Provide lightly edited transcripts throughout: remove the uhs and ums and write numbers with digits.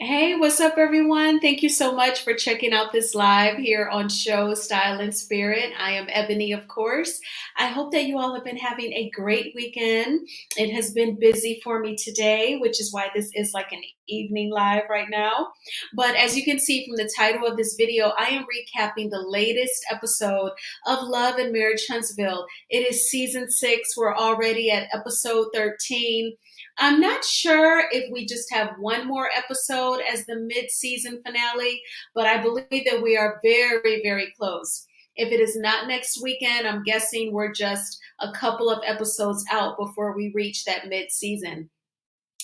Hey, what's up, everyone? Thank you so much for checking out this live here on Show Style and Spirit. I am Ebony, of course. I hope that you all have been having a great weekend. It has been busy for me today, which is why this is like an evening live right now. But as you can see from the title of this video, I am recapping the latest episode of Love and Marriage Huntsville. It is season 6. We're already at episode 13. I'm not sure if we just have one more episode as the mid-season finale, but I believe that we are very, very close. If it is not next weekend, I'm guessing we're just a couple of episodes out before we reach that mid-season.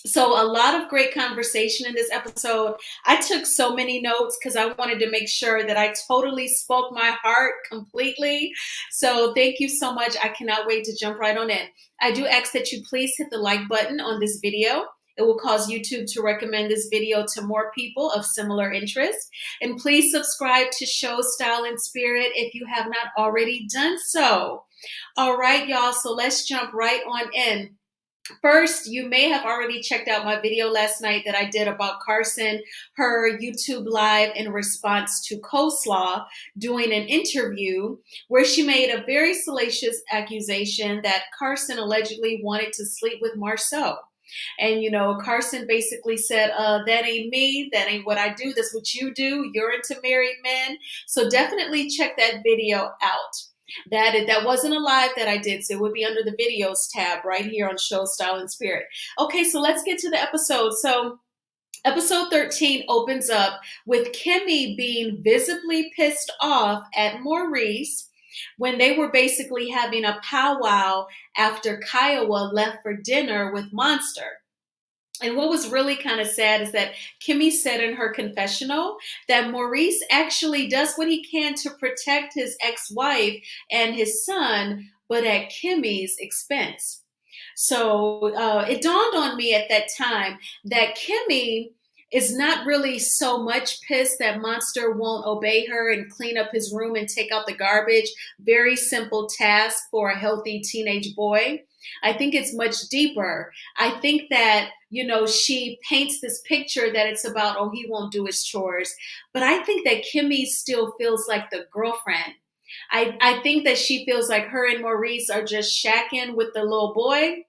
So, a lot of great conversation in this episode. I took so many notes because I wanted to make sure that I totally spoke my heart completely. So, thank you so much. I cannot wait to jump right on in. I do ask that you please hit the like button on this video. It will cause YouTube to recommend this video to more people of similar interest. And please subscribe to Show Style and Spirit if you have not already done so. All right, y'all. So, let's jump right on in. First, you may have already checked out my video last night that I did about Carson, her YouTube live in response to Coleslaw doing an interview where she made a very salacious accusation that Carson allegedly wanted to sleep with Marceau. And, Carson basically said, that ain't me. That ain't what I do. That's what you do. You're into married men. So definitely check that video out. That wasn't a live that I did, so it would be under the videos tab right here on Show Style and Spirit. Okay, so let's get to the episode. So episode 13 opens up with Kimmy being visibly pissed off at Maurice when they were basically having a powwow after Kiowa left for dinner with Monster. And what was really kind of sad is that Kimmy said in her confessional that Maurice actually does what he can to protect his ex-wife and his son, but at Kimmy's expense. So it dawned on me at that time that Kimmy is not really so much pissed that Monster won't obey her and clean up his room and take out the garbage. Very simple task for a healthy teenage boy. I think it's much deeper. I think that, she paints this picture that it's about, oh, he won't do his chores. But I think that Kimmy still feels like the girlfriend. I think that she feels like her and Maurice are just shacking with the little boy.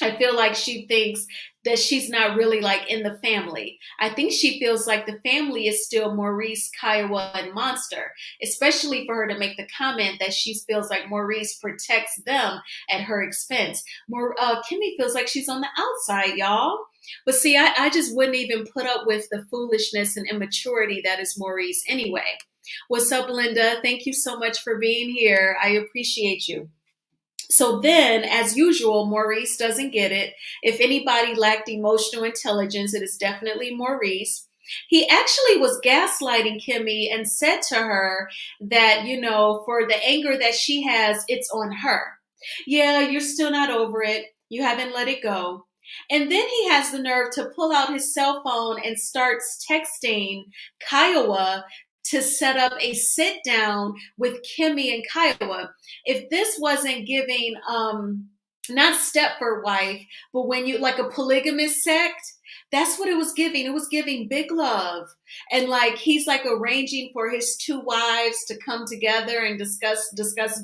I feel like she thinks that she's not really like in the family. I think she feels like the family is still Maurice, Kiowa, and Monster, especially for her to make the comment that she feels like Maurice protects them at her expense. Kimmy feels like she's on the outside, y'all. But see, I just wouldn't even put up with the foolishness and immaturity that is Maurice anyway. What's up, Linda? Thank you so much for being here. I appreciate you. So then, as usual, Maurice doesn't get it. If anybody lacked emotional intelligence, it is definitely Maurice. He actually was gaslighting Kimmy and said to her that, for the anger that she has, it's on her. Yeah, you're still not over it. You haven't let it go. And then he has the nerve to pull out his cell phone and starts texting Kiowa to set up a sit down with Kimmy and Kiowa. If this wasn't giving, not Stepford wife, but when you like a polygamous sect, that's what it was giving. It was giving big love. And like he's like arranging for his two wives to come together and discuss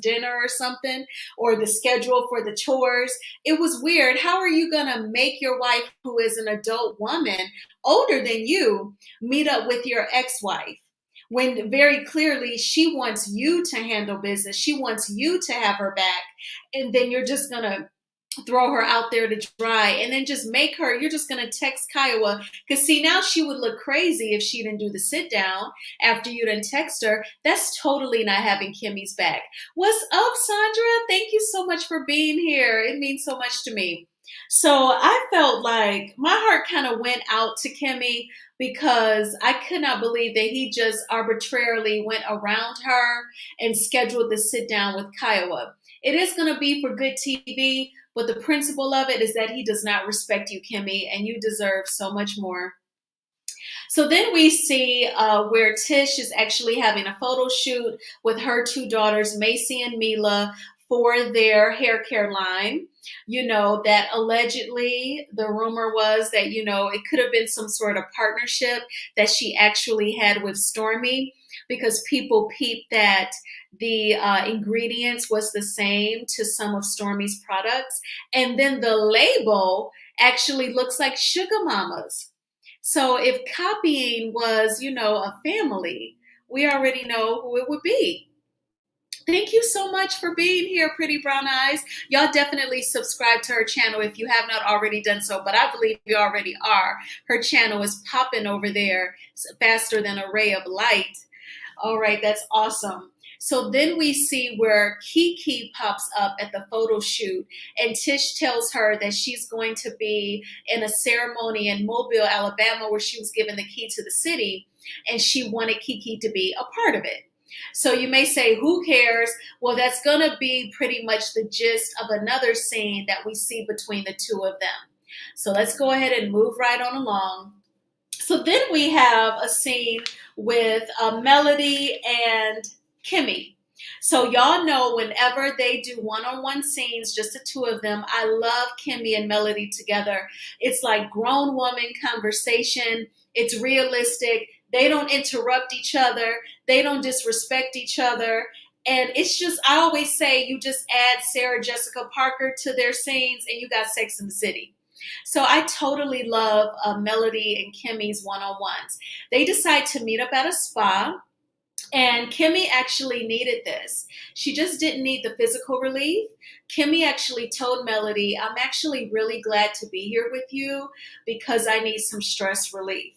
dinner or something, or the schedule for the chores. It was weird. How are you gonna make your wife, who is an adult woman, older than you, meet up with your ex-wife? When very clearly she wants you to handle business. She wants you to have her back. And then you're just going to throw her out there to dry and then just you're just going to text Kiowa. Because see, now she would look crazy if she didn't do the sit down after you didn't text her. That's totally not having Kimmy's back. What's up, Sandra? Thank you so much for being here. It means so much to me. So I felt like my heart kind of went out to Kimmy because I could not believe that he just arbitrarily went around her and scheduled the sit down with Kiowa. It is going to be for good TV, but the principle of it is that he does not respect you, Kimmy, and you deserve so much more. So then we see where Tish is actually having a photo shoot with her two daughters, Macy and Mila, for their hair care line. That allegedly the rumor was that, it could have been some sort of partnership that she actually had with Stormy, because people peeped that the ingredients was the same to some of Stormy's products. And then the label actually looks like Sugar Mama's. So if copying was, a family, we already know who it would be. Thank you so much for being here, Pretty Brown Eyes. Y'all definitely subscribe to her channel if you have not already done so, but I believe you already are. Her channel is popping over there faster than a ray of light. All right, that's awesome. So then we see where Kiki pops up at the photo shoot, and Tish tells her that she's going to be in a ceremony in Mobile, Alabama, where she was given the key to the city, and she wanted Kiki to be a part of it. So you may say, who cares? Well, that's going to be pretty much the gist of another scene that we see between the two of them. So let's go ahead and move right on along. So then we have a scene with Melody and Kimmy. So y'all know whenever they do one-on-one scenes, just the two of them, I love Kimmy and Melody together. It's like grown woman conversation. It's realistic. They don't interrupt each other. They don't disrespect each other. And it's just, I always say, you just add Sarah Jessica Parker to their scenes and you got Sex in the City. So I totally love Melody and Kimmy's one-on-ones. They decide to meet up at a spa. And Kimmy actually needed this. She just didn't need the physical relief. Kimmy actually told Melody, I'm actually really glad to be here with you because I need some stress relief.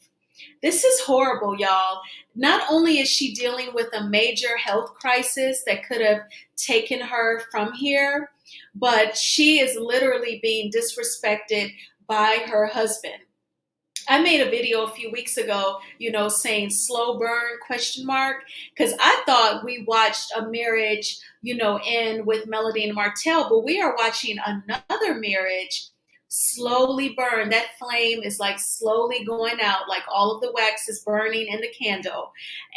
This is horrible, y'all. Not only is she dealing with a major health crisis that could have taken her from here, but she is literally being disrespected by her husband. I made a video a few weeks ago, saying slow burn, question mark, because I thought we watched a marriage, end with Melody and Martell, but we are watching another marriage slowly burn. That flame is like slowly going out, like all of the wax is burning in the candle.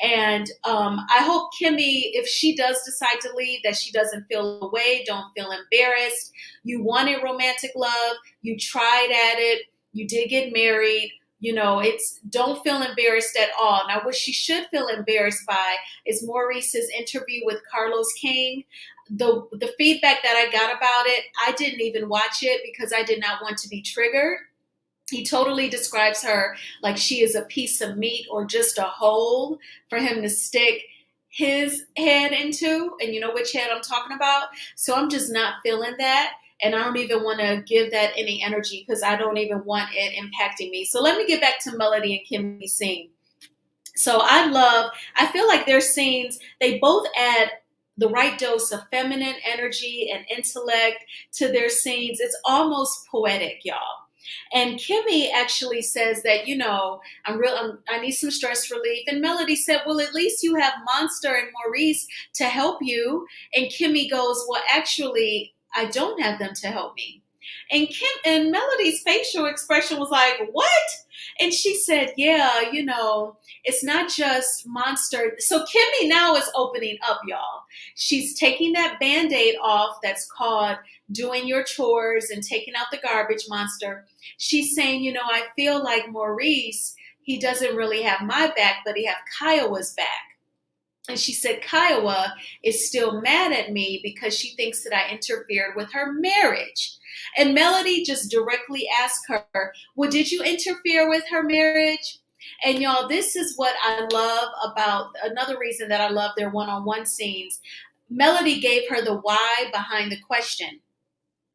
And I hope Kimmy, if she does decide to leave, that she doesn't feel away, don't feel embarrassed. You wanted romantic love, you tried at it, you did get married. Don't feel embarrassed at all. Now, what she should feel embarrassed by is Maurice's interview with Carlos King. The feedback that I got about it, I didn't even watch it because I did not want to be triggered. He totally describes her like she is a piece of meat or just a hole for him to stick his head into. And you know which head I'm talking about? So I'm just not feeling that. And I don't even want to give that any energy because I don't even want it impacting me. So let me get back to Melody and Kimmy's scene. So I feel like their scenes, they both add the right dose of feminine energy and intellect to their scenes. It's almost poetic, y'all. And Kimmy actually says that, I need some stress relief. And Melody said, well, at least you have Monster and Maurice to help you. And Kimmy goes, well, actually, I don't have them to help me. And Melody's facial expression was like, what? And she said, yeah, it's not just Monster. So Kimmy now is opening up, y'all. She's taking that Band-Aid off that's called doing your chores and taking out the garbage, Monster. She's saying, I feel like Maurice, he doesn't really have my back, but he have Kiowa's back. And she said, Kiowa is still mad at me because she thinks that I interfered with her marriage. And Melody just directly asked her, well, did you interfere with her marriage? And y'all, this is what I love about, another reason that I love their one-on-one scenes. Melody gave her the why behind the question.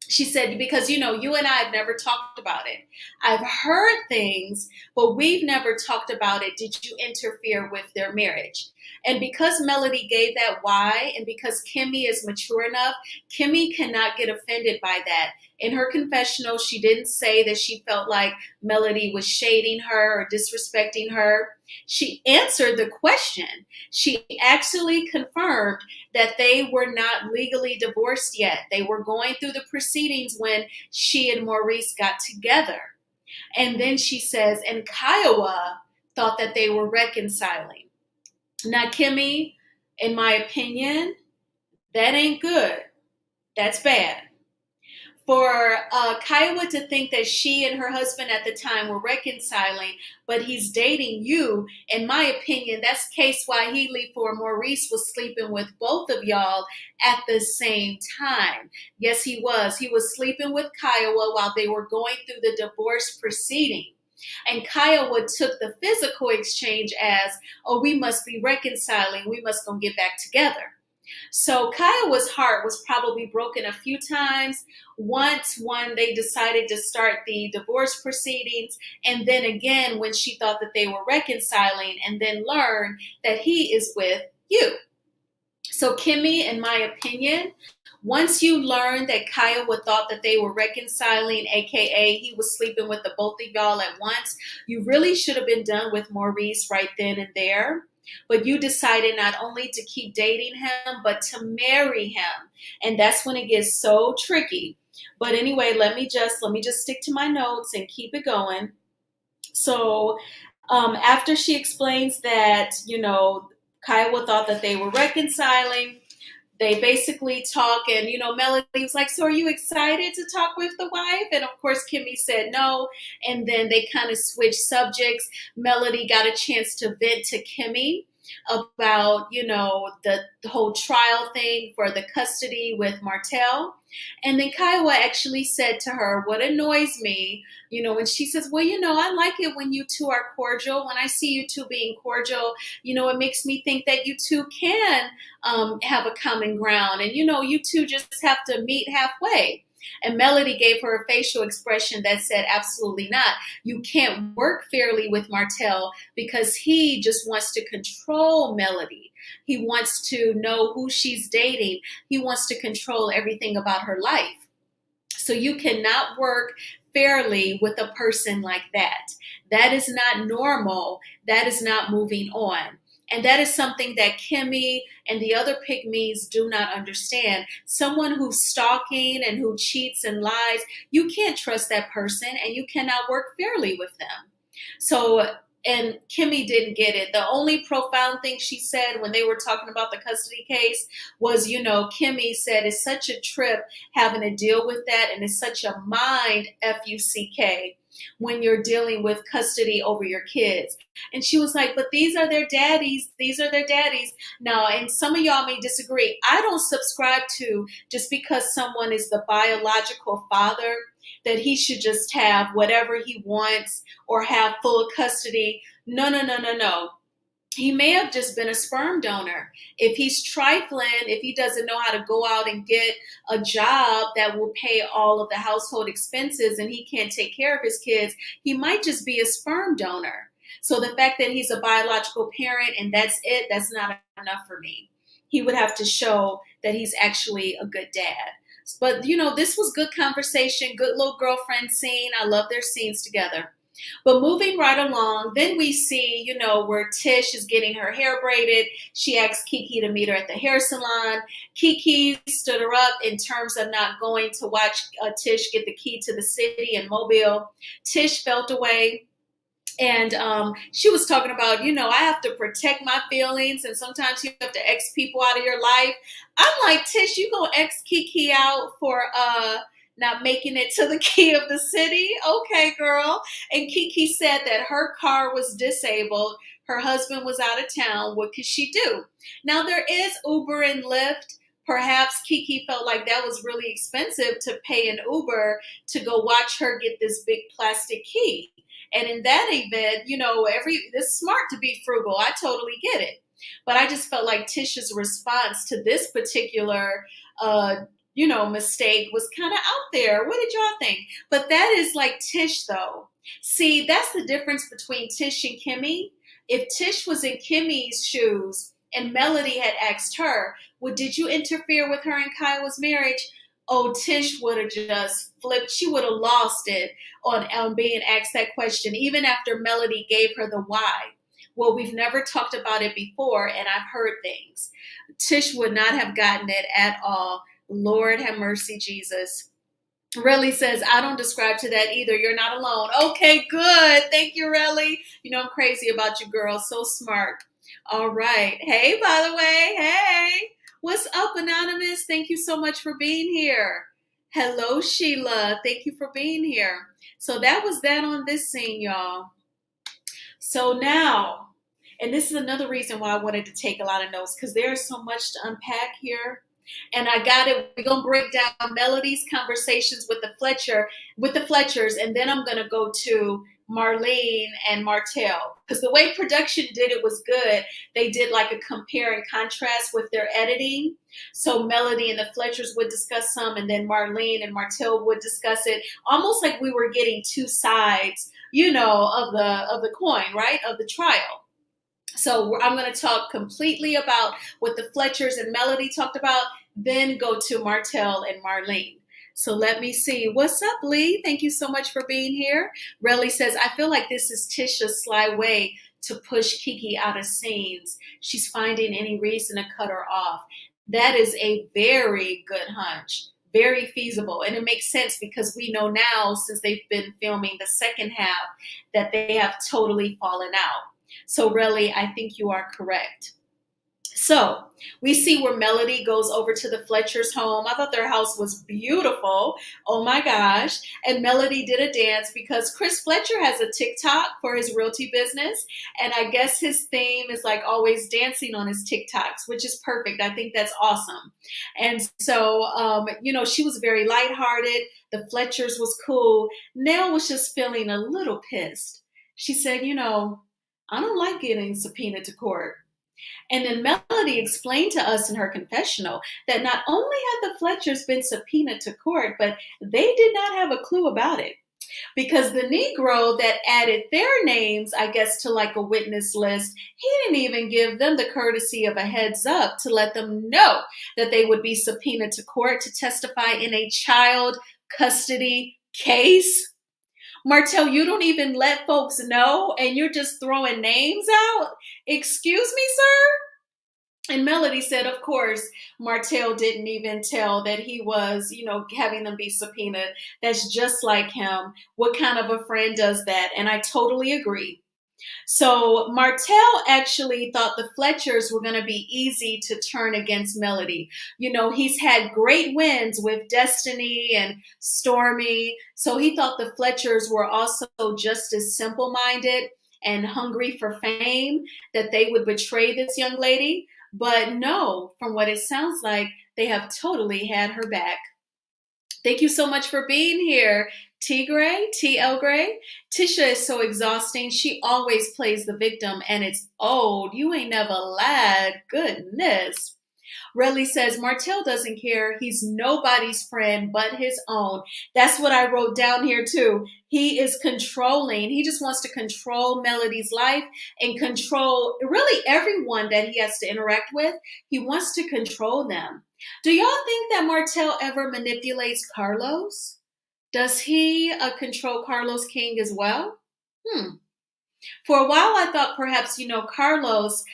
She said, because, you and I have never talked about it. I've heard things, but we've never talked about it. Did you interfere with their marriage? And because Melody gave that why, and because Kimmy is mature enough, Kimmy cannot get offended by that. In her confessional, she didn't say that she felt like Melody was shading her or disrespecting her. She answered the question. She actually confirmed that they were not legally divorced yet. They were going through the proceedings when she and Maurice got together. And then she says, and Kiowa thought that they were reconciling. Now, Kimmy, in my opinion, that ain't good. That's bad. For Kiowa to think that she and her husband at the time were reconciling, but he's dating you, in my opinion, that's case why Healy for Maurice was sleeping with both of y'all at the same time. Yes, he was. He was sleeping with Kiowa while they were going through the divorce proceeding. And Kiowa took the physical exchange as, oh, we must be reconciling. We must go get back together. So Kiowa's heart was probably broken a few times. Once when they decided to start the divorce proceedings, and then again when she thought that they were reconciling, and then learned that he is with you. So Kimmy, in my opinion, once you learn that Kiowa thought that they were reconciling, aka he was sleeping with the both of y'all at once, you really should have been done with Maurice right then and there. But you decided not only to keep dating him, but to marry him. And that's when it gets so tricky. But anyway, let me just stick to my notes and keep it going. So after she explains that, Kiowa thought that they were reconciling, they basically talk, and Melody was like, so are you excited to talk with the wife? And of course Kimmy said no, and then they kind of switched subjects. Melody got a chance to vent to Kimmy about the whole trial thing for the custody with Martell. And then Kiowa actually said to her, what annoys me, when she says, well, I like it when you two are cordial. When I see you two being cordial, it makes me think that you two can have a common ground, and you two just have to meet halfway. And Melody gave her a facial expression that said, absolutely not. You can't work fairly with Martell because he just wants to control Melody. He wants to know who she's dating. He wants to control everything about her life. So you cannot work fairly with a person like that. That is not normal. That is not moving on. And that is something that Kimmy and the other pygmies do not understand. Someone who's stalking and who cheats and lies, you can't trust that person, and you cannot work fairly with them. So, and Kimmy didn't get it. The only profound thing she said when they were talking about the custody case was, Kimmy said it's such a trip having to deal with that, and it's such a mind F-U-C-K when you're dealing with custody over your kids. And she was like, but these are their daddies. These are their daddies. Now, and some of y'all may disagree. I don't subscribe to just because someone is the biological father that he should just have whatever he wants or have full custody. No, no, no, no, no. He may have just been a sperm donor. If he's trifling, if he doesn't know how to go out and get a job that will pay all of the household expenses and he can't take care of his kids, he might just be a sperm donor. So the fact that he's a biological parent and that's it, that's not enough for me. He would have to show that he's actually a good dad. But, this was good conversation, good little girlfriend scene. I love their scenes together. But moving right along, then we see, where Tish is getting her hair braided. She asks Kiki to meet her at the hair salon. Kiki stood her up in terms of not going to watch Tish get the key to the city in Mobile. Tish felt away. And she was talking about, I have to protect my feelings, and sometimes you have to X people out of your life. I'm like, Tish, you gonna X Kiki out for not making it to the key of the city? Okay, girl. And Kiki said that her car was disabled. Her husband was out of town. What could she do? Now, there is Uber and Lyft. Perhaps Kiki felt like that was really expensive to pay an Uber to go watch her get this big plastic key. And in that event, it's smart to be frugal. I totally get it. But I just felt like Tish's response to this particular, mistake was kind of out there. What did y'all think? But that is like Tish, though. See, that's the difference between Tish and Kimmy. If Tish was in Kimmy's shoes and Melody had asked her, well, did you interfere with her and Kiowa's marriage? Oh, Tish would have just flipped. She would have lost it on being asked that question, even after Melody gave her the why. Well, we've never talked about it before, and I've heard things. Tish would not have gotten it at all. Lord have mercy, Jesus. Relly says, I don't describe to that either. You're not alone. Okay, good. Thank you, Relly. I'm crazy about you, girl. So smart. All right. Hey, by the way. Hey. What's up, Anonymous? Thank you so much for being here. Hello, Sheila. Thank you for being here. So that was that on this scene, y'all. So now, and this is another reason why I wanted to take a lot of notes because there's so much to unpack here. And I got it. We're gonna break down Melody's conversations with the Fletchers, and then I'm gonna go to Marlene and Martell. Because the way production did it was good. They did like a compare and contrast with their editing. So Melody and the Fletchers would discuss some, and then Marlene and Martell would discuss it, almost like we were getting two sides, of the coin, right? Of the trial. So I'm going to talk completely about what the Fletchers and Melody talked about, then go to Martell and Marlene. So let me see. What's up, Lee? Thank you so much for being here. Relly says, I feel like this is Tisha's sly way to push Kiki out of scenes. She's finding any reason to cut her off. That is a very good hunch. Very feasible. And it makes sense because we know now, since they've been filming the second half, that they have totally fallen out. So really, I think you are correct. So we see where Melody goes over to the Fletcher's home. I thought their house was beautiful. Oh my gosh. And Melody did a dance because Chris Fletcher has a TikTok for his realty business. And I guess his theme is like always dancing on his TikToks, which is perfect. I think that's awesome. And so, she was very lighthearted. The Fletchers was cool. Nell was just feeling a little pissed. She said, I don't like getting subpoenaed to court. And then Melody explained to us in her confessional that not only had the Fletchers been subpoenaed to court, but they did not have a clue about it. Because the Negro that added their names, I guess, to like a witness list, he didn't even give them the courtesy of a heads up to let them know that they would be subpoenaed to court to testify in a child custody case. Martell, you don't even let folks know and you're just throwing names out? Excuse me, sir? And Melody said, of course, Martell didn't even tell that he was, having them be subpoenaed. That's just like him. What kind of a friend does that? And I totally agree. So Martell actually thought the Fletchers were going to be easy to turn against Melody. He's had great wins with Destiny and Stormy. So he thought the Fletchers were also just as simple-minded and hungry for fame that they would betray this young lady. But no, from what it sounds like, they have totally had her back. Thank you so much for being here. TL Gray. Tisha is so exhausting. She always plays the victim and it's old. You ain't never lied. Goodness. Relly says, Martell doesn't care. He's nobody's friend but his own. That's what I wrote down here too. He is controlling. He just wants to control Melody's life and control really everyone that he has to interact with. He wants to control them. Do y'all think that Martell ever manipulates Carlos? Does he control Carlos King as well? For a while, I thought perhaps, Carlos,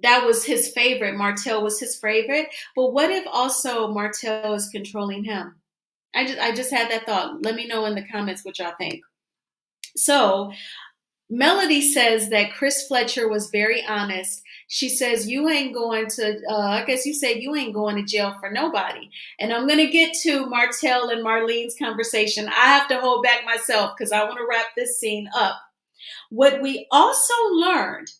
that was his favorite. Martell was his favorite. But what if also Martell is controlling him? I just had that thought. Let me know in the comments what y'all think. So Melody says that Chris Fletcher was very honest. She says, you ain't going to, I guess you said you ain't going to jail for nobody. And I'm going to get to Martell and Marlene's conversation. I have to hold back myself because I want to wrap this scene up. What we also learned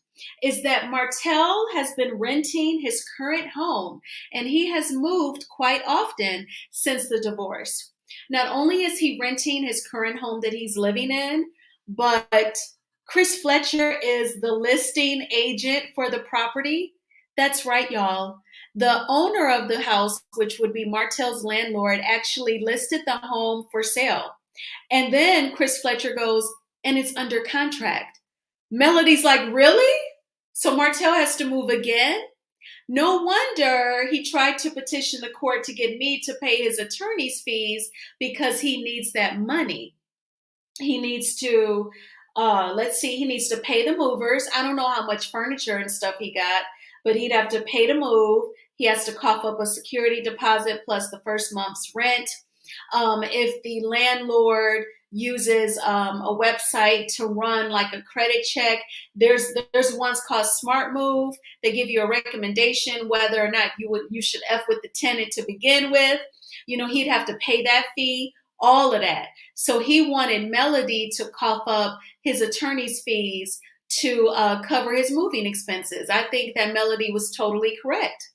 is that Martell has been renting his current home and he has moved quite often since the divorce. Not only is he renting his current home that he's living in, but Chris Fletcher is the listing agent for the property. That's right, y'all. The owner of the house, which would be Martell's landlord, actually listed the home for sale. And then Chris Fletcher goes, and it's under contract. Melody's like, really? So Martell has to move again? No wonder he tried to petition the court to get me to pay his attorney's fees because he needs that money. He needs to, he needs to pay the movers. I don't know how much furniture and stuff he got, but he'd have to pay to move. He has to cough up a security deposit plus the first month's rent. If the landlord uses a website to run like a credit check. There's ones called Smart Move. They give you a recommendation whether or not you should F with the tenant to begin with. He'd have to pay that fee, all of that. So he wanted Melody to cough up his attorney's fees to cover his moving expenses. I think that Melody was totally correct.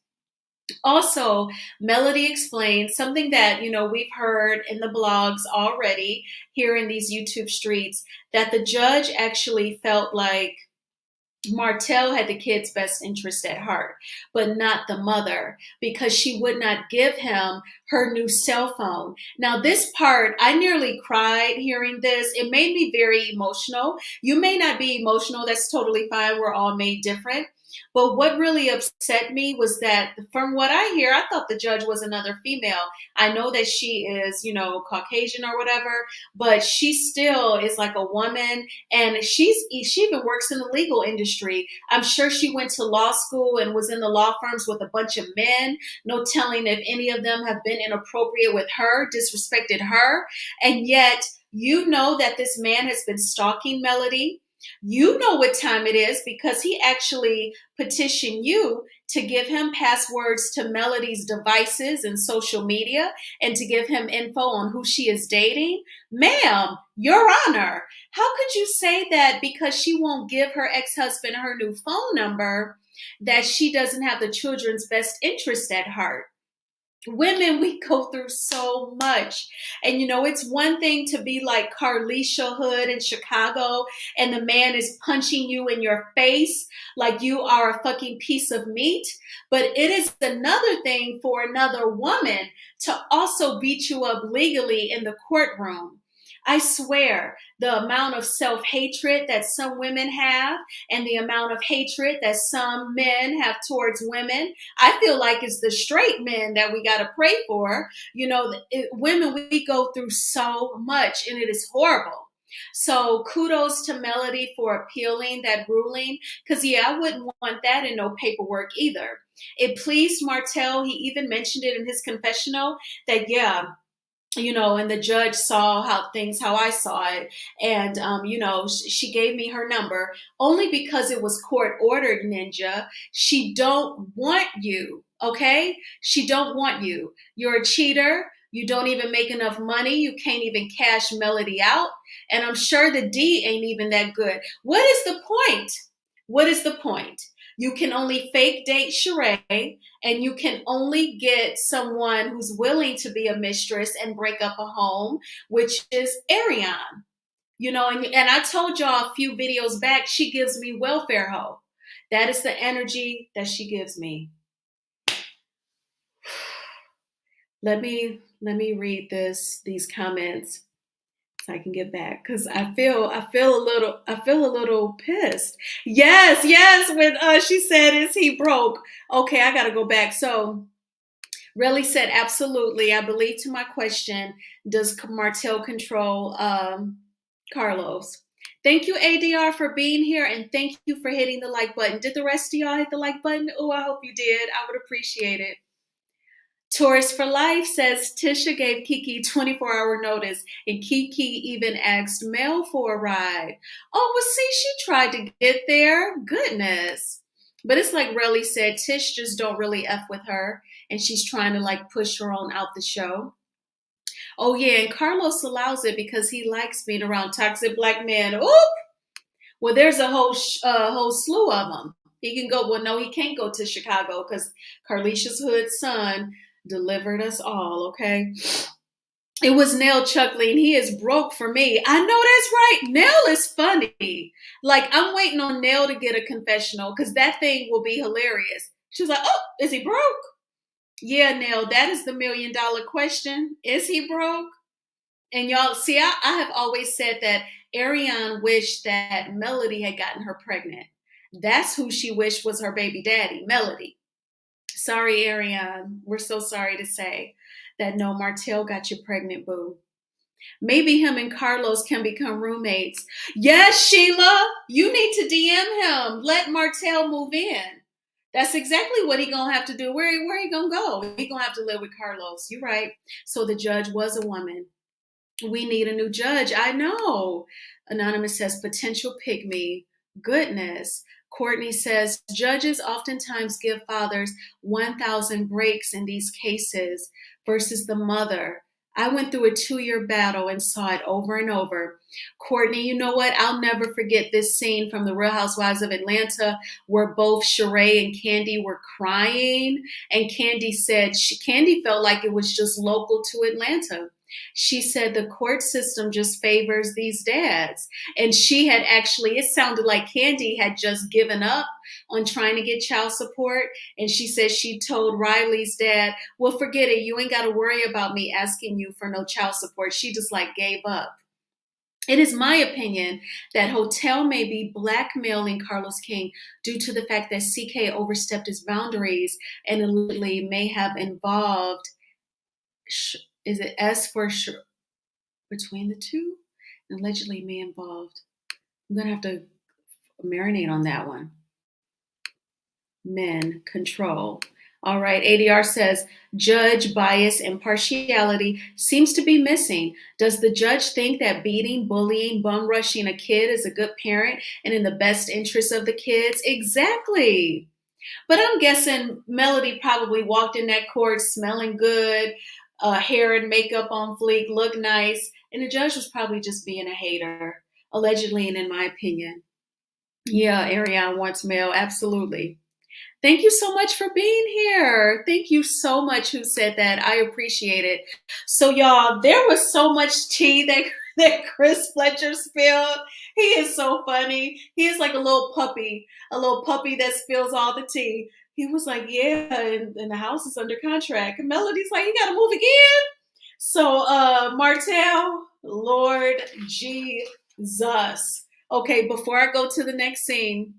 Also, Melody explained something that, we've heard in the blogs already here in these YouTube streets, that the judge actually felt like Martell had the kid's best interest at heart, but not the mother, because she would not give him her new cell phone. Now, this part, I nearly cried hearing this. It made me very emotional. You may not be emotional. That's totally fine. We're all made different. But what really upset me was that from what I hear, I thought the judge was another female. I know that she is, Caucasian or whatever, but she still is like a woman, and she even works in the legal industry. I'm sure she went to law school and was in the law firms with a bunch of men. No telling if any of them have been inappropriate with her, disrespected her. And yet, that this man has been stalking Melody. You know what time it is because he actually petitioned you to give him passwords to Melody's devices and social media and to give him info on who she is dating. Ma'am, Your Honor, how could you say that because she won't give her ex-husband her new phone number, that she doesn't have the children's best interest at heart? Women, we go through so much. And it's one thing to be like Carlisha Hood in Chicago and the man is punching you in your face like you are a fucking piece of meat. But it is another thing for another woman to also beat you up legally in the courtroom. I swear, the amount of self-hatred that some women have and the amount of hatred that some men have towards women, I feel like it's the straight men that we got to pray for. Women, we go through so much and it is horrible. So kudos to Melody for appealing that ruling, because I wouldn't want that in no paperwork either. It pleased Martell. He even mentioned it in his confessional that, and the judge saw how I saw it. And, she gave me her number only because it was court ordered, Ninja. She don't want you. Okay. She don't want you. You're a cheater. You don't even make enough money. You can't even cash Melody out. And I'm sure the D ain't even that good. What is the point? What is the point? You can only fake date Sheree, and you can only get someone who's willing to be a mistress and break up a home, which is Ariane. And I told y'all a few videos back, she gives me welfare hoe. That is the energy that she gives me. Let me read these comments so I can get back, because I feel a little pissed. Yes. When she said, "Is he broke?" Okay, I gotta go back. So Relly said, "Absolutely. I believe to my question, does Martell control Carlos?" Thank you, ADR, for being here, and thank you for hitting the like button. Did the rest of y'all hit the like button? Oh, I hope you did. I would appreciate it. Taurus for Life says Tisha gave Kiki 24-hour notice, and Kiki even asked Mel for a ride. Oh, well, see, she tried to get there. Goodness. But it's like Relly said, Tish just don't really F with her, and she's trying to push her on out the show. Oh, yeah, and Carlos allows it because he likes being around toxic black men. Oop! Well, there's a whole slew of them. He can go. Well, no, he can't go to Chicago because Carlisha's Hood's son delivered us all, okay? It was Nell chuckling. He is broke for me. I know that's right. Nell is funny. I'm waiting on Nell to get a confessional because that thing will be hilarious. She was like, "Oh, is he broke?" Yeah, Nell, that is the $1 million question. Is he broke? And y'all, see, I have always said that Ariane wished that Melody had gotten her pregnant. That's who she wished was her baby daddy, Melody. Sorry, Ariane. We're so sorry to say that no, Martell got you pregnant, boo. Maybe him and Carlos can become roommates. Yes, Sheila, you need to DM him. Let Martell move in. That's exactly what he gonna have to do. Where he gonna go? He gonna have to live with Carlos. You're right. So the judge was a woman. We need a new judge. I know. Anonymous says potential pygmy. Goodness. Courtney says judges oftentimes give fathers 1,000 breaks in these cases versus the mother. I went through a 2-year battle and saw it over and over. Courtney, you know what? I'll never forget this scene from The Real Housewives of Atlanta where both Sheree and Candy were crying. And Candy said Candy felt like it was just local to Atlanta. She said the court system just favors these dads. And she had actually, it sounded like Candy had just given up on trying to get child support. And she said she told Riley's dad, well, forget it. You ain't got to worry about me asking you for no child support. She just like gave up. It is my opinion that Hotel may be blackmailing Carlos King due to the fact that CK overstepped his boundaries and allegedly may have involved, is it S for sure, between the two? Allegedly may involved. I'm going to have to marinate on that one. Men, control. All right, ADR says, judge bias and partiality seems to be missing. Does the judge think that beating, bullying, bum rushing a kid is a good parent and in the best interest of the kids? Exactly. But I'm guessing Melody probably walked in that court smelling good, hair and makeup on fleek, look nice, and the judge was probably just being a hater, allegedly, and in my opinion. Yeah, Ariane wants mail, absolutely. Thank you so much for being here. Thank you so much who said that. I appreciate it. So y'all, there was so much tea that Chris Fletcher spilled. He is so funny. He is like a little puppy that spills all the tea. He was like, yeah, and the house is under contract. And Melody's like, you gotta move again. So Martell, Lord Jesus. Okay, before I go to the next scene,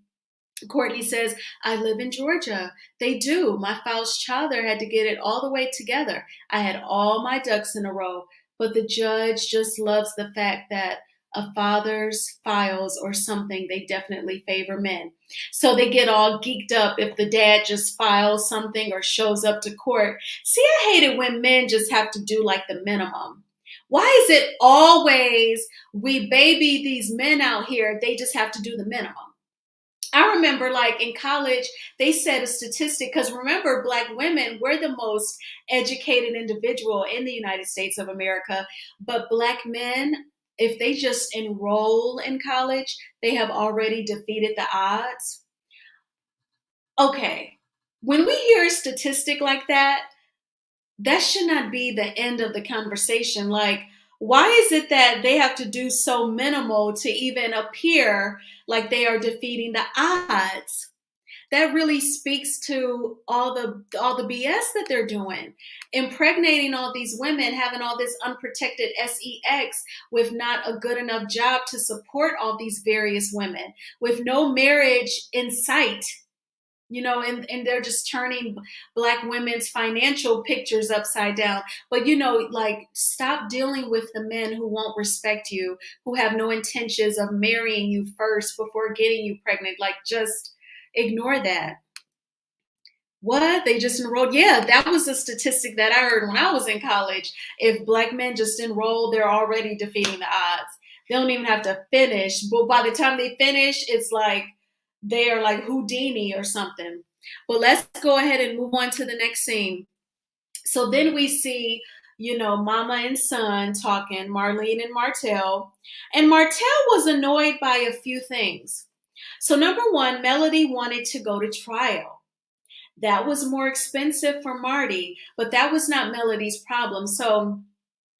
Courtney says, I live in Georgia. They do. My false child there had to get it all the way together. I had all my ducks in a row. But the judge just loves the fact that a father's files or something, they definitely favor men. So they get all geeked up if the dad just files something or shows up to court. See, I hate it when men just have to do like the minimum. Why is it always we baby these men out here, they just have to do the minimum? I remember like in college, they said a statistic, because remember, Black women, we're the most educated individual in the United States of America, but Black men, if they just enroll in college, they have already defeated the odds. Okay, when we hear a statistic like that, that should not be the end of the conversation. Like, why is it that they have to do so minimal to even appear like they are defeating the odds? That really speaks to all the BS that they're doing, impregnating all these women, having all this unprotected sex with not a good enough job to support all these various women, with no marriage in sight. And they're just turning Black women's financial pictures upside down. But, like, stop dealing with the men who won't respect you, who have no intentions of marrying you first before getting you pregnant. Like, just ignore that. What? They just enrolled? Yeah, that was a statistic that I heard when I was in college. If Black men just enroll, they're already defeating the odds. They don't even have to finish. But by the time they finish, it's like, they are like Houdini or something. But let's go ahead and move on to the next scene. So then we see, mama and son talking, Marlene and Martell. And Martell was annoyed by a few things. So number one, Melody wanted to go to trial. That was more expensive for Marty, but that was not Melody's problem. So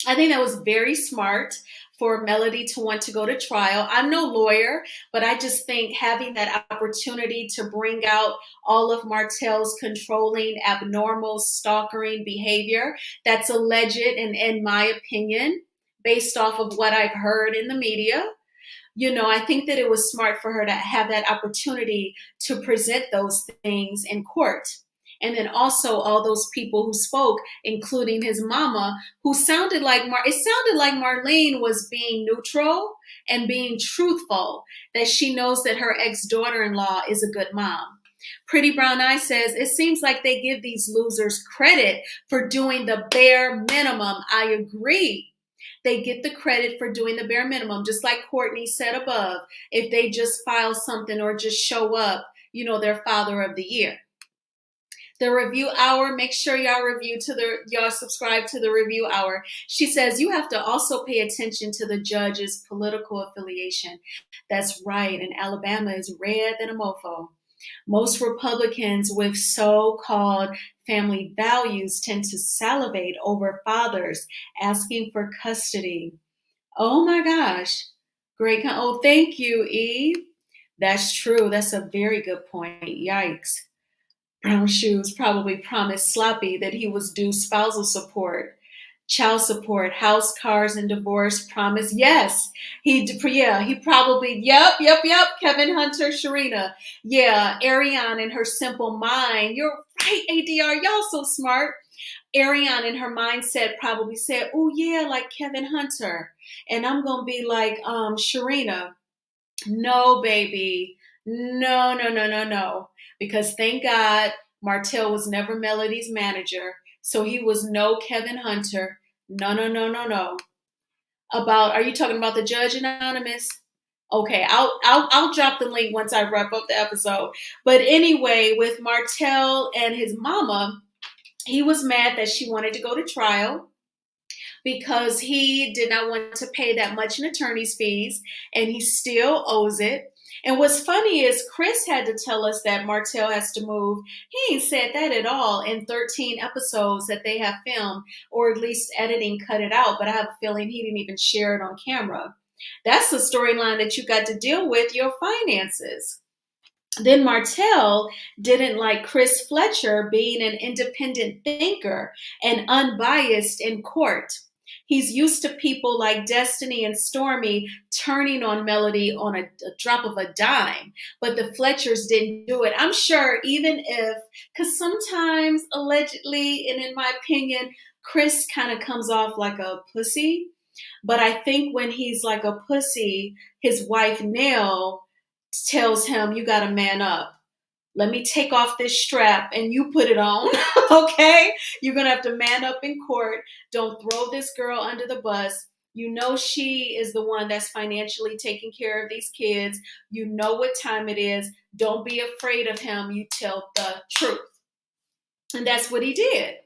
I think that was very smart for Melody to want to go to trial. I'm no lawyer, but I just think having that opportunity to bring out all of Martell's controlling, abnormal, stalkering behavior, that's alleged, and in my opinion, based off of what I've heard in the media, I think that it was smart for her to have that opportunity to present those things in court. And then also all those people who spoke, including his mama, who sounded like Marlene was being neutral and being truthful, that she knows that her ex-daughter-in-law is a good mom. Pretty Brown Eye says, it seems like they give these losers credit for doing the bare minimum. I agree. they get the credit for doing the bare minimum, just like Courtney said above. If they just file something or just show up, they're Father of the Year. The Review Hour, make sure y'all subscribe to the Review Hour. She says you have to also pay attention to the judge's political affiliation. That's right, and Alabama is red than a mofo. Most Republicans with so-called family values tend to salivate over fathers asking for custody. Oh my gosh. Great. Oh, thank you, Eve. That's true. That's a very good point. Yikes. Brown Shoes probably promised Sloppy that he was due spousal support, child support, house, cars, and divorce. Promise. Yes, he probably. Yep. Kevin Hunter, Sharina. Yeah, Ariane in her simple mind. You're right, ADR. Y'all so smart. Ariane in her mindset probably said, "Oh yeah, like Kevin Hunter," and I'm gonna be like, Sharina. No, baby. No, no, no, no, no. Because thank God Martell was never Melody's manager. So he was no Kevin Hunter. No, no, no, no, no. Are you talking about the Judge Anonymous? Okay, I'll drop the link once I wrap up the episode. But anyway, with Martell and his mama, he was mad that she wanted to go to trial because he did not want to pay that much in attorney's fees, and he still owes it. And what's funny is Chris had to tell us that Martell has to move. He ain't said that at all in 13 episodes that they have filmed, or at least editing cut it out, but I have a feeling he didn't even share it on camera. That's the storyline that you got to deal with, your finances. Then Martell didn't like Chris Fletcher being an independent thinker and unbiased in court. He's used to people like Destiny and Stormy turning on Melody on a drop of a dime, but the Fletchers didn't do it. I'm sure even because sometimes allegedly, and in my opinion, Chris kind of comes off like a pussy. But I think when he's like a pussy, his wife Nell tells him, "You got to man up. Let me take off this strap and you put it on." Okay? You're going to have to man up in court. Don't throw this girl under the bus. You know she is the one that's financially taking care of these kids. You know what time it is. Don't be afraid of him. You tell the truth. And that's what he did.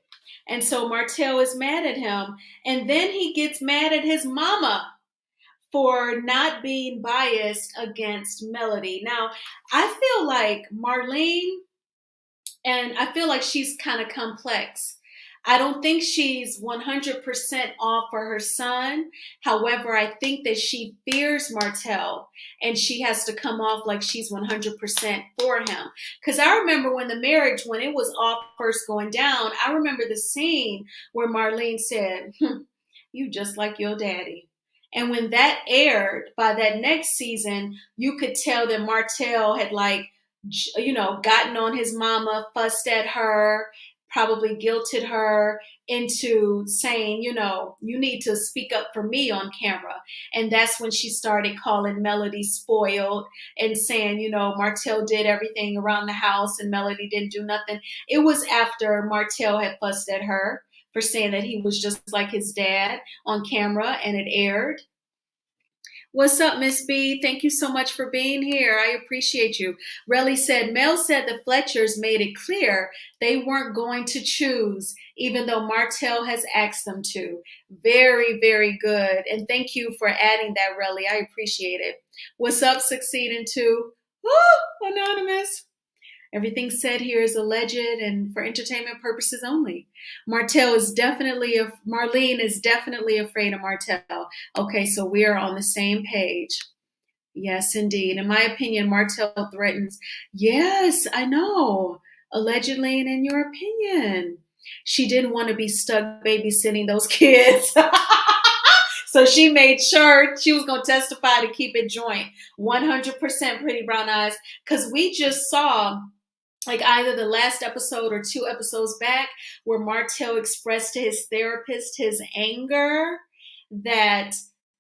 And so Martell is mad at him. And then he gets mad at his mama for not being biased against Melody. Now, I feel like Marlene, and I feel like she's kind of complex. I don't think she's 100% off for her son. However, I think that she fears Martell and she has to come off like she's 100% for him. Because I remember when it was all first going down, I remember the scene where Marlene said, "You just like your daddy." And when that aired, by that next season, you could tell that Martell had gotten on his mama, fussed at her, probably guilted her into saying, "You need to speak up for me on camera." And that's when she started calling Melody spoiled and saying, Martell did everything around the house and Melody didn't do nothing. It was after Martell had fussed at her for saying that he was just like his dad on camera, and it aired. What's up, Miss B? Thank you so much for being here. I appreciate you. Relly said, Mel said the Fletchers made it clear they weren't going to choose, even though Martell has asked them to. Very, very good. And thank you for adding that, Relly. I appreciate it. What's up, Succeeding to? Oh, anonymous. Everything said here is alleged and for entertainment purposes only. Marlene is definitely afraid of Martell. Okay, so we are on the same page. Yes, indeed. In my opinion, Martell threatens. Yes, I know. Allegedly, and in your opinion. She didn't want to be stuck babysitting those kids. So she made sure she was going to testify to keep it joint. 100% Pretty Brown Eyes. Because we just saw like either the last episode or 2 episodes back where Martell expressed to his therapist his anger that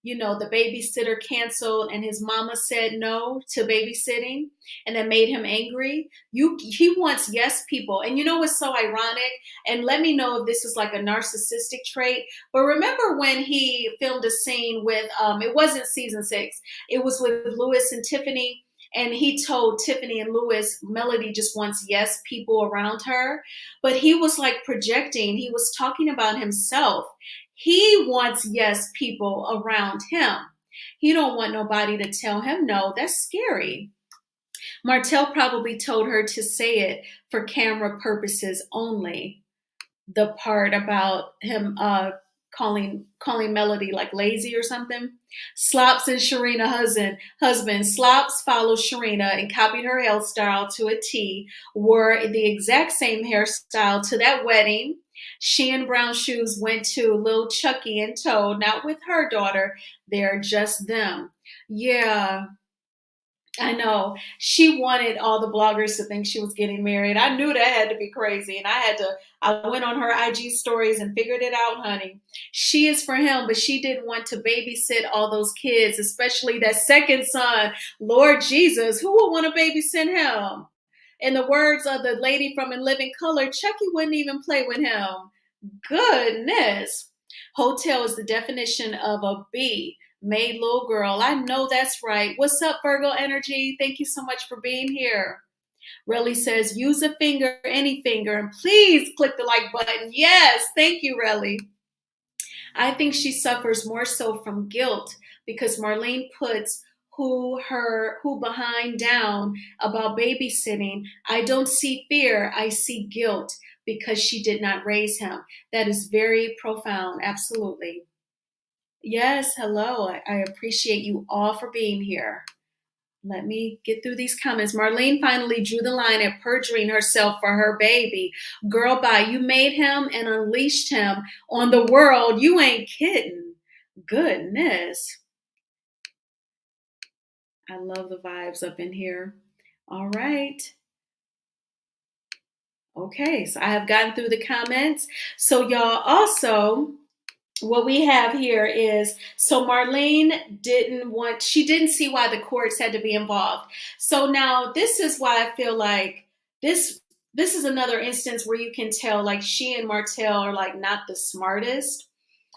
the babysitter canceled and his mama said no to babysitting, and that made him angry. He wants yes people. And what's so ironic? And let me know if this is like a narcissistic trait. But remember when he filmed a scene with it wasn't season 6, it was with Lewis and Tiffany, and he told Tiffany and Lewis Melody just wants yes people around her. But he was like projecting, he was talking about himself. He wants yes people around him. He don't want nobody to tell him no. That's scary. Martell probably told her to say it for camera purposes only. The part about him calling Melody like lazy or something. Slops and Sharina husband. Slops followed Sharina and copied her hairstyle to a T, wore the exact same hairstyle to that wedding. Shein brown shoes went to Lil Chucky and Toad, not with her daughter. They're just them. Yeah, I know. She wanted all the bloggers to think she was getting married. I knew that had to be crazy. And I went on her IG stories and figured it out, honey. She is for him, but she didn't want to babysit all those kids, especially that second son. Lord Jesus, who would want to babysit him? In the words of the lady from In Living Color, Chucky wouldn't even play with him. Goodness. Hotel is the definition of a B. Made little girl. I know that's right. What's up, Virgo energy? Thank you so much for being here. Relly says, use a finger, any finger, and please click the like button. Yes, thank you, Relly. I think she suffers more so from guilt because Marlene puts who behind down about babysitting. I don't see fear, I see guilt because she did not raise him. That is very profound. Absolutely. Yes, hello. I appreciate you all for being here. Let me get through these comments. Marlene finally drew the line at perjuring herself for her baby. Girl, bye. You made him and unleashed him on the world. You ain't kidding. Goodness. I love the vibes up in here. All right. Okay, so I have gotten through the comments. So y'all also, what we have here is, so Marlene she didn't see why the courts had to be involved. So now this is why I feel like this is another instance where you can tell like she and Martell are like not the smartest.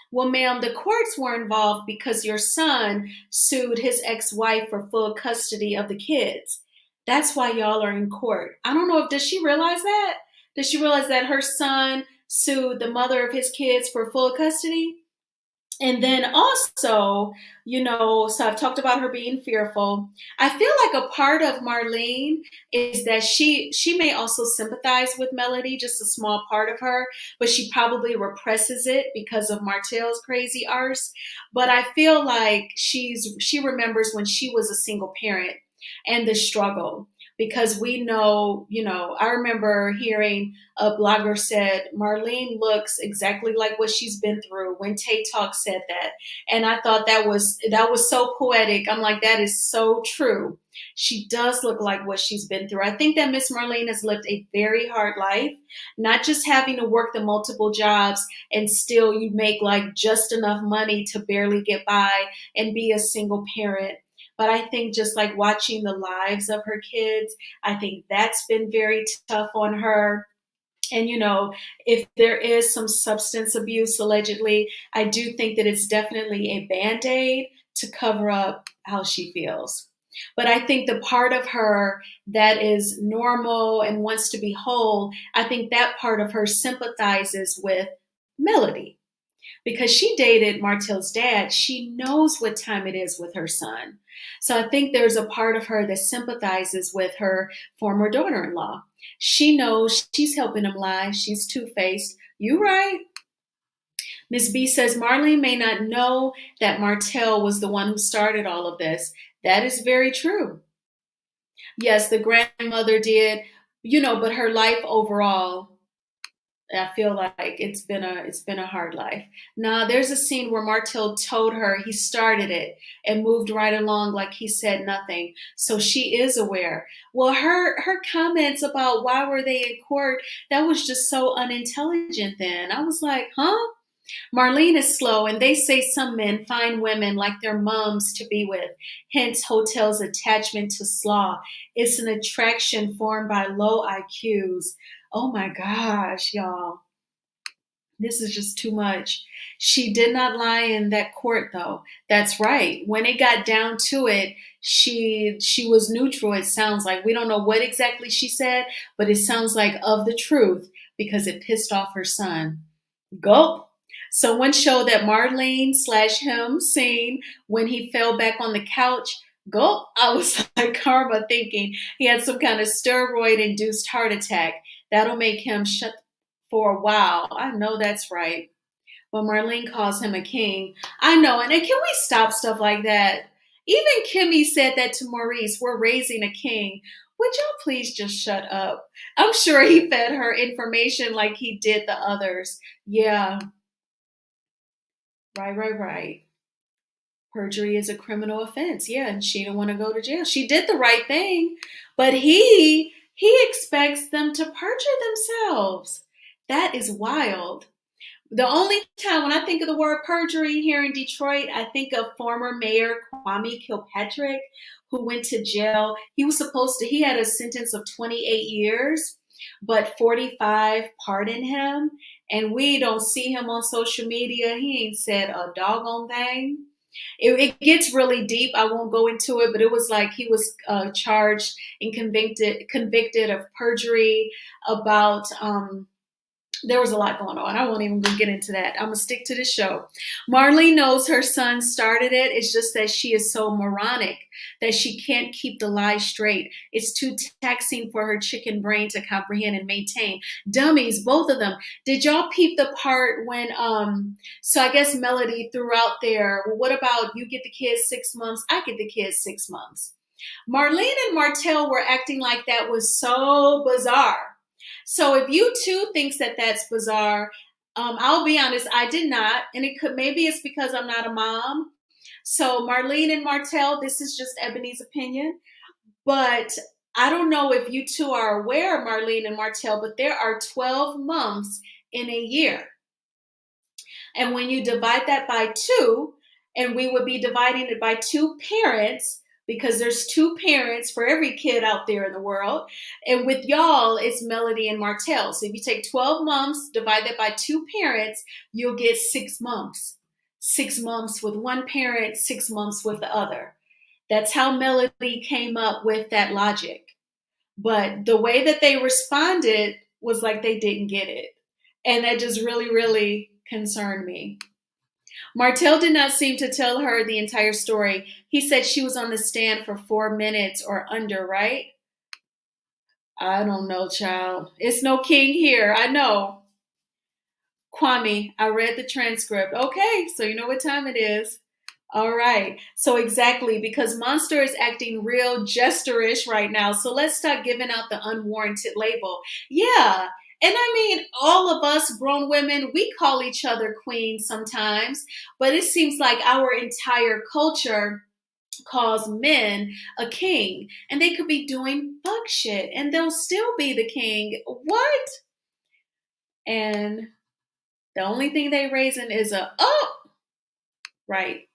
Well, ma'am, the courts were involved because your son sued his ex-wife for full custody of the kids. That's why y'all are in court. I don't know does she realize that? Does she realize that her son sued the mother of his kids for full custody? And then also, so I've talked about her being fearful. I feel like a part of Marlene is that she may also sympathize with Melody, just a small part of her, but she probably represses it because of Martell's crazy arse. But I feel like she remembers when she was a single parent and the struggle. Because we know, I remember hearing a blogger said, Marlene looks exactly like what she's been through when Tay Talk said that. And I thought that was so poetic. I'm like, that is so true. She does look like what she's been through. I think that Miss Marlene has lived a very hard life, not just having to work the multiple jobs and still you make like just enough money to barely get by and be a single parent. But I think just like watching the lives of her kids, I think that's been very tough on her. And, if there is some substance abuse allegedly, I do think that it's definitely a Band-Aid to cover up how she feels. But I think the part of her that is normal and wants to be whole, I think that part of her sympathizes with Melody. Because she dated Martell's dad, she knows what time it is with her son. So I think there's a part of her that sympathizes with her former daughter-in-law. She knows she's helping him lie. She's two-faced. You right. Miss B says, Marlene may not know that Martell was the one who started all of this. That is very true. Yes, the grandmother did, but her life overall, I feel like it's been a hard life. Now there's a scene where Martell told her he started it and moved right along like he said nothing. So she is aware. Well, her comments about why were they in court, that was just so unintelligent then. I was like, huh? Marlene is slow, and they say some men find women like their mums to be with. Hence, Hotel's attachment to slaw. It's an attraction formed by low IQs. Oh my gosh, y'all. This is just too much. She did not lie in that court, though. That's right. When it got down to it, she was neutral. It sounds like we don't know what exactly she said, but it sounds like of the truth because it pissed off her son. Gulp. Someone showed that Marlene slash him scene when he fell back on the couch. Gulp. I was like karma thinking he had some kind of steroid induced heart attack. That'll make him shut for a while. I know that's right. But Marlene calls him a king. I know. And can we stop stuff like that? Even Kimmy said that to Maurice. We're raising a king. Would y'all please just shut up? I'm sure he fed her information like he did the others. Yeah, right. Perjury is a criminal offense. Yeah, and she didn't want to go to jail. She did the right thing, but he expects them to perjure themselves. That is wild. The only time when I think of the word perjury here in Detroit, I think of former Mayor Kwame Kilpatrick, who went to jail. He had a sentence of 28 years, but 45 pardoned him. And we don't see him on social media. He ain't said a doggone thing. It gets really deep. I won't go into it, but it was like he was charged and convicted of perjury about there was a lot going on. I won't even get into that. I'm going to stick to the show. Marlene knows her son started it. It's just that she is so moronic that she can't keep the lie straight. It's too taxing for her chicken brain to comprehend and maintain. Dummies, both of them. Did y'all peep the part when, so I guess Melody threw out there, well, what about you get the kids 6 months? I get the kids 6 months. Marlene and Martell were acting like that was so bizarre. So if you too thinks that that's bizarre, I'll be honest, I did not, and maybe it's because I'm not a mom. So Marlene and Martell, this is just Ebony's opinion, but I don't know if you two are aware of Marlene and Martell, but there are 12 months in a year, and when you divide that by two, and we would be dividing it by two parents, because there's two parents for every kid out there in the world. And with y'all, it's Melody and Martell. So if you take 12 months, divide that by two parents, you'll get 6 months. 6 months with one parent, 6 months with the other. That's how Melody came up with that logic. But the way that they responded was like they didn't get it. And that just really, really concerned me. Martell did not seem to tell her the entire story. He said she was on the stand for 4 minutes or under, right? I don't know, child. It's no king here. I know. Kwame, I read the transcript. Okay, so you know what time it is. All right. So exactly, because Monster is acting real jesterish right now. So let's start giving out the unwarranted label. Yeah. And I mean, all of us grown women, we call each other queen sometimes, but it seems like our entire culture calls men a king, and they could be doing fuck shit and they'll still be the king. What? And the only thing they raising is right.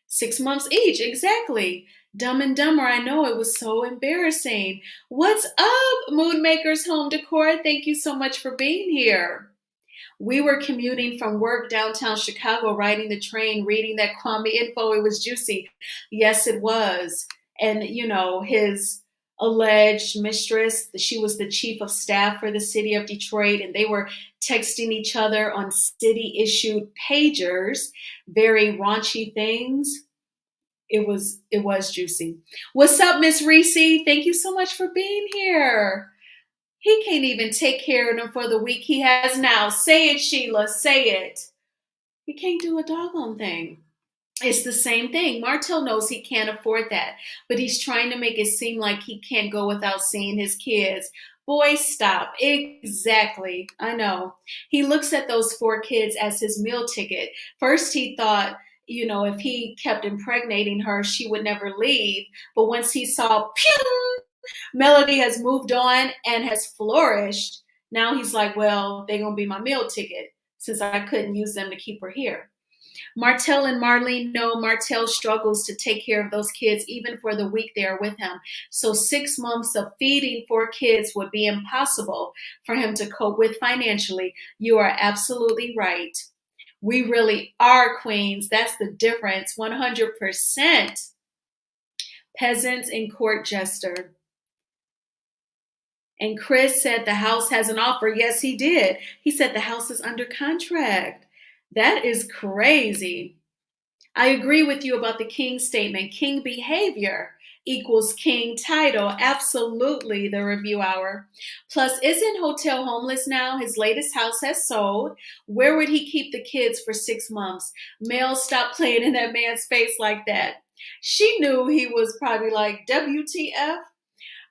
6 months each, exactly. Dumb and Dumber, I know it was so embarrassing. What's up, Mood Makers Home Decor? Thank you so much for being here. We were commuting from work downtown Chicago, riding the train, reading that Kwame info. It was juicy. Yes, it was. And, you know, his alleged mistress, she was the chief of staff for the city of Detroit, and they were texting each other on city-issued pagers, very raunchy things. It was juicy. What's up, Miss Reese? Thank you so much for being here. He can't even take care of them for the week he has now. Say it, Sheila. Say it. He can't do a doggone thing. It's the same thing. Martell knows he can't afford that, but he's trying to make it seem like he can't go without seeing his kids. Boy, stop. Exactly. I know. He looks at those 4 kids as his meal ticket. First, he thought, you know, if he kept impregnating her, she would never leave. But once he saw, pew, Melody has moved on and has flourished, now he's like, well, they're going to be my meal ticket. since I couldn't use them to keep her here. Martell and Marlene know Martell struggles to take care of those kids even for the week they are with him. So 6 months of feeding 4 kids would be impossible for him to cope with financially. You are absolutely right. We really are queens. That's the difference. 100%. Peasants and court jester. And Chris said the house has an offer. Yes, he did. He said the house is under contract. That is crazy. I agree with you about the king statement. King behavior equals king title. Absolutely, the review hour. Plus, isn't Hotel homeless now? His latest house has sold. Where would he keep the kids for 6 months? Mel, stop playing in that man's face like that. She knew he was probably like, WTF?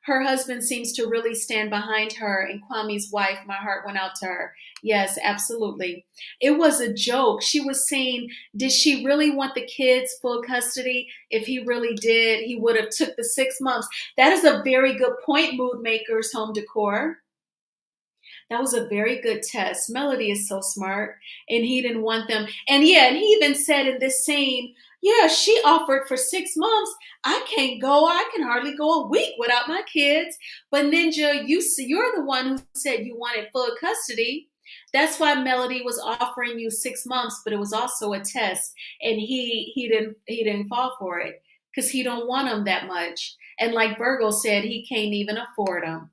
Her husband seems to really stand behind her, and Kwame's wife, my heart went out to her. Yes, absolutely. It was a joke. She was saying, did she really want the kids full custody? If he really did, he would have took the 6 months. That is a very good point, Mood Makers Home Decor. That was a very good test. Melody is so smart, and he didn't want them. And yeah, and he even said in this scene, yeah, she offered for 6 months. I can't go. I can hardly go a week without my kids. But Ninja, you're the one who said you wanted full custody. That's why Melody was offering you 6 months, but it was also a test, and he didn't fall for it because he don't want them that much. And like Virgo said, he can't even afford them.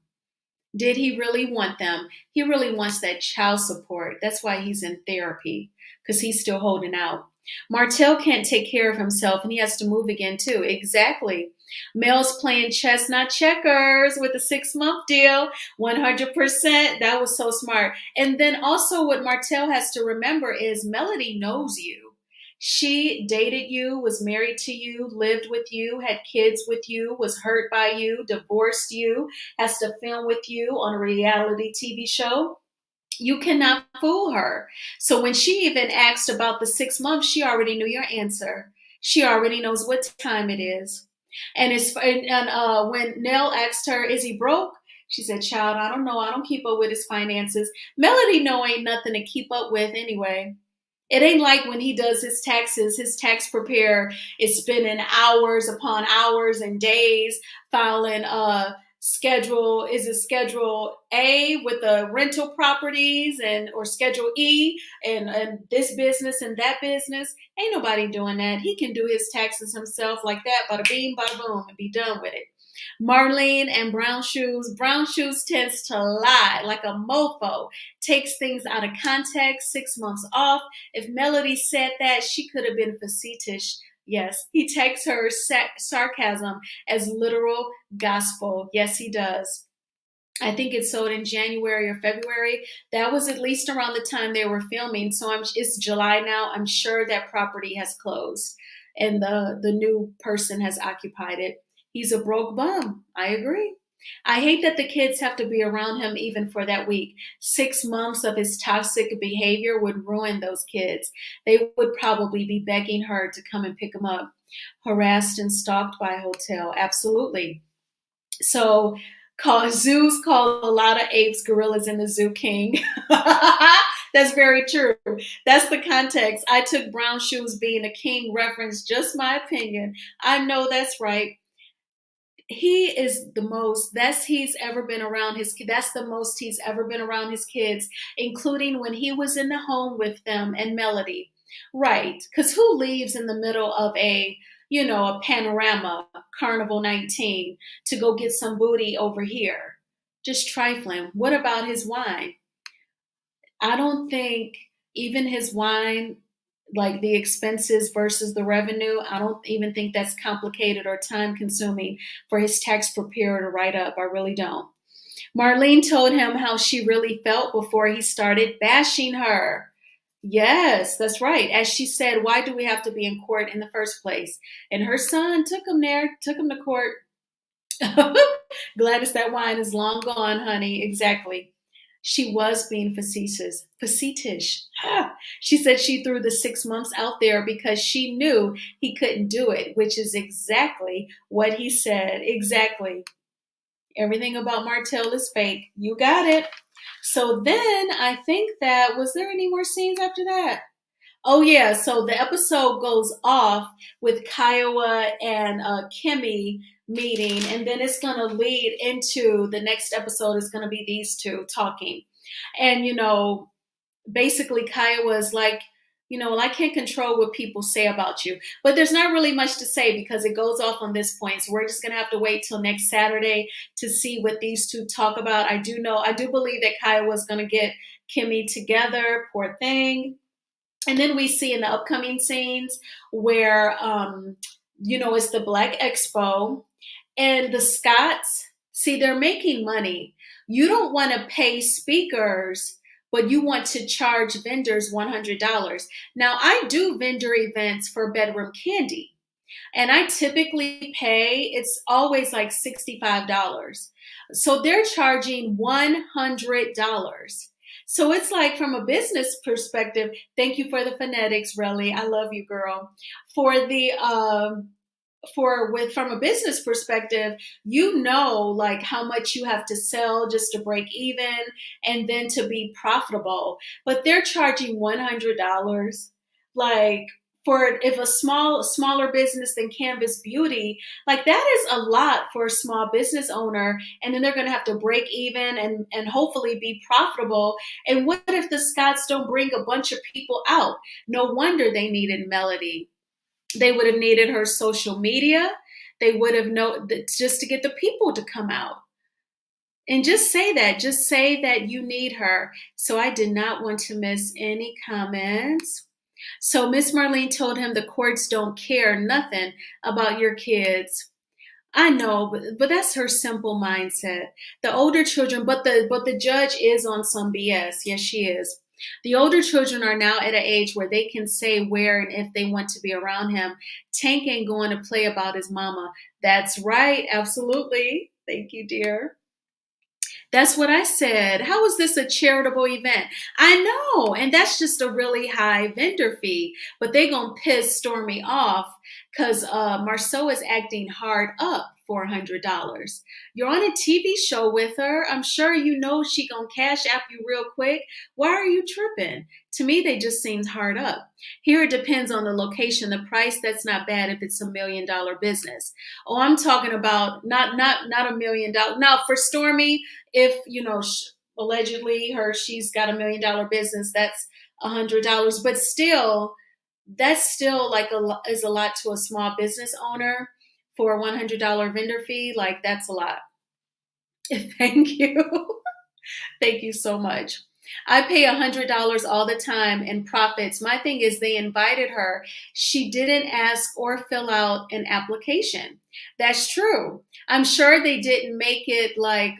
Did he really want them? He really wants that child support. That's why he's in therapy, because he's still holding out. Martell can't take care of himself and he has to move again too. Exactly. Mel's playing chess, not checkers, with a 6 month deal. 100%. That was so smart. And then also, what Martell has to remember is Melody knows you. She dated you, was married to you, lived with you, had kids with you, was hurt by you, divorced you, has to film with you on a reality TV show. You cannot fool her. So when she even asked about the 6 months, she already knew your answer. She already knows what time it is. When Nell asked her, "Is he broke?" She said, "Child, I don't know. I don't keep up with his finances." Melody know ain't nothing to keep up with anyway. It ain't like when he does his taxes, his tax preparer is spending hours upon hours and days filing schedule A with the rental properties, and or schedule E and this business and that business. Ain't nobody doing that. He can do his taxes himself like that, bada bing, bada boom, and be done with it. Marlene and Brown Shoes. Brown Shoes tends to lie like a mofo, takes things out of context, 6 months off. If Melody said that, she could have been facetious. Yes, he takes her sarcasm as literal gospel. Yes, he does. I think it sold in January or February. That was at least around the time they were filming. So it's July now. I'm sure that property has closed and the new person has occupied it. He's a broke bum. I agree. I hate that the kids have to be around him even for that week. 6 months of his toxic behavior would ruin those kids. They would probably be begging her to come and pick them up. Harassed and stalked by Hotel. Absolutely. So zoos call a lot of apes gorillas in the zoo king. That's very true. That's the context. I took Brown Shoes being a king reference, just my opinion. I know that's right. He is the most he's ever been around that's the most he's ever been around his kids, including when he was in the home with them and Melody. Right, because who leaves in the middle of a panorama carnival 19 to go get some booty over here? Just trifling. What about his wine? I don't think even his wine, like the expenses versus the revenue, I don't even think that's complicated or time consuming for his tax preparer to write up. I really don't. Marlene told him how she really felt before he started bashing her. Yes, that's right. As she said, why do we have to be in court in the first place? And her son took him there, took him to court. Gladys, that wine is long gone, honey. Exactly. She was being facetious. Facetious. She said she threw the 6 months out there because she knew he couldn't do it, which is exactly what he said. Exactly. Everything about Martell is fake. You got it. So then I think that, was there any more scenes after that? Oh yeah, so the episode goes off with Kiowa and Kimmy meeting, and then it's gonna lead into the next episode is gonna be these two talking. And basically Kiowa is like, well, I can't control what people say about you. But there's not really much to say because it goes off on this point. So we're just gonna have to wait till next Saturday to see what these two talk about. I do believe that Kiowa is gonna get Kimmy together, poor thing. And then we see in the upcoming scenes where it's the Black Expo and the Scots, see, they're making money. You don't want to pay speakers, but you want to charge vendors $100. Now, I do vendor events for Bedroom Candy, and I typically pay, it's always like $65. So they're charging $100. So it's like, from a business perspective, thank you for the phonetics, really. I love you, girl. For the from a business perspective, like how much you have to sell just to break even and then to be profitable. But they're charging $100. Like, for if a smaller business than Canvas Beauty, like that is a lot for a small business owner, and then they're going to have to break even and hopefully be profitable. And what if the Scots don't bring a bunch of people out? No wonder they needed Melody. They would have needed her social media. They would have just to get the people to come out. And just say that you need her. So I did not want to miss any comments. So Miss Marlene told him the courts don't care nothing about your kids. I know, but that's her simple mindset. The older children, but the judge is on some BS. Yes, she is. The older children are now at an age where they can say where and if they want to be around him. Tank ain't going to play about his mama. That's right. Absolutely. Thank you, dear. That's what I said. How is this a charitable event? I know, and that's just a really high vendor fee. But they gonna piss Stormy off because Marceau is acting hard up for $100. You're on a TV show with her. I'm sure you know she gonna cash app you real quick. Why are you tripping? To me, they just seems hard up. Here it depends on the location, the price. That's not bad if it's $1 million business. Oh, I'm talking about not $1 million. Now for Stormy, if allegedly she's got $1 million business, that's $100. But still, that's still like is a lot to a small business owner. For a $100 vendor fee, like that's a lot. Thank you. Thank you so much. I pay $100 all the time in profits. My thing is, they invited her. She didn't ask or fill out an application. That's true. I'm sure they didn't make it like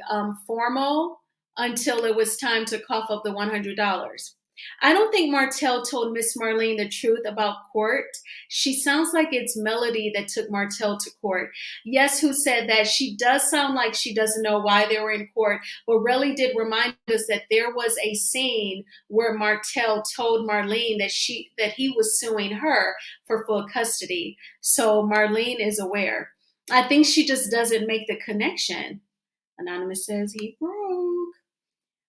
formal until it was time to cough up the $100. I don't think Martell told Miss Marlene the truth about court. She sounds like it's Melody that took Martell to court. Yes, who said that? She does sound like she doesn't know why they were in court, but really did remind us that there was a scene where Martell told Marlene that he was suing her for full custody. So Marlene is aware. I think she just doesn't make the connection. Anonymous says he broke.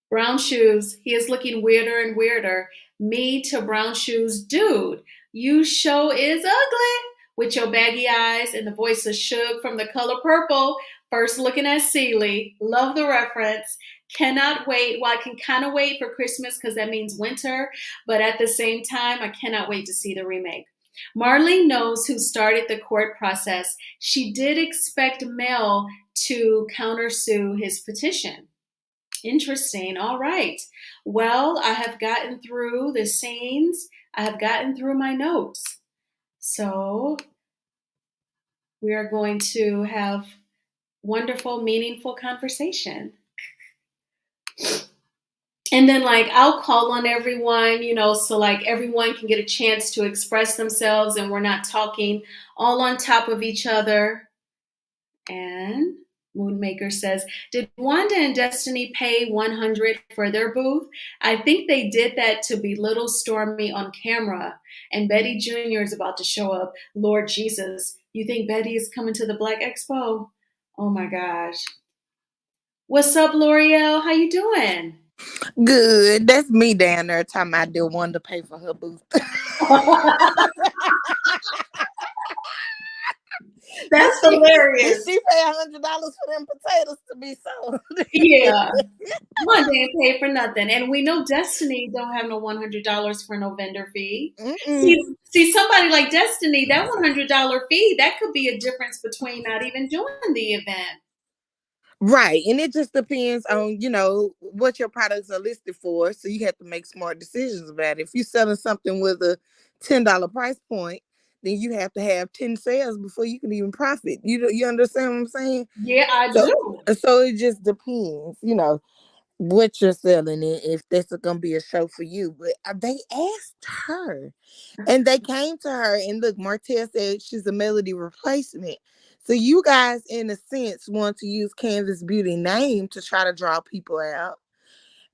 Brown shoes. He is looking weirder and weirder. Me to brown shoes. Dude, you show is ugly. With your baggy eyes and the voice of Suge from The Color Purple. First looking at Celie. Love the reference. Cannot wait. Well, I can kind of wait for Christmas because that means winter. But at the same time, I cannot wait to see the remake. Marlene knows who started the court process. She did expect Mel to countersue his petition. Interesting. All right. Well, I have gotten through the scenes. I have gotten through my notes. So we are going to have wonderful, meaningful conversation. And then I'll call on everyone, so everyone can get a chance to express themselves and we're not talking all on top of each other. And Moonmaker says, did Wanda and Destiny pay $100 for their booth? I think they did that to belittle Stormy on camera. And Betty Jr. is about to show up. Lord Jesus, you think Betty is coming to the Black Expo? Oh my gosh. What's up, L'Oreal? How you doing? Good. That's me down there talking I didn't want to pay for her booth. did That's she did hilarious. she pay $100 for them potatoes to be sold? Yeah. One day paid for nothing. And we know Destiny don't have no $100 for no vendor fee. Mm-mm. See, somebody like Destiny, that $100 fee, that could be a difference between not even doing the event. Right. And it just depends on, what your products are listed for. So you have to make smart decisions about it. If you're selling something with a $10 price point, then you have to have 10 sales before you can even profit. You understand what I'm saying? Yeah, I So do. so it just depends, what you're selling and if that's gonna be a show for you. But they asked her and they came to her and look, Martell said she's a melody replacement. So you guys, in a sense, want to use Canvas Beauty name to try to draw people out.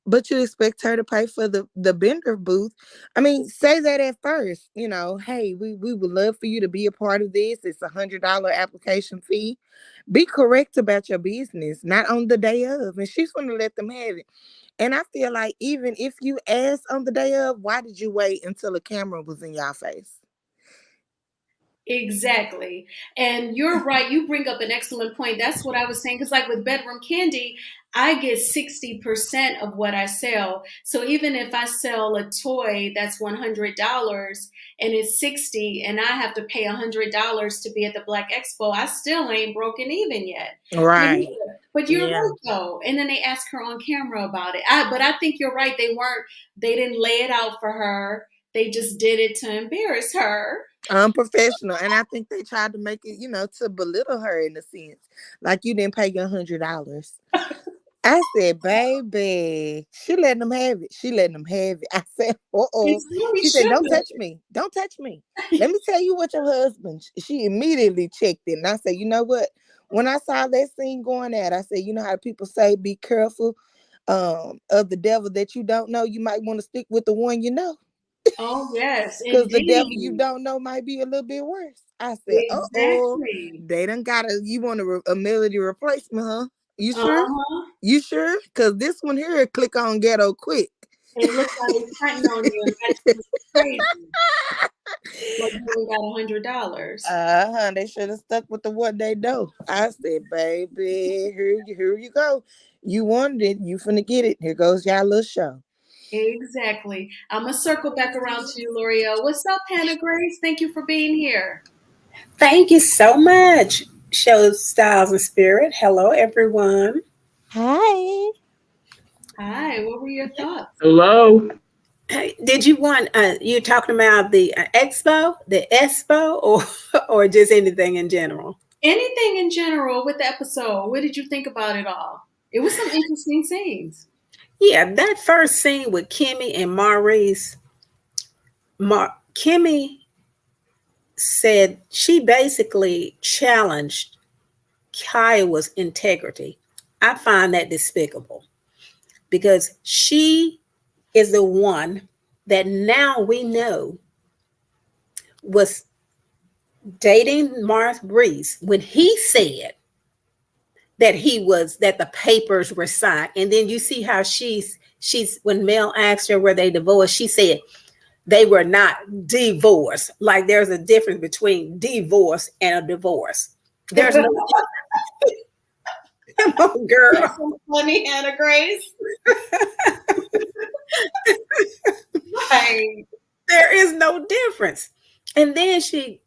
But you expect her to pay for the Bender booth. I mean, say that at first, hey, we would love for you to be a part of this. It's $100 application fee. Be correct about your business, not on the day of. And she's gonna let them have it. And I feel like even if you asked on the day of, why did you wait until the camera was in your face? Exactly. And you're right. You bring up an excellent point. That's what I was saying. Because, like with Bedroom Candy, I get 60% of what I sell. So even if I sell a toy that's $100 and it's 60 and I have to pay $100 to be at the Black Expo, I still ain't broken even yet. But, Right. but you're Yeah. right though. And then they ask her on camera about it. But I think you're right. They didn't lay it out for her. They just did it to embarrass her. Unprofessional. And I think they tried to make it, to belittle her in a sense. Like you didn't pay your $100. I said, baby, she letting them have it. She letting them have it. I said, uh-oh. It's really She said, should. don't touch me. Don't touch me. Let me tell you what your husband. She immediately checked it. And I said, you know what? When I saw that scene going at, I said, you know how people say, be careful of the devil that you don't know. You might want to stick with the one you know. Oh, yes, Because the devil you indeed. don't know might be a little bit worse. I said, uh-oh. Exactly. They done got you want a melody replacement, huh? You sure? Uh-huh. You sure? Because this one here, click on ghetto quick. It looks like they're fronting on you and that is crazy. Like you ain't got $100. They should have stuck with the what they know. I said, baby, here you go. You wanted it, you finna get it. Here goes y'all little show. Exactly. I'm gonna circle back around to you, L'Oreal. What's up, Hannah Grace? Thank you for being here. Thank you so much, Show Styles and Spirit. Hello, everyone. Hi. Hi, what were your thoughts? Hello. Did you want you talking about the expo, or just anything in general? Anything in general with the episode? What did you think about it all? It was some interesting scenes. Yeah, that first scene with Kimmy and Maurice. Kimmy said she basically challenged Kiowa's integrity. I find that despicable because she is the one that now we know was dating Maurice when he said that the papers were signed. And then you see how she's when Mel asked her were they divorced, she said they were not divorced. Like there's a difference between divorce and a divorce. There's no come on, That's girl. so funny, Hannah Grace. Right. There is no difference. And then she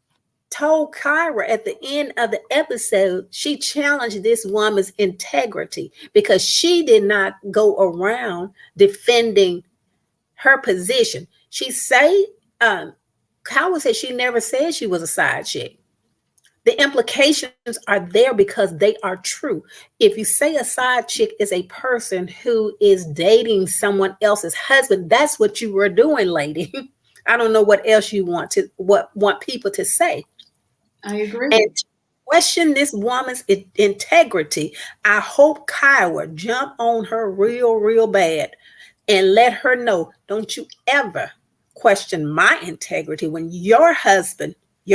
told Kyra at the end of the episode, she challenged this woman's integrity because she did not go around defending her position. She say, Kyra said she never said she was a side chick. The implications are there because they are true. If you say a side chick is a person who is dating someone else's husband, that's what you were doing, lady. I don't know what else you want people to say. I And agree. to question this woman's integrity, I hope Kyra jump on her real bad and let her know, don't you ever question my integrity when your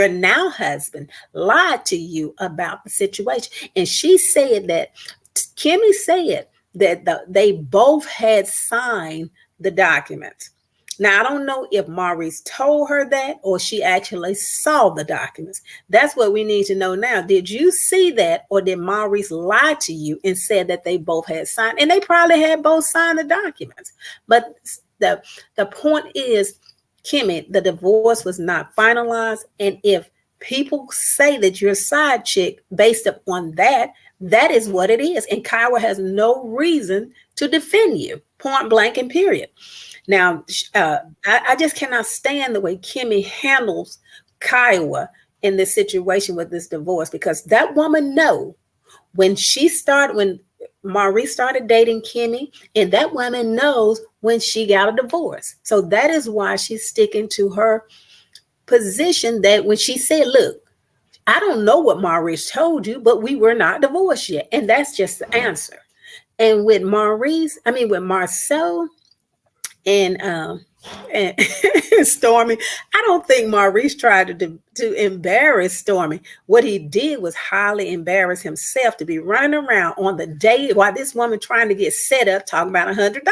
now husband lied to you about the situation. And she said that Kimmy said that they both had signed the documents. Now, I don't know if Maurice told her that or she actually saw the documents. That's what we need to know now. Did you see that, or did Maurice lie to you and said that they both had signed? And they probably had both signed the documents. But the, the point is, Kimmy, the divorce was not finalized. And if people say that you're a side chick based upon that, that is what it is. And Kyra has no reason to defend you, point blank and period. Now, I just cannot stand the way Kimmy handles Kiowa in this situation with this divorce, because that woman know when Maurice started dating Kimmy, and that woman knows when she got a divorce. So that is why she's sticking to her position that when she said, look, I don't know what Maurice told you, but we were not divorced yet. And that's just the answer. And with with Marcel, and and Stormy, I don't think Maurice tried to embarrass Stormy. What he did was highly embarrass himself to be running around on the day while this woman trying to get set up talking about $100.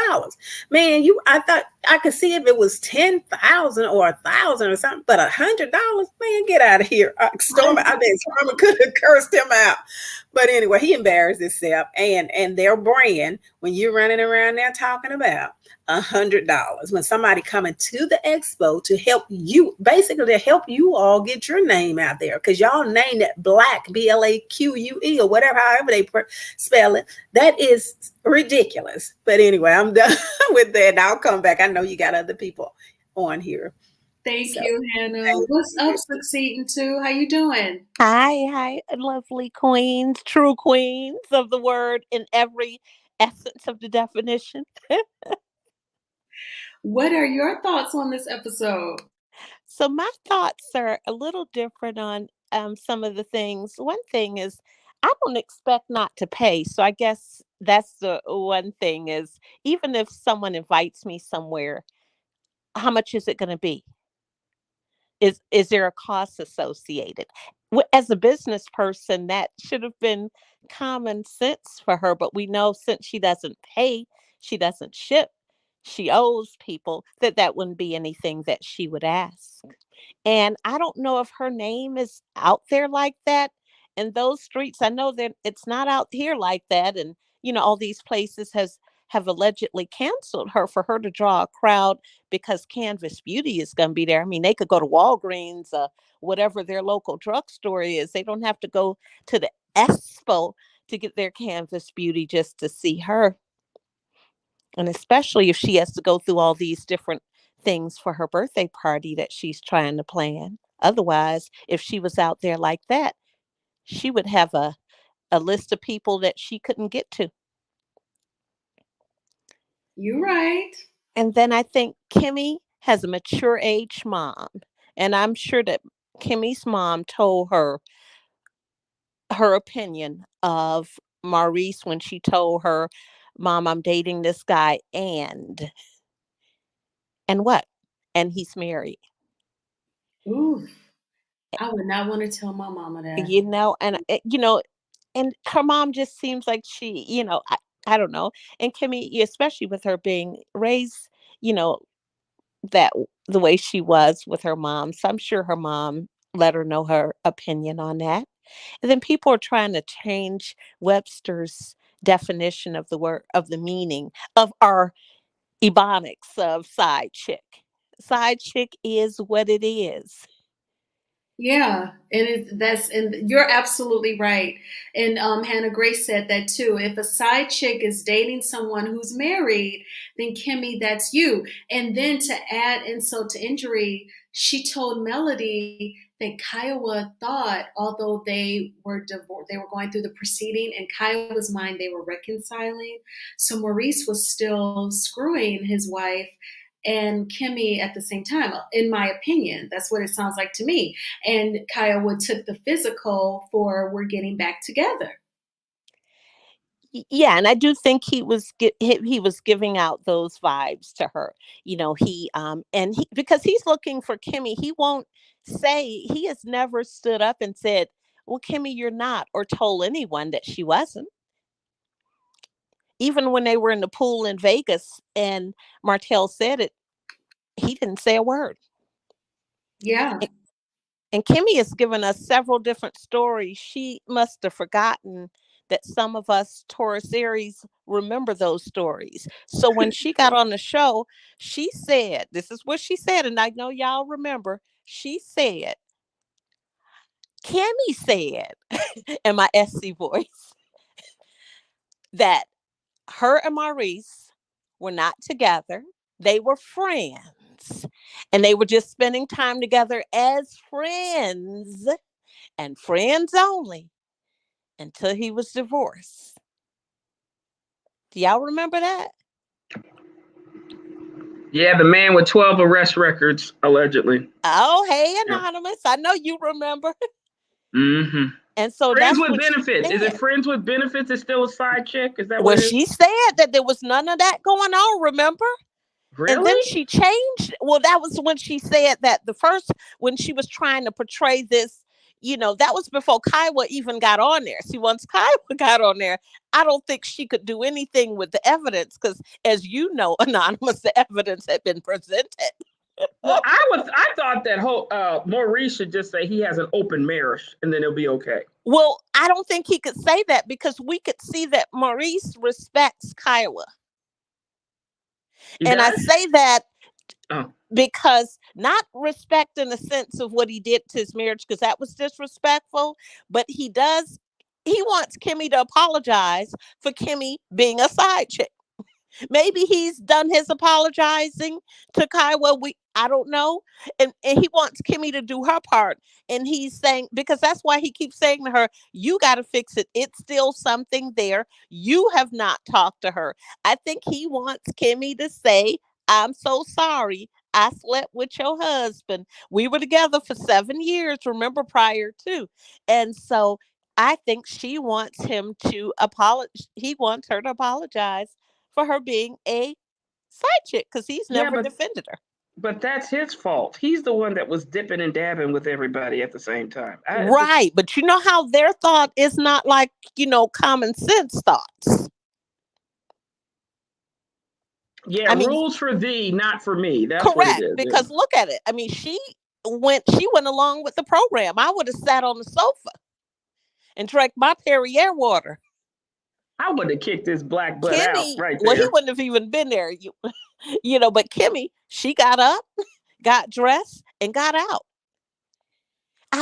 Man, I thought I could see if it was 10,000 or 1,000 or something, but $100, man, get out of here. Stormy, I think Stormy could have cursed him out. But anyway, he embarrassed himself and their brand when you're running around there talking about $100 when somebody coming to the expo to help you, basically to help you all get your name out there, because y'all named it Black, BLAQUE, or whatever, however they spell it. That is ridiculous. But anyway, I'm done with that. I'll come back. I know you got other people on here. Thank So, you, Hannah. What's up, Succeeding Too? How you doing? Hi, lovely queens, true queens of the word in every essence of the definition. What are your thoughts on this episode? So my thoughts are a little different on some of the things. One thing is I don't expect not to pay. So I guess that's the one thing is, even if someone invites me somewhere, how much is it going to be? Is there a cost associated? As a business person, that should have been common sense for her, but we know since she doesn't pay, she doesn't ship, she owes people, that wouldn't be anything that she would ask. And I don't know if her name is out there like that in those streets. I know that it's not out here like that. And, all these places have allegedly canceled her for her to draw a crowd because Canvas Beauty is going to be there. I mean, they could go to Walgreens, whatever their local drugstore is. They don't have to go to the Expo to get their Canvas Beauty just to see her. And especially if she has to go through all these different things for her birthday party that she's trying to plan. Otherwise, if she was out there like that, she would have a list of people that she couldn't get to. You're right. And then I think Kimmy has a mature age mom. And I'm sure that Kimmy's mom told her opinion of Maurice when she told her, Mom, I'm dating this guy and what? And he's married. Ooh, I would not want to tell my mama that. And her mom just seems like I don't know. And Kimmy, especially with her being raised, you know, that the way she was with her mom. So I'm sure her mom let her know her opinion on that. And then people are trying to change Webster's definition of the word, of the meaning of our ebonics of side chick. Side chick is what it is. Yeah, and you're absolutely right. And Hannah Grace said that too. If a side chick is dating someone who's married, then Kimmy, that's you. And then to add insult to injury, she told Melody that Kiowa thought, although they were divorced, they were going through the proceeding, in Kiowa's mind they were reconciling. So Maurice was still screwing his wife and Kimmy at the same time, in my opinion. That's what it sounds like to me. And Kiowa took the physical for we're getting back together. Yeah, and I do think he was giving out those vibes to her. Because he's looking for Kimmy. He won't say, he has never stood up and said, well, Kimmy, you're not, or told anyone that she wasn't. even when they were in the pool in Vegas and Martell said it, he didn't say a word. Yeah. And Kimmy has given us several different stories. She must have forgotten that some of us Taurus Aries remember those stories. So when she got on the show, she said, this is what she said, and I know y'all remember. She said, Kimmy said, in my SC voice, that her and Maurice were not together. They were friends. And they were just spending time together as friends and friends only until he was divorced. Do y'all remember that? Yeah, the man with 12 arrest records, allegedly. Oh, hey, Anonymous. Yeah. I know you remember. Mm-hmm. And so Friends that's with what benefits. Is it friends with benefits is still a side chick? Is that what it is? She said that there was none of that going on, remember? Really? And then she changed. Well, that was when she said that when she was trying to portray this, that was before Kaiwa even got on there. See, once Kaiwa got on there, I don't think she could do anything with the evidence because, as you know, Anonymous, the evidence had been presented. Well, I thought that Maurice should just say he has an open marriage and then it'll be okay. Well, I don't think he could say that because we could see that Maurice respects Kaiwa. And I say that because not respect in the sense of what he did to his marriage, because that was disrespectful, but he wants Kimmy to apologize for Kimmy being a side chick. Maybe he's done his apologizing to Kaiwa. I don't know. And he wants Kimmy to do her part. And he's saying, because that's why he keeps saying to her, you got to fix it. It's still something there. You have not talked to her. I think he wants Kimmy to say, I'm so sorry. I slept with your husband. We were together for 7 years, remember, prior to. And so I think she wants him to apologize. He wants her to apologize for her being a side chick because he's never defended her. But that's his fault. He's the one that was dipping and dabbing with everybody at the same time. Right. But you know how their thought is not like, common sense thoughts. Yeah, rules for thee, not for me. That's correct, what it is. Because look at it. I mean, she went along with the program. I would have sat on the sofa and drank my Perrier water. I would have kicked his black butt out right there. Well, he wouldn't have even been there. But Kimmy, she got up, got dressed, and got out.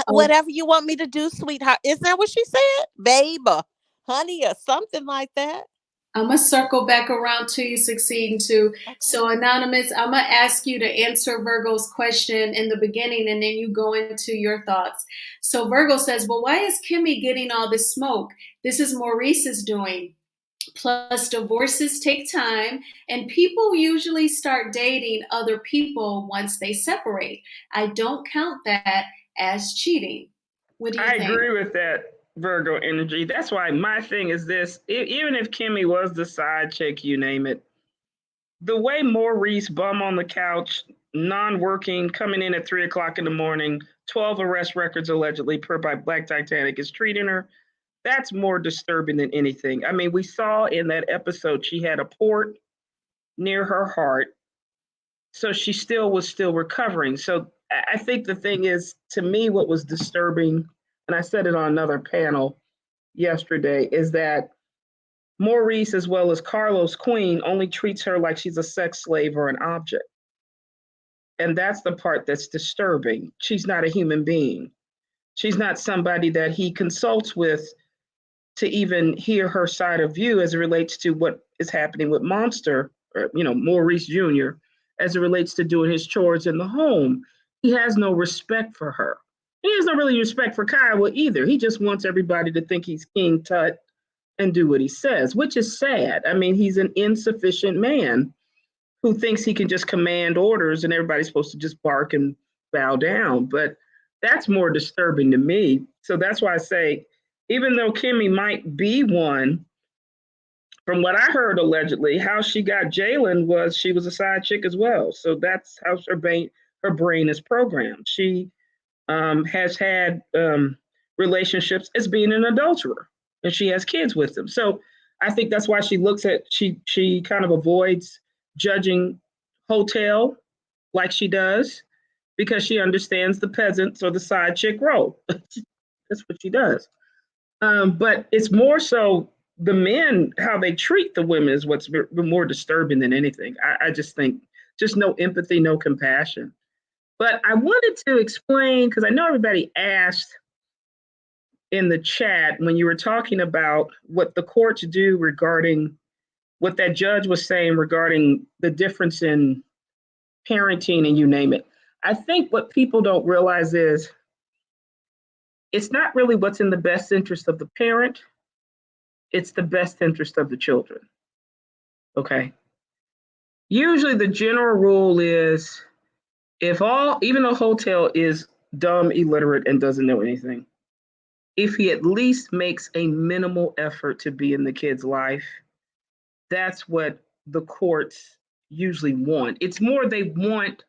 Whatever you want me to do, sweetheart. Isn't that what she said? Babe, honey, or something like that. I'm going to circle back around to you succeeding too. Okay. So Anonymous, I'm going to ask you to answer Virgo's question in the beginning and then you go into your thoughts. So Virgo says, well, why is Kimmy getting all this smoke? This is Maurice's doing. Plus divorces take time and people usually start dating other people once they separate. I don't count that as cheating. What do you think? I agree with that. Virgo energy. That's why my thing is this. Even if Kimmy was the side chick, you name it, the way Maurice bum on the couch, non-working, coming in at 3:00 in the morning, 12 arrest records allegedly per by Black Titanic is treating her, that's more disturbing than anything. I mean, we saw in that episode she had a port near her heart, so she was still recovering. So I think the thing is, to me, what was disturbing, and I said it on another panel yesterday, is that Maurice, as well as Carlos Queen, only treats her like she's a sex slave or an object. And that's the part that's disturbing. She's not a human being. She's not somebody that he consults with to even hear her side of view as it relates to what is happening with Monster, or, Maurice Jr., as it relates to doing his chores in the home. He has no respect for her. He has no really respect for Kaiwa either. He just wants everybody to think he's King Tut and do what he says, which is sad. I mean, he's an insufficient man who thinks he can just command orders and everybody's supposed to just bark and bow down. But that's more disturbing to me. So that's why I say, even though Kimmy might be one, from what I heard allegedly, how she got Jalen was she was a side chick as well. So that's how her brain is programmed. She has had relationships as being an adulterer, and she has kids with them. So I think that's why she looks at she kind of avoids judging Hotel like she does because she understands the peasants or the side chick role. That's what she does. But it's more so the men, how they treat the women is what's more disturbing than anything. I just think just no empathy, no compassion. But I wanted to explain because I know everybody asked in the chat when you were talking about what the courts do regarding what that judge was saying regarding the difference in parenting and you name it. I think what people don't realize is it's not really what's in the best interest of the parent, it's the best interest of the children. Okay. Usually the general rule is even though Hotel is dumb, illiterate, and doesn't know anything, if he at least makes a minimal effort to be in the kid's life, that's what the courts usually want. It's more they want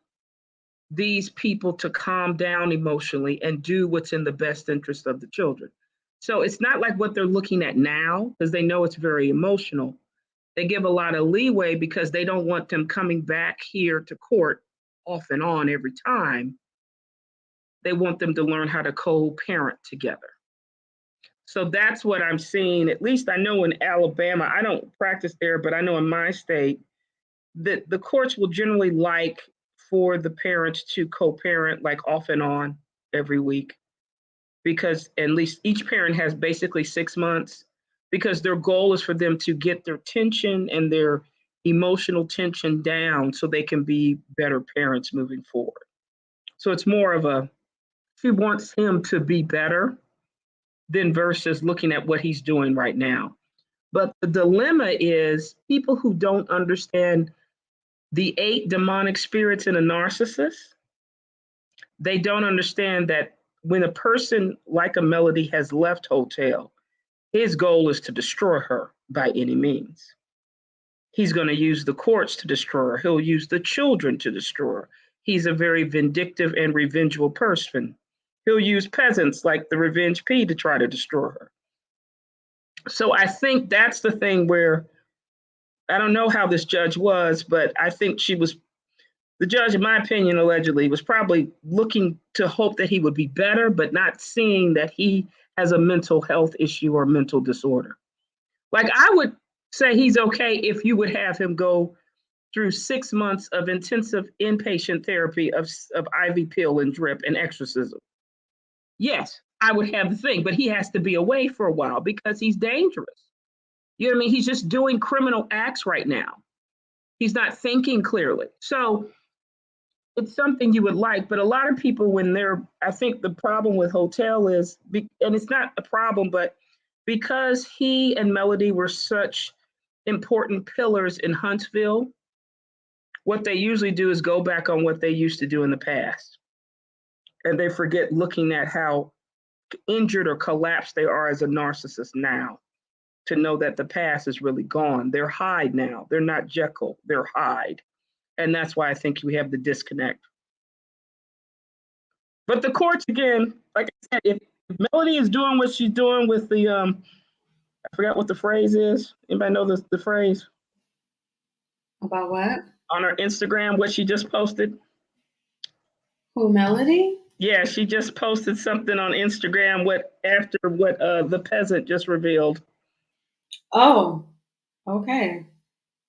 these people to calm down emotionally and do what's in the best interest of the children. So it's not like what they're looking at now because they know it's very emotional. They give a lot of leeway because they don't want them coming back here to court off and on every time. They want them to learn how to co-parent together. So that's what I'm seeing. At least I know in Alabama, I don't practice there, but I know in my state that the courts will generally like for the parents to co-parent like off and on every week because at least each parent has basically 6 months because their goal is for them to get their tension and their emotional tension down so they can be better parents moving forward. So it's more of a, she wants him to be better than versus looking at what he's doing right now. But the dilemma is people who don't understand the 8 demonic spirits in a narcissist, they don't understand that when a person like a Melody has left Hotel, his goal is to destroy her by any means. He's going to use the courts to destroy her. He'll use the children to destroy her. He's a very vindictive and revengeful person. He'll use peasants like the Revenge P to try to destroy her. So I think that's the thing where I don't know how this judge was, but I think the judge, in my opinion, allegedly was probably looking to hope that he would be better, but not seeing that he has a mental health issue or mental disorder. Like I would say he's okay if you would have him go through 6 months of intensive inpatient therapy of IV pill and drip and exorcism. Yes, I would have the thing, but he has to be away for a while because he's dangerous. You know what I mean? He's just doing criminal acts right now. He's not thinking clearly. So it's something you would like, but a lot of people I think the problem with Hotel is, and it's not a problem, but because he and Melody were such important pillars in Huntsville, what they usually do is go back on what they used to do in the past. And they forget looking at how injured or collapsed they are as a narcissist now to know that the past is really gone. They're Hyde now. They're not Jekyll, they're Hyde. And that's why I think we have the disconnect. But the courts, again, like I said, if Melody is doing what she's doing with the, I forgot what the phrase is. Anybody know the phrase? About what? On her Instagram, what she just posted? Who, Melody? Yeah, she just posted something on Instagram after what the peasant just revealed. Oh, okay.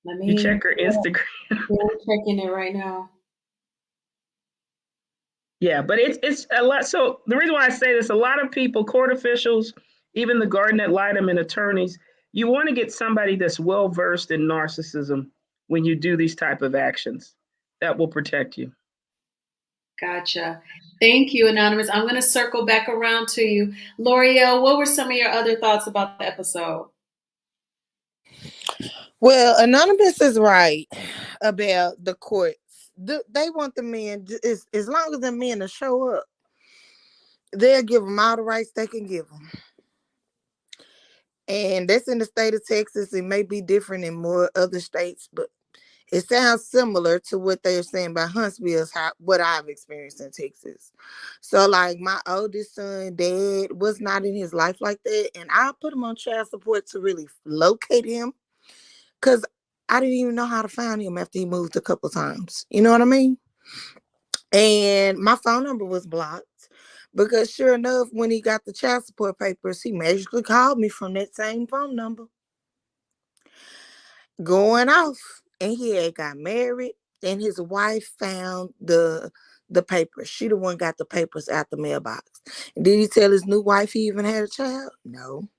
Let You me check her Instagram. I'm checking it right now. Yeah, but it's a lot. So the reason why I say this, a lot of people, court officials, even the garden ad litem and attorneys, you want to get somebody that's well versed in narcissism when you do these type of actions. That will protect you. Gotcha. Thank you, Anonymous. I'm going to circle back around to you. L'Oreal, what were some of your other thoughts about the episode? Well, Anonymous is right about the courts. They want the men, as long as the men will show up, they'll give them all the rights they can give them. And that's in the state of Texas. It may be different in more other states, but It sounds similar to what they're saying about Huntsville, is what I've experienced in Texas. So, like, my oldest son, dad, was not in his life like that. And I put him on child support to really locate him because I didn't even know how to find him after he moved a couple times. You know what I mean? And my phone number was blocked because, sure enough, when he got the child support papers, he magically called me from that same phone number going off. And he had got married, and his wife found the papers. She the one got the papers out the mailbox. And did he tell his new wife he even had a child? No.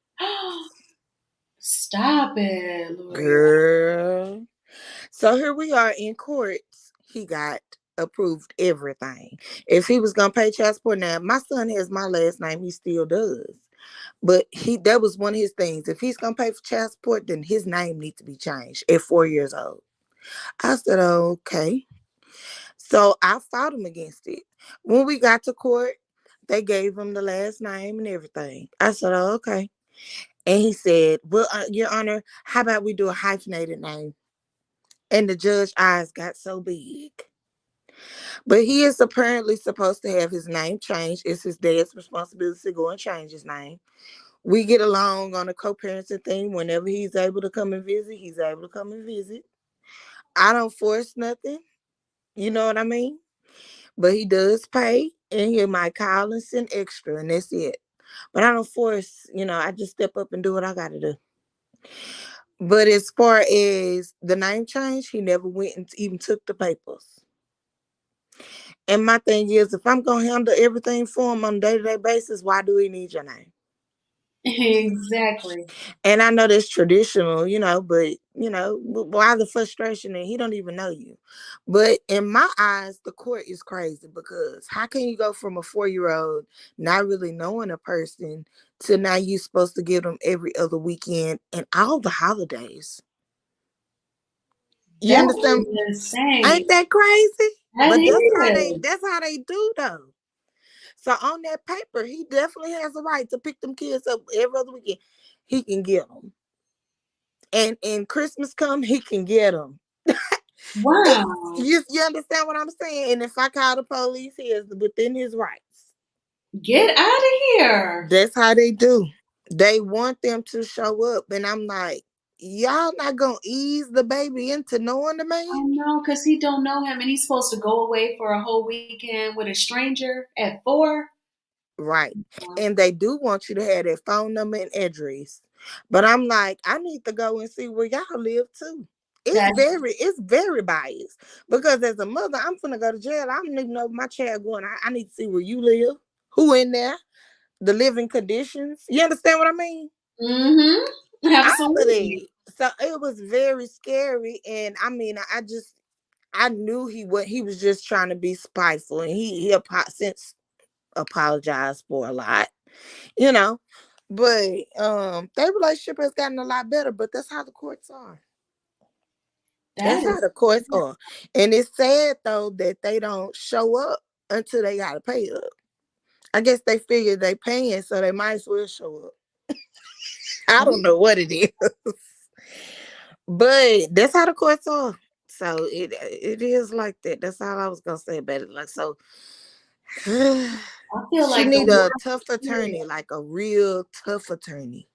Stop it, Lori. Girl. So here we are in courts. He got approved everything. If he was gonna pay child support, now my son has my last name, he still does. But that was one of his things. If he's gonna pay for child support, then his name needs to be changed at 4 years old. I said, okay. So I fought him against it. When we got to court, they gave him the last name and everything. I said, okay. And he said, well, Your Honor, how about we do a hyphenated name? And the judge's eyes got so big. But he is apparently supposed to have his name changed. It's his dad's responsibility to go and change his name. We get along on a co-parenting thing. Whenever he's able to come and visit, he's able to come and visit. I don't force nothing. You know what I mean? But he does pay, and he might call and send extra, and that's it. But I don't force, I just step up and do what I got to do. But as far as the name change, he never went and even took the papers. And my thing is, if I'm going to handle everything for him on a day-to-day basis, why do he need your name? Exactly. And I know that's traditional, but, why the frustration? And he don't even know you. But in my eyes, the court is crazy because how can you go from a 4-year-old not really knowing a person to now you're supposed to give them every other weekend and all the holidays? You That understand? is insane. Ain't that crazy? That But is. that's how they do though. So on that paper, he definitely has a right to pick them kids up every other weekend. He can get them. And Christmas come, he can get them. Wow. You understand what I'm saying? And if I call the police, he is within his rights. Get out of here. That's how they do. They want them to show up. And I'm like, y'all not going to ease the baby into knowing the man? I know, because he don't know him and he's supposed to go away for a whole weekend with a stranger at 4. Right. And they do want you to have their phone number and address. But I'm like, I need to go and see where y'all live too. That It's very biased. Because as a mother, I'm finna go to jail. I don't even know if my child going. I need to see where you live, who in there, the living conditions. You understand what I mean? mm-hmm. All of Absolutely. that. So it was very scary. And I mean, I knew he was just trying to be spiteful, and he since apologized for a lot, you know. But their relationship has gotten a lot better, but that's how the courts are. That That's how is. the courts are. And it's sad though that they don't show up until they gotta pay up. I guess they figure they paying, so they might as well show up. I don't know what it is. But that's how the courts are. So it is like that. That's all I was gonna say about it. Like, so I feel she like the need a worst tough attorney, period. like a real tough attorney.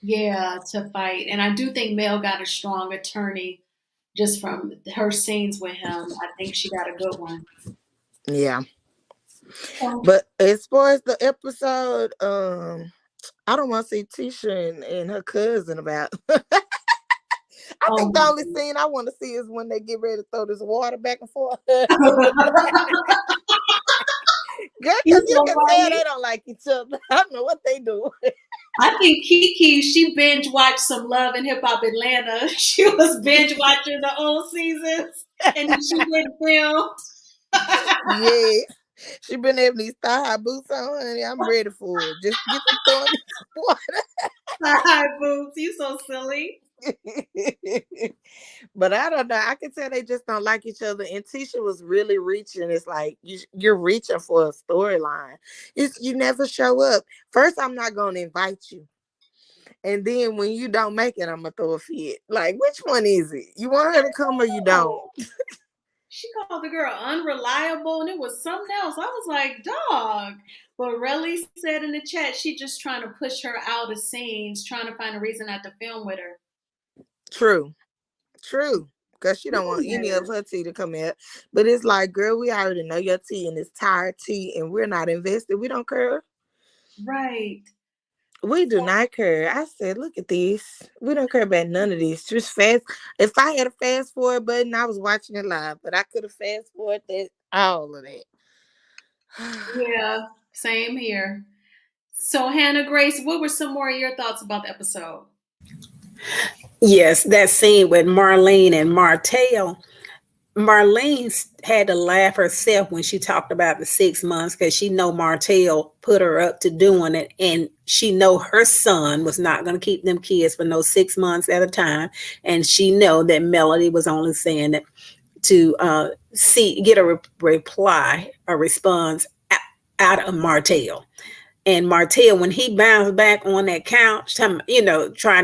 Yeah, to fight. And I do think Mel got a strong attorney just from her scenes with him. I think she got a good one. Yeah. So, But as far as the episode, I don't want to see Tisha and her cousin about. I oh think the my only scene I want to see is when they get ready to throw this water back and forth. Girl, You're because you so can tell right. they don't like each other. I don't know what they do. I think Kiki, she binge watched some Love and Hip Hop Atlanta. She was binge watching the old seasons and then she went and filmed. Yeah. She been having these thigh high boots on, honey. I'm ready for it. Just get to throwing me some Hi, boobs. You so silly. water. But I don't know. I can tell they just don't like each other. And Tisha was really reaching. It's like you're reaching for a storyline. You never show up. First, I'm not going to invite you. And then when you don't make it, I'm gonna throw a fit. Like, which one is it? You want her to come or you don't? Oh, she called the girl unreliable and it was something else. I was like, dog. But Relly said in the chat, she just trying to push her out of scenes, trying to find a reason not to film with her. True. True. Because she don't want any of her tea to come out. But it's like, girl, we already know your tea and it's tired tea and we're not invested. We don't care. Right. We do not care. I said, look at this. We don't care about none of this. Just fast. If I had a fast forward button, I was watching it live, but I could have fast forwarded that, all of that. Yeah, same here. So, Hannah Grace, what were some more of your thoughts about the episode? Yes, that scene with Marlene and Martell. Marlene had to laugh herself when she talked about the 6 months because she know Martell put her up to doing it, and she know her son was not going to keep them kids for no 6 months at a time, and she know that Melody was only saying it to get a reply, a response out of Martell. And Martell, when he bounced back on that couch, trying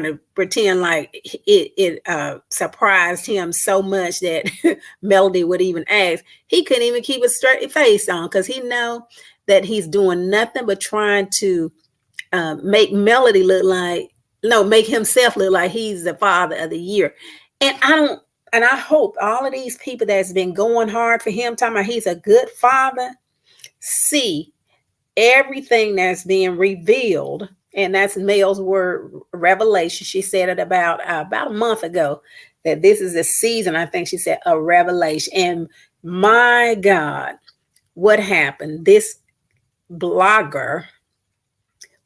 to pretend like it surprised him so much that Melody would even ask, he couldn't even keep a straight face on because he know that he's doing nothing but trying to make Melody make himself look like he's the father of the year. And I hope all of these people that's been going hard for him, talking about he's a good father, see everything that's being revealed, and that's Mel's word, revelation. She said it about a month ago that this is a season. I think she said a revelation. And my God, what happened? This blogger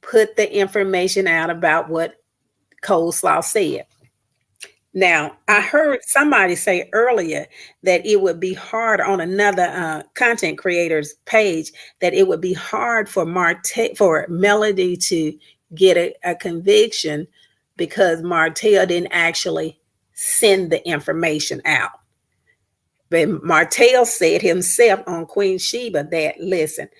put the information out about what Coleslaw said. Now, I heard somebody say earlier that it would be hard on another content creator's page, that it would be hard for Melody to get a conviction because Martell didn't actually send the information out. But Martell said himself on Queen Sheba that, listen,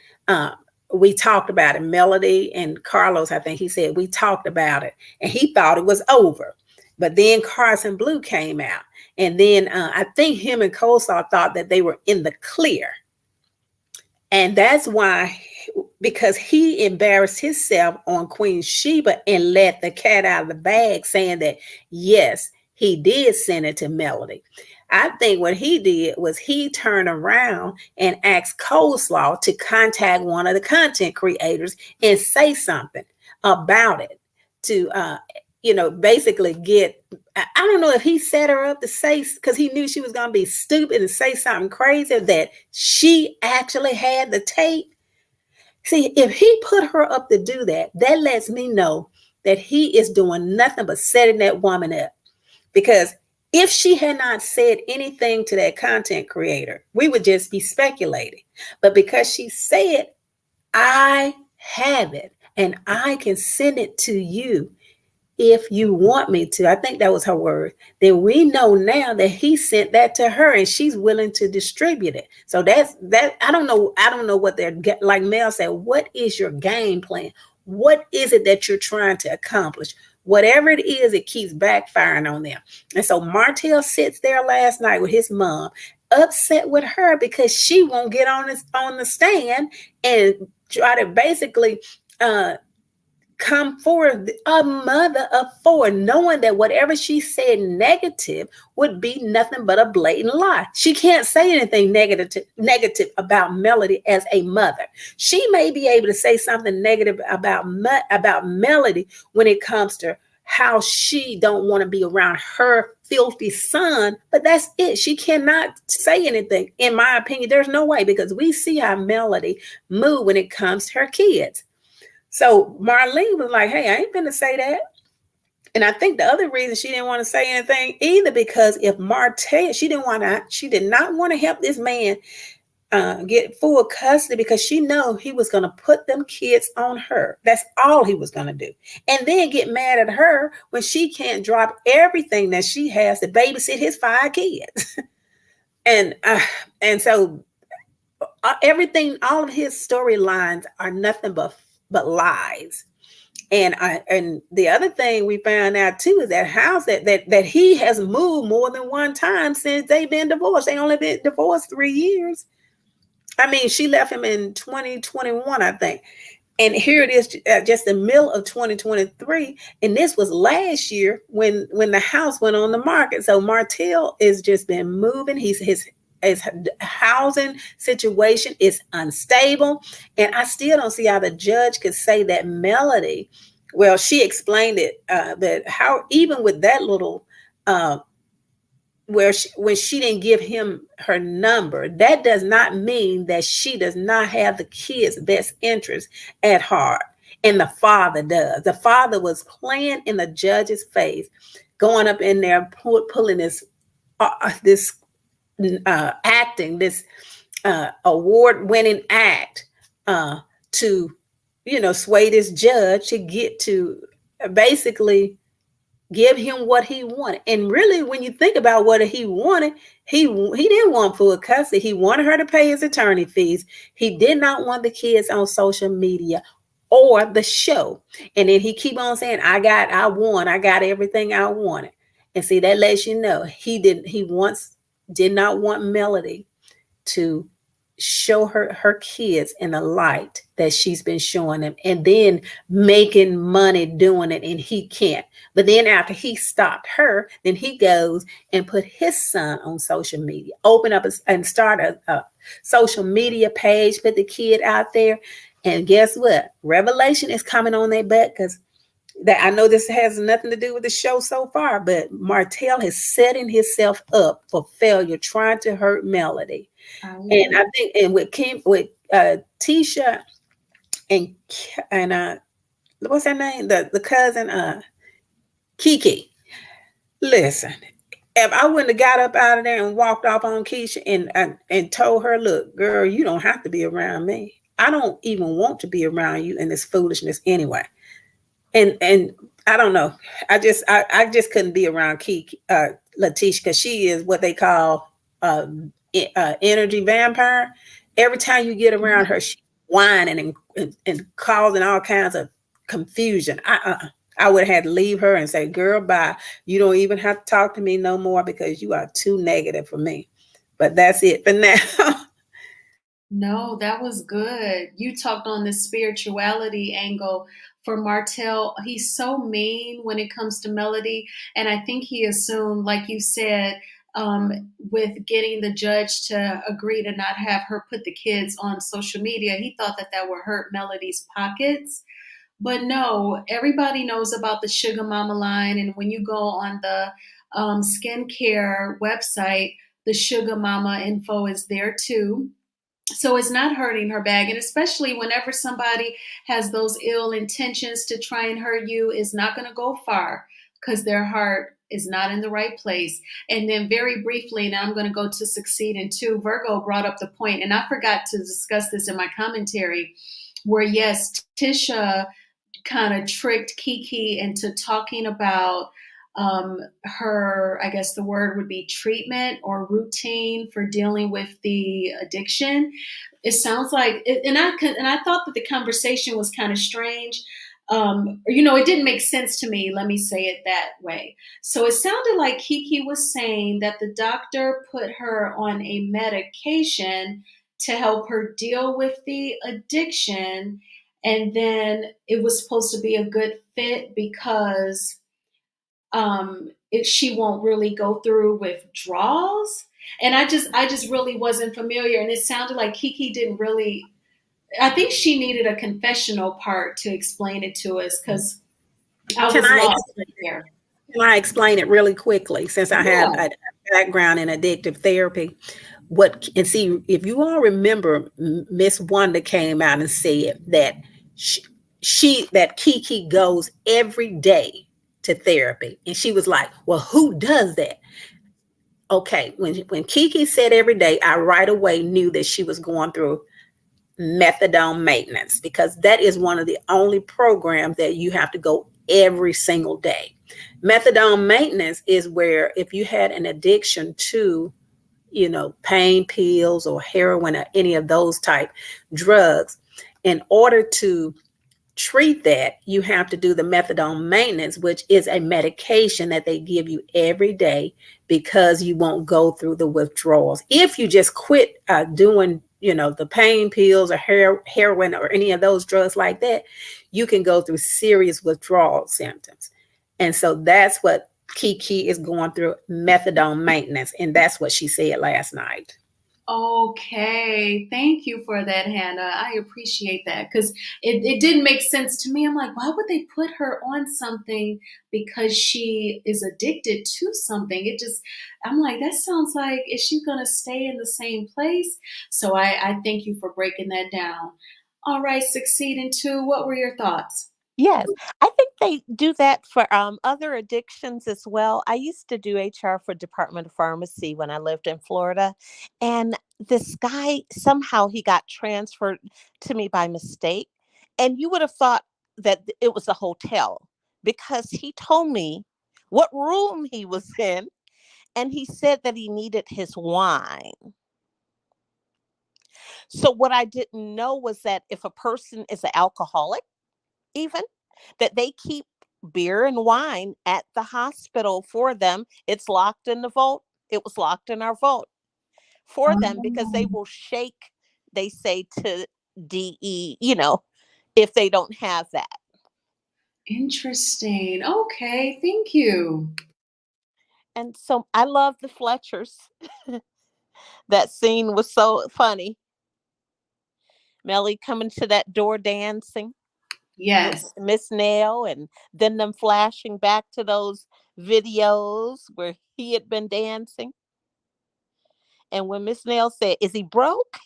we talked about it. Melody and Carlos, I think he said, we talked about it, and he thought it was over. But then Carson Blue came out. And then I think him and Coleslaw thought that they were in the clear. And that's why, because he embarrassed himself on Queen Sheba and let the cat out of the bag, saying that, yes, he did send it to Melody. I think what he did was he turned around and asked Coleslaw to contact one of the content creators and say something about it to, basically I don't know if he set her up to say, because he knew she was going to be stupid and say something crazy, that she actually had the tape. See, if he put her up to do that, that lets me know that he is doing nothing but setting that woman up. Because if she had not said anything to that content creator, we would just be speculating. But because she said, I have it and I can send it to you if you want me to, I think that was her word, then we know now that he sent that to her and she's willing to distribute it. So that's that. I don't know what they're, like Mel said, what is your game plan? What is it that you're trying to accomplish? Whatever it is, it keeps backfiring on them. And so Martell sits there last night with his mom, upset with her because she won't get on the stand and try to basically come forward, a mother of four, knowing that whatever she said negative would be nothing but a blatant lie. She can't say anything negative about Melody as a mother. She may be able to say something negative about Melody when it comes to how she don't want to be around her filthy son, but that's it. She cannot say anything, in my opinion. There's no way, because we see how Melody move when it comes to her kids. So Marlene was like, hey, I ain't gonna say that. And I think the other reason she didn't want to say anything either, because if Martell, she did not want to help this man get full custody, because she know he was going to put them kids on her. That's all he was going to do. And then get mad at her when she can't drop everything that she has to babysit his 5 kids. and so everything, all of his storylines are nothing but lies. And the other thing we found out too is that house that he has moved more than one time since they've been divorced. They only been divorced 3 years. I mean, she left him in 2021, I think. And here it is, just the middle of 2023, and this was last year when the house went on the market. So Martell has just been moving. His housing situation is unstable, and I still don't see how the judge could say that Melody. Well, she explained it that how even with that little when she didn't give him her number, that does not mean that she does not have the kid's best interest at heart. And the father does. The father was playing in the judge's face, going up in there, pulling this acting, this award-winning act to, sway this judge to get to basically give him what he wanted. And really, when you think about what he wanted, he didn't want full custody. He wanted her to pay his attorney fees. He did not want the kids on social media or the show. And then he keep on saying, I got everything I wanted. And see, that lets you know he did not want Melody to show her kids in the light that she's been showing them, and then making money doing it, and he can't. But then after he stopped her, then he goes and put his son on social media, open up and start a social media page, put the kid out there. And guess what? Revelation is coming on their butt, because that I know this has nothing to do with the show so far, but Martell is setting himself up for failure, trying to hurt Melody. And I think, and with Tisha and what's her name? The cousin, Kiki. Listen, if I wouldn't have got up out of there and walked off on Keisha and told her, look, girl, you don't have to be around me. I don't even want to be around you in this foolishness anyway. And I don't know. I just couldn't be around Kiki, Letitia, because she is what they call energy vampire. Every time you get around her, she's whining and causing all kinds of confusion. I would have had to leave her and say, girl, bye. You don't even have to talk to me no more, because you are too negative for me. But that's it for now. No, that was good. You talked on the spirituality angle for Martell. He's so mean when it comes to Melody. And I think he assumed, like you said, with getting the judge to agree to not have her put the kids on social media, he thought that would hurt Melody's pockets. But no, everybody knows about the Sugar Mama line. And when you go on the skincare website, the Sugar Mama info is there too. So it's not hurting her bag. And especially whenever somebody has those ill intentions to try and hurt you, it's not going to go far, because their heart is not in the right place. And then very briefly, and I'm going to go to succeed in 2, Virgo brought up the point, and I forgot to discuss this in my commentary, where yes, Tisha kind of tricked Kiki into talking about her, I guess the word would be treatment or routine for dealing with the addiction. It sounds like, and I thought that the conversation was kind of strange. It didn't make sense to me. Let me say it that way. So it sounded like Kiki was saying that the doctor put her on a medication to help her deal with the addiction. And then it was supposed to be a good fit because she won't really go through withdrawals. And I just really wasn't familiar. And it sounded like Kiki didn't really, I think she needed a confessional part to explain it to us, because I was lost there. Can I explain it really quickly, since I have a background in addictive therapy? If you all remember, Miss Wanda came out and said that that Kiki goes every day to therapy. And she was like, well, who does that? Okay, when Kiki said every day, I right away knew that she was going through methadone maintenance, because that is one of the only programs that you have to go every single day. Methadone maintenance is where if you had an addiction to, pain pills or heroin or any of those type drugs, in order to treat that, you have to do the methadone maintenance, which is a medication that they give you every day because you won't go through the withdrawals. If you just quit doing, the pain pills or heroin or any of those drugs like that, you can go through serious withdrawal symptoms. And so that's what Kiki is going through, methadone maintenance. And that's what she said last night. Okay, thank you for that, Hannah. I appreciate that because it didn't make sense to me. I'm like, why would they put her on something because she is addicted to something? I'm like, that sounds like, is she gonna stay in the same place? So I thank you for breaking that down. All right, Succeed in Two, what were your thoughts? Yes, I think they do that for other addictions as well. I used to do HR for Department of Pharmacy when I lived in Florida, and this guy somehow he got transferred to me by mistake, and you would have thought that it was a hotel because he told me what room he was in, and he said that he needed his wine. So what I didn't know was that if a person is an alcoholic, even that they keep beer and wine at the hospital for them. It's locked in the vault. It was locked in our vault for them because they will shake, they say, to DE, if they don't have that. Interesting. Okay, thank you. And so I love the Fletchers. That scene was so funny. Melly coming to that door dancing with Yes. Miss Nail, and then them flashing back to those videos where he had been dancing. And when Miss Nail said, "Is he broke?"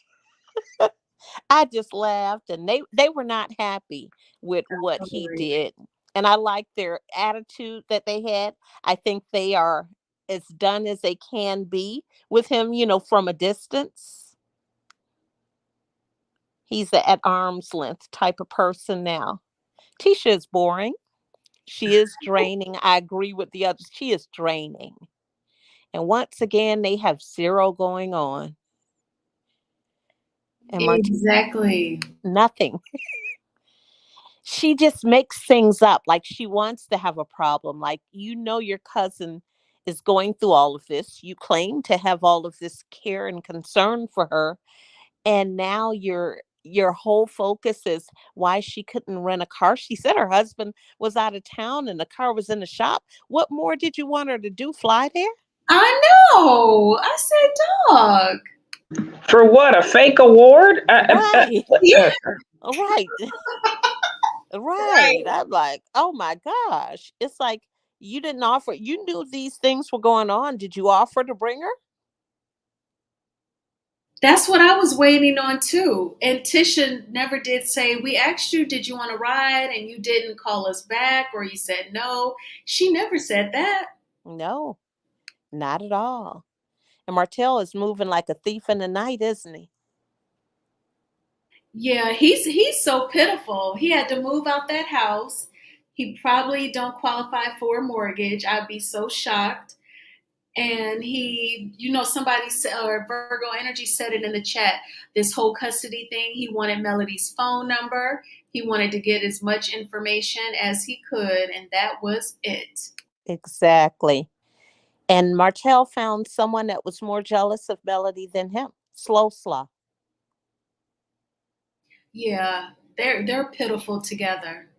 I just laughed, and they were not happy with what he Totally. did. And I like their attitude that they had. I think they are as done as they can be with him, from a distance. He's a at arm's length type of person now. Tisha is boring. She is draining. I agree with the others. She is draining. And once again, they have zero going on. And Exactly. nothing. She just makes things up. Like she wants to have a problem. Like, your cousin is going through all of this. You claim to have all of this care and concern for her. And now your whole focus is why she couldn't rent a car. She said her husband was out of town and the car was in the shop. What more did you want her to do? Fly there? I know. I said, dog. For what? A fake award? Right. Yeah, Right. Right. right. I'm like, oh my gosh. It's like you didn't offer, you knew these things were going on. Did you offer to bring her? That's what I was waiting on too. And Tisha never did say, we asked you, did you want to ride? And you didn't call us back or you said no. She never said that. No, not at all. And Martell is moving like a thief in the night, isn't he? Yeah, he's so pitiful. He had to move out that house. He probably don't qualify for a mortgage. I'd be so shocked. And he, somebody said, or Virgo Energy said it in the chat, this whole custody thing, he wanted Melody's phone number. He wanted to get as much information as he could, and that was it. Exactly. And Martell found someone that was more jealous of Melody than him. Slow slaw. Yeah, they're pitiful together.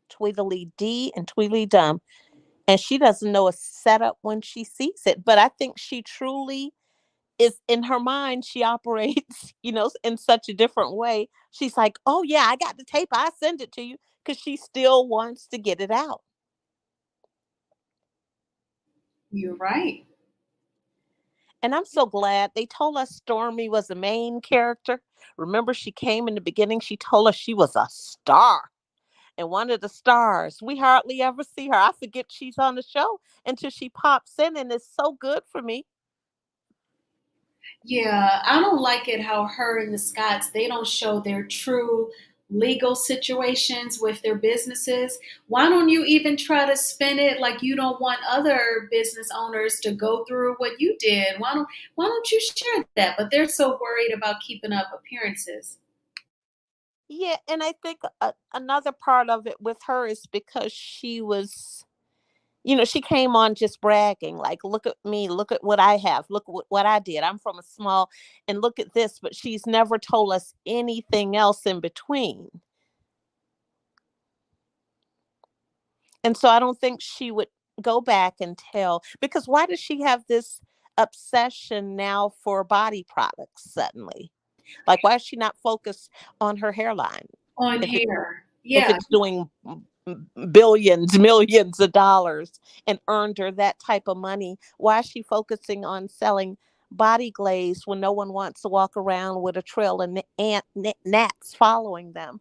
Tweedledee D and Tweedledum. And she doesn't know a setup when she sees it. But I think she truly is, in her mind, she operates, in such a different way. She's like, oh yeah, I got the tape. I send it to you, because she still wants to get it out. You're right. And I'm so glad they told us Stormy was the main character. Remember, she came in the beginning, she told us she was a star and one of the stars. We hardly ever see her. I forget she's on the show until she pops in, and it's so good for me. Yeah, I don't like it how her and the Scotts, they don't show their true legal situations with their businesses. Why don't you even try to spin it like you don't want other business owners to go through what you did? Why don't you share that? But they're so worried about keeping up appearances. Yeah, and I think another part of it with her is because she was, she came on just bragging, like, look at me, look at what I have, look what I did. I'm from a small, and look at this, but she's never told us anything else in between. And so I don't think she would go back and tell, because why does she have this obsession now for body products suddenly? Like, why is she not focused on her hairline? On If it hair. if Yeah. it's doing billions, millions of dollars and earned her that type of money, why is she focusing on selling body glaze when no one wants to walk around with a trail of gnats following them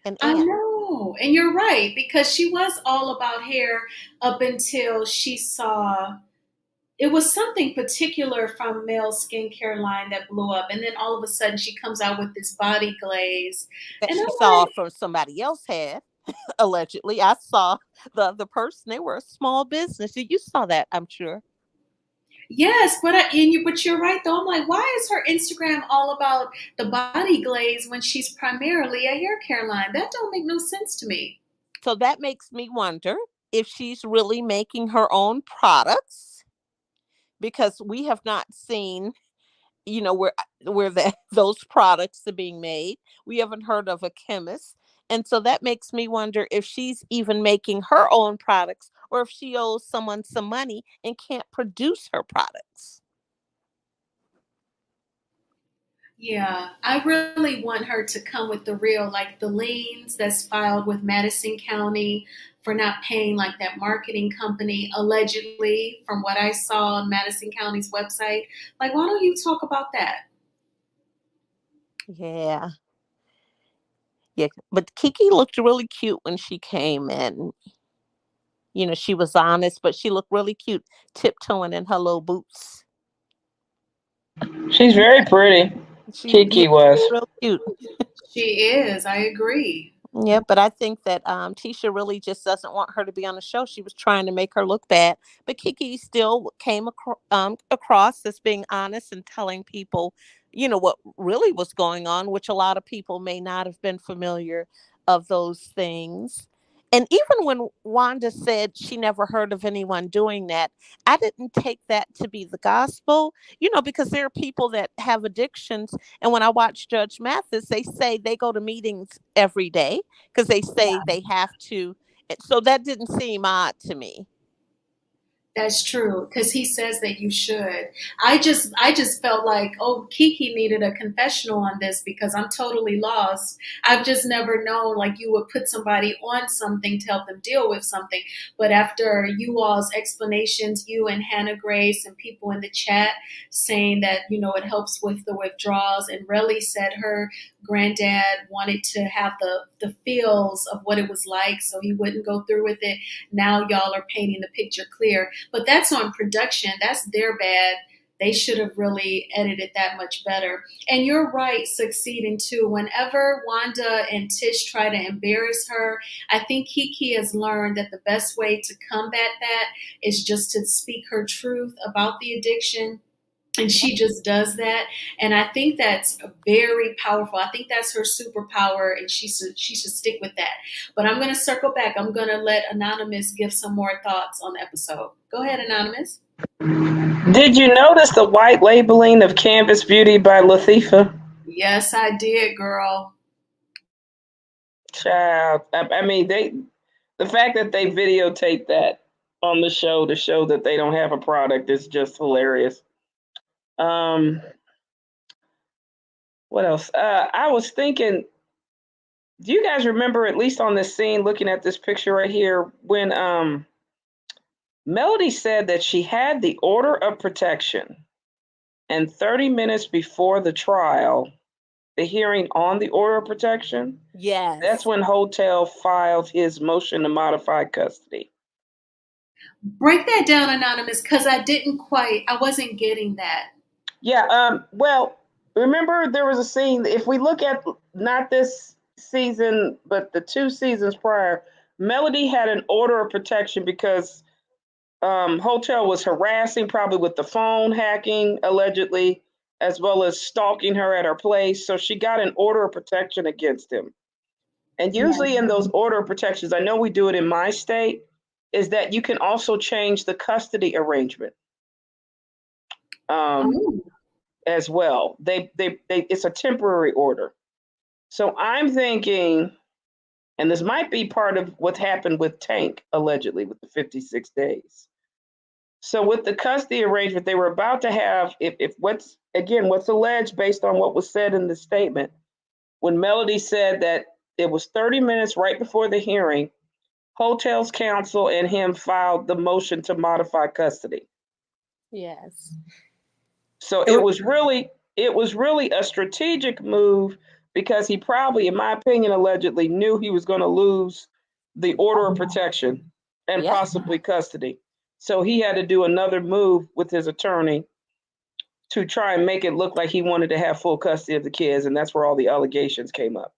and I ants? know. And you're right, because she was all about hair up until she saw it was something particular from male skincare line that blew up. And then all of a sudden she comes out with this body glaze. That And I'm she saw like, from somebody else had allegedly. I saw the other person; they were a small business. You saw that, I'm sure. yes, but you're right though. I'm like, why is her Instagram all about the body glaze when she's primarily a hair care line? That don't make no sense to me. So that makes me wonder if she's really making her own products, because we have not seen, where those products are being made. We haven't heard of a chemist. And so that makes me wonder if she's even making her own products, or if she owes someone some money and can't produce her products. Yeah, I really want her to come with the real, like the liens that's filed with Madison County for not paying like that marketing company allegedly, from what I saw on Madison County's website. Like, why don't you talk about that? Yeah. Yeah. But Kiki looked really cute when she came in. She was honest, but she looked really cute, tiptoeing in her little boots. She's very pretty. Yeah, Kiki was. real cute. She is. I agree. Yeah, but I think that Tisha really just doesn't want her to be on the show. She was trying to make her look bad, but Kiki still came across as being honest and telling people, what really was going on, which a lot of people may not have been familiar of those things. And even when Wanda said she never heard of anyone doing that, I didn't take that to be the gospel, because there are people that have addictions. And when I watch Judge Mathis, they say they go to meetings every day because they say they have to. So that didn't seem odd to me. That's true, because he says that you should. I just felt like, oh, Kiki needed a confessional on this because I'm totally lost. I've just never known like you would put somebody on something to help them deal with something. But after you all's explanations, you and Hannah Grace and people in the chat saying that, it helps with the withdrawals, and Relly said her granddad wanted to have the feels of what it was like so he wouldn't go through with it. Now y'all are painting the picture clear, but that's on production. That's their bad. They should have really edited that much better. And you're right, succeeding too. Whenever Wanda and Tish try to embarrass her, I think Kiki has learned that the best way to combat that is just to speak her truth about the addiction, and she just does that. And I think that's very powerful. I think that's her superpower, and she should stick with that. But I'm going to circle back. I'm going to let Anonymous give some more thoughts on the episode. Go ahead, Anonymous. Did you notice the white labeling of Canvas Beauty by Latifah? Yes, I did, girl. Child, I mean, the fact that they videotaped that on the show to show that they don't have a product is just hilarious. Um, what else? I was thinking, do you guys remember, at least on this scene, looking at this picture right here, when Melody said that she had the order of protection, and 30 minutes before the trial, the hearing on the order of protection, that's Yes. when Hotel filed his motion to modify custody. Break that down, Anonymous, because I wasn't getting that. Yeah, well, remember there was a scene, if we look at not this season, but the 2 seasons prior, Melody had an order of protection because Hotel was harassing, probably with the phone hacking, allegedly, as well as stalking her at her place. So she got an order of protection against him. And usually in those order of protections, I know we do it in my state, is that you can also change the custody arrangement Oh, as well. It's a temporary order. So I'm thinking, and this might be part of what happened with Tank, allegedly, with the 56 days. So with the custody arrangement, they were about to have, if what's alleged based on what was said in the statement, when Melody said that it was 30 minutes right before the hearing, Hotel's counsel and him filed the motion to modify custody. Yes. So it was really a strategic move because he probably, in my opinion, allegedly knew he was going to lose the order of protection and Yeah. possibly custody. So he had to do another move with his attorney to try and make it look like he wanted to have full custody of the kids, and that's where all the allegations came up.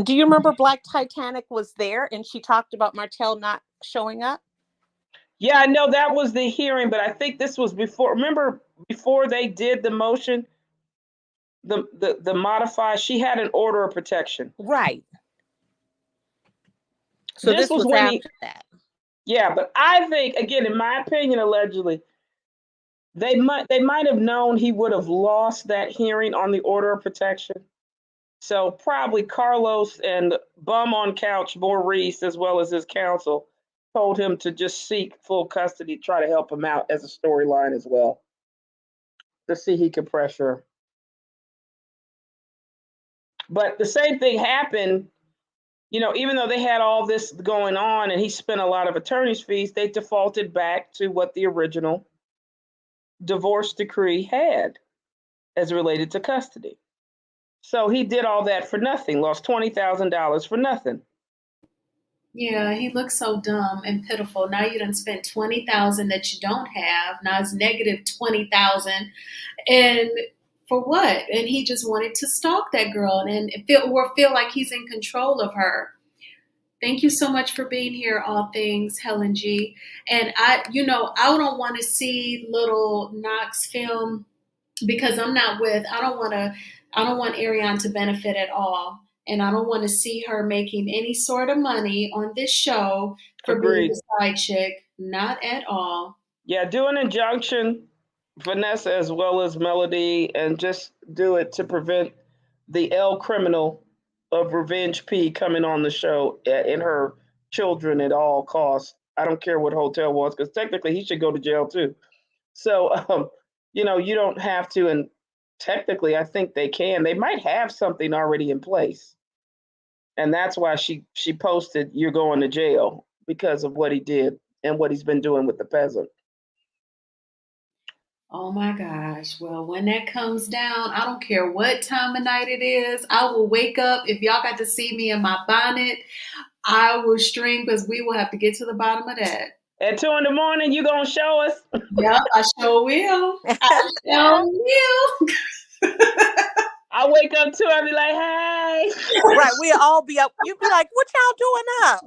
Do you remember Black Titanic was there and she talked about Martell not showing up? Yeah, I know that was the hearing, but I think this was before. Remember, before they did the motion, the modify, she had an order of protection. Right. So This this was was when after that. yeah, but I think again, in my opinion, allegedly, they might have known he would have lost that hearing on the order of protection. So probably Carlos and bum on couch Maurice, as well as his counsel, told him to just seek full custody, try to help him out as a storyline as well, to see he could pressure. But the same thing happened, even though they had all this going on and he spent a lot of attorney's fees, they defaulted back to what the original divorce decree had as related to custody. So he did all that for nothing, lost $20,000 for nothing. yeah, he looks so dumb and pitiful. Now you done spent 20,000 that you don't have. Now it's negative 20,000. And for what? And he just wanted to stalk that girl and feel like he's in control of her. Thank you so much for being here, all things Helen G. And I don't want to see little Knox film because I don't want Ariane to benefit at all. And I don't want to see her making any sort of money on this show for being Agreed. the side chick. Not at all. Yeah, do an injunction, Vanessa, as well as Melody, and just do it to prevent the L criminal of Revenge P coming on the show and her children at all costs. I don't care what Hotel wants, because technically he should go to jail too. So, you don't have to, and technically I think they can. They might have something already in place. And that's why she posted, "You're going to jail," because of what he did and what he's been doing with the peasant. Oh my gosh. Well, when that comes down, I don't care what time of night it is. I will wake up. If y'all got to see me in my bonnet, I will stream because we will have to get to the bottom of that. At 2 in the morning, you gonna show us? Yep, I sure will. I sure will. I wake up too. I'll be like, "Hey." Right. We'll all be up. You'd be like, what y'all doing up?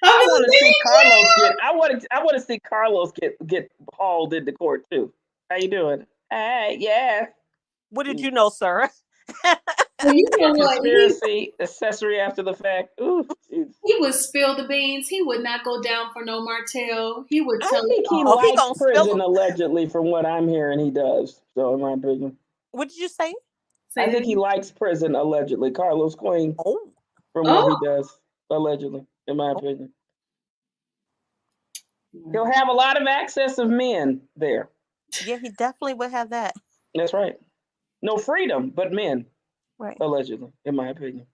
I want to see Carlos get. I want to see Carlos get hauled into court too. How you doing? Hey, yeah. What did you know, sir? Well, you know what? Conspiracy, accessory after the fact. Ooh, geez. He would spill the beans. He would not go down for no Martell. He would I tell think he it Oh, he likes gonna spill prison them. allegedly, from what I'm hearing. He does. So, in my opinion, What did you say? I think he likes prison allegedly. Carlos Queen, Oh. from what Oh. he does allegedly, in my opinion. Yeah. He'll have a lot of access of men there. Yeah, he definitely would have that. That's right. No freedom, but men, Right. allegedly, in my opinion.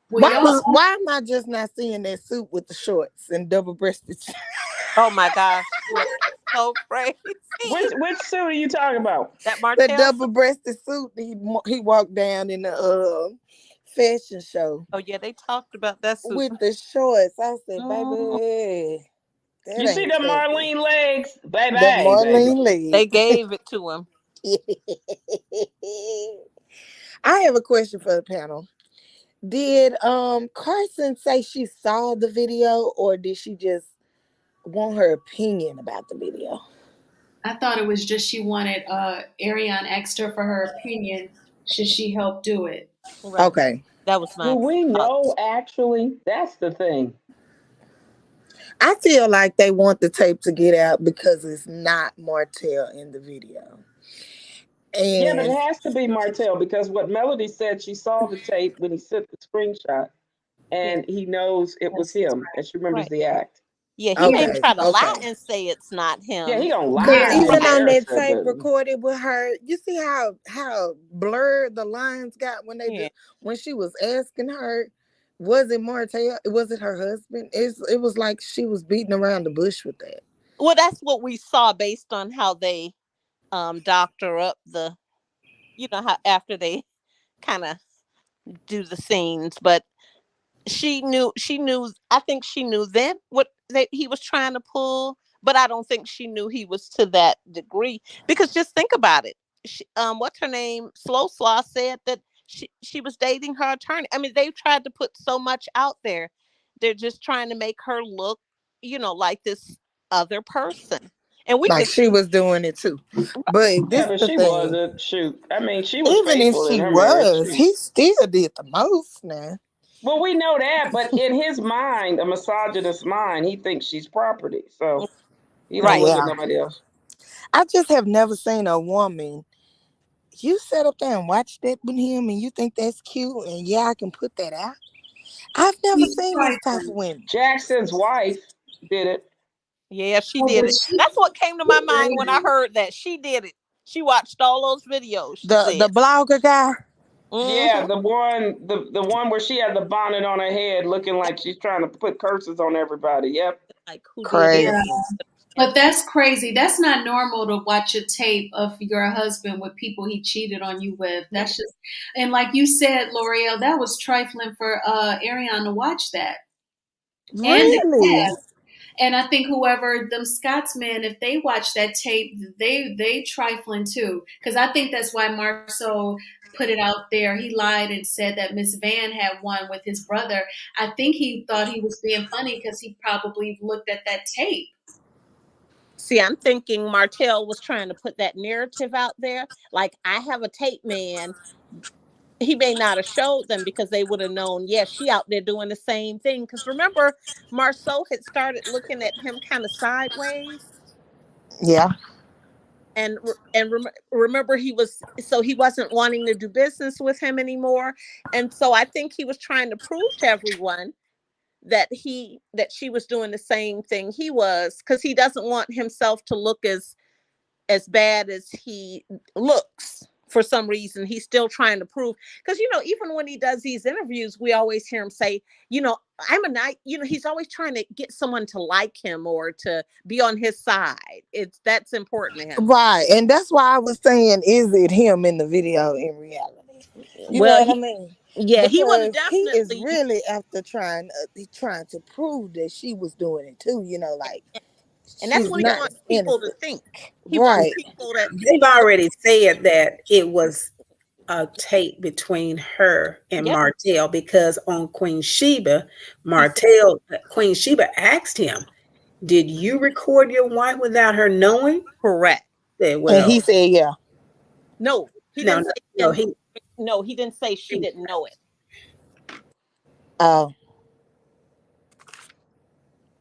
Well, Why am I just not seeing that suit with the shorts and double breasted? Oh my gosh. So crazy. Which suit are you talking about? That The Martell. double breasted suit he walked down in the fashion show Oh yeah, they talked about that suit. with the shorts. I said, Mhm. baby, that You see ain't them sexy. Marlene legs? Baby, The Marlene baby. They leg. gave it to him. I have a question for the panel. Did Carson say she saw the video, or did she just want her opinion about the video? I thought it was just she wanted Ariane asked her for her opinion. Should she help do it? Right. Okay. That was Do my we know thoughts. actually? That's the thing. I feel like they want the tape to get out because it's not Martell in the video. Yeah, but it And has to be Martell because what Melody said, she saw the tape when he sent the screenshot Yeah. and he knows it was him and she remembers Right. the act. Yeah, he may okay, try to lie okay. and say it's not Yeah, he him. gonna But lie, Yeah. even on that embarrass her, tape but recorded with her, you see how blurred the lines got when they Yeah. did when she was asking her, was it Martell? Was it her husband? It was like she was beating around the bush with that. Well, that's what we saw based on how they doctor up the, how after they kind of do the scenes. But she knew, I think she knew then what he was trying to pull, but I don't think she knew he was to that degree, because just think about it. What's her name, Slow Slaw, said that she was dating her attorney. I mean, they've tried to put so much out there. They're just trying to make her look, like this other person, and we Like could she see. was doing it too. But yeah, this but the she thing. wasn't. Shoot, I mean, she was Even if faithful in she her marriage. was, Shoot. he still did the most now. Well, we know that, but in his mind, a misogynist mind, he thinks she's property, so he don't Right. look at Yeah. nobody else. I just have never seen a woman. You sit up there and watch that with him and you think that's cute and yeah, I can put that out. I've never He's seen this type of trifling. women. Jackson's wife did it. Yeah, she Oh, did but it. she's That's what came to my mind when I crazy. heard that she did it. She watched all those videos, she The said. blogger guy. Yeah, Hmm. the one where she had the bonnet on her head, looking like she's trying to put curses on everybody. Yep. Like, who did it? Yeah. Crazy. But that's crazy. That's not normal to watch a tape of your husband with people he cheated on you with. That's just, and like you said, L'Oreal, that was trifling for Ariane to watch that. And the Really? cast. And I think whoever them Scotsmen, if they watch that tape, they trifling too. Because I think that's why Marceau put it out there. He lied and said that Miss Van had one with his brother. I think he thought he was being funny because he probably looked at that tape. See, I'm thinking Martell was trying to put that narrative out there. Like, I have a tape man. He may not have showed them because they would have known, yeah, she out there doing the same thing. Because remember, Marceau had started looking at him kind of sideways. Yeah. And remember, he wasn't wanting to do business with him anymore. And so I think he was trying to prove to everyone that she was doing the same thing he was, because he doesn't want himself to look as bad as he looks. For some reason, he's still trying to prove, because even when he does these interviews, we always hear him say, I'm a night, he's always trying to get someone to like him or to be on his side. That's important to him. Right. And that's why I was saying, is it him in the video in reality? You know Well, what I mean? he would have Because he is definitely. really after trying to prove that she was doing it too. Like And that's she's what he not wants people to innocent. think. He wants Right. people to think. They've already said that it was a tape between her and Yeah, Martell, because on Queen Sheba, he said Queen Sheba asked him, "Did you record your wife without her knowing?" correct. He said, And he "Well, said, yeah. No, he no, didn't no, say no." He no, he didn't say she didn't know it. Oh.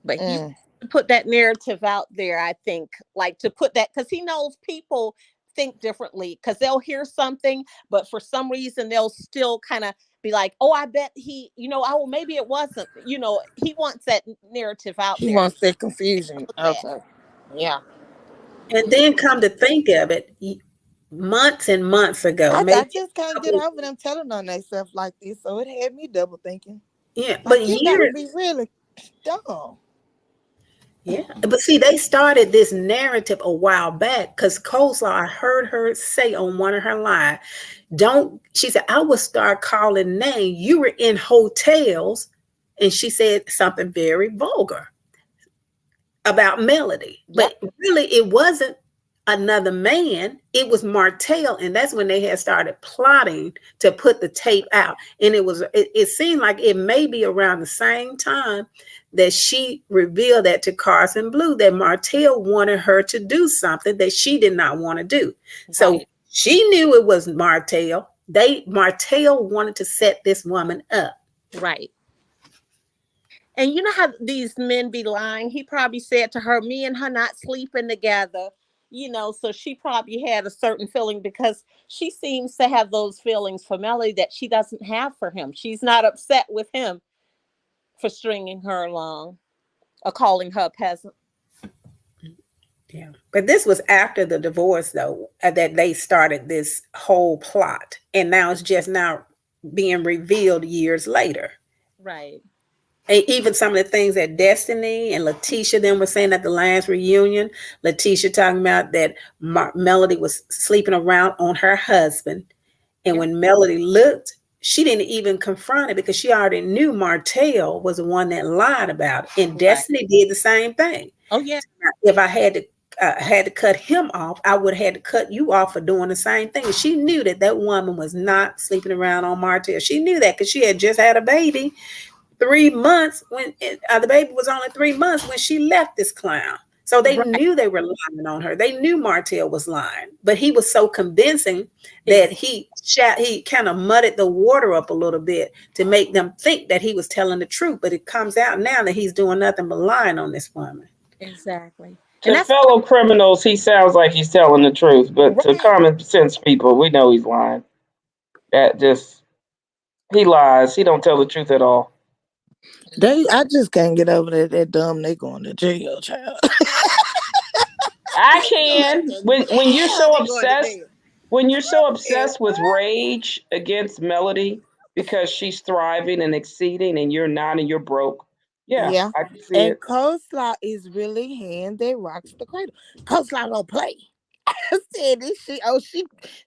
But he Mm. put that narrative out there, I think, like to put that, because he knows people think differently, because they'll hear something, but for some reason they'll still kind of be like, oh, I bet oh, maybe it wasn't. He wants that narrative out He there. wants that confusion. That. Okay. Yeah. and then come to think of it, months and months ago, I maybe just a can't get couple, over them telling on themselves like this. So it had me double thinking. yeah, Like but you gotta years. be really dumb. Yeah, but see, they started this narrative a while back because Coleslaw, I heard her say on one of her live, don't, she said, I would start calling names. You were in hotels, and she said something very vulgar about Melody. Yep. But really, it wasn't another man, it was Martell. And that's when they had started plotting to put the tape out. And it seemed like it may be around the same time that she revealed that to Carson Blue, that Martell wanted her to do something that she did not want to do. So Right. she knew it was Martell. Martell wanted to set this woman up. Right. And you know how these men be lying? He probably said to her, me and her not sleeping together, so she probably had a certain feeling because she seems to have those feelings for Melody that she doesn't have for him. She's not upset with him for stringing her along or calling her a peasant. Yeah. But this was after the divorce, though, that they started this whole plot. And now it's just now being revealed years later. Right. And even some of the things that Destiny and Letitia then were saying at the last reunion. Letitia talking about that Melody was sleeping around on her husband. And when Melody looked, she didn't even confront it because she already knew Martell was the one that lied about it. And Destiny did the same thing. Oh, yeah. If I had to cut him off, I would have had to cut you off for doing the same thing. She knew that woman was not sleeping around on Martell. She knew that because she had just had a baby 3 months when the baby was only 3 months when she left this clown. So they knew they were lying on her. They knew Martell was lying, but he was so convincing that he kind of muddied the water up a little bit to make them think that he was telling the truth. But it comes out now that he's doing nothing but lying on this woman. Exactly. To fellow criminals, he sounds like he's telling the truth, but to common sense people, we know he's lying. He lies. He don't tell the truth at all. I just can't get over that dumb they going to jail, child. I can. When you're so obsessed with rage against Melody because she's thriving and exceeding and you're not and you're broke. Yeah. I can see and it. Coleslaw is really hand that rocks the cradle. Coleslaw don't play. I said this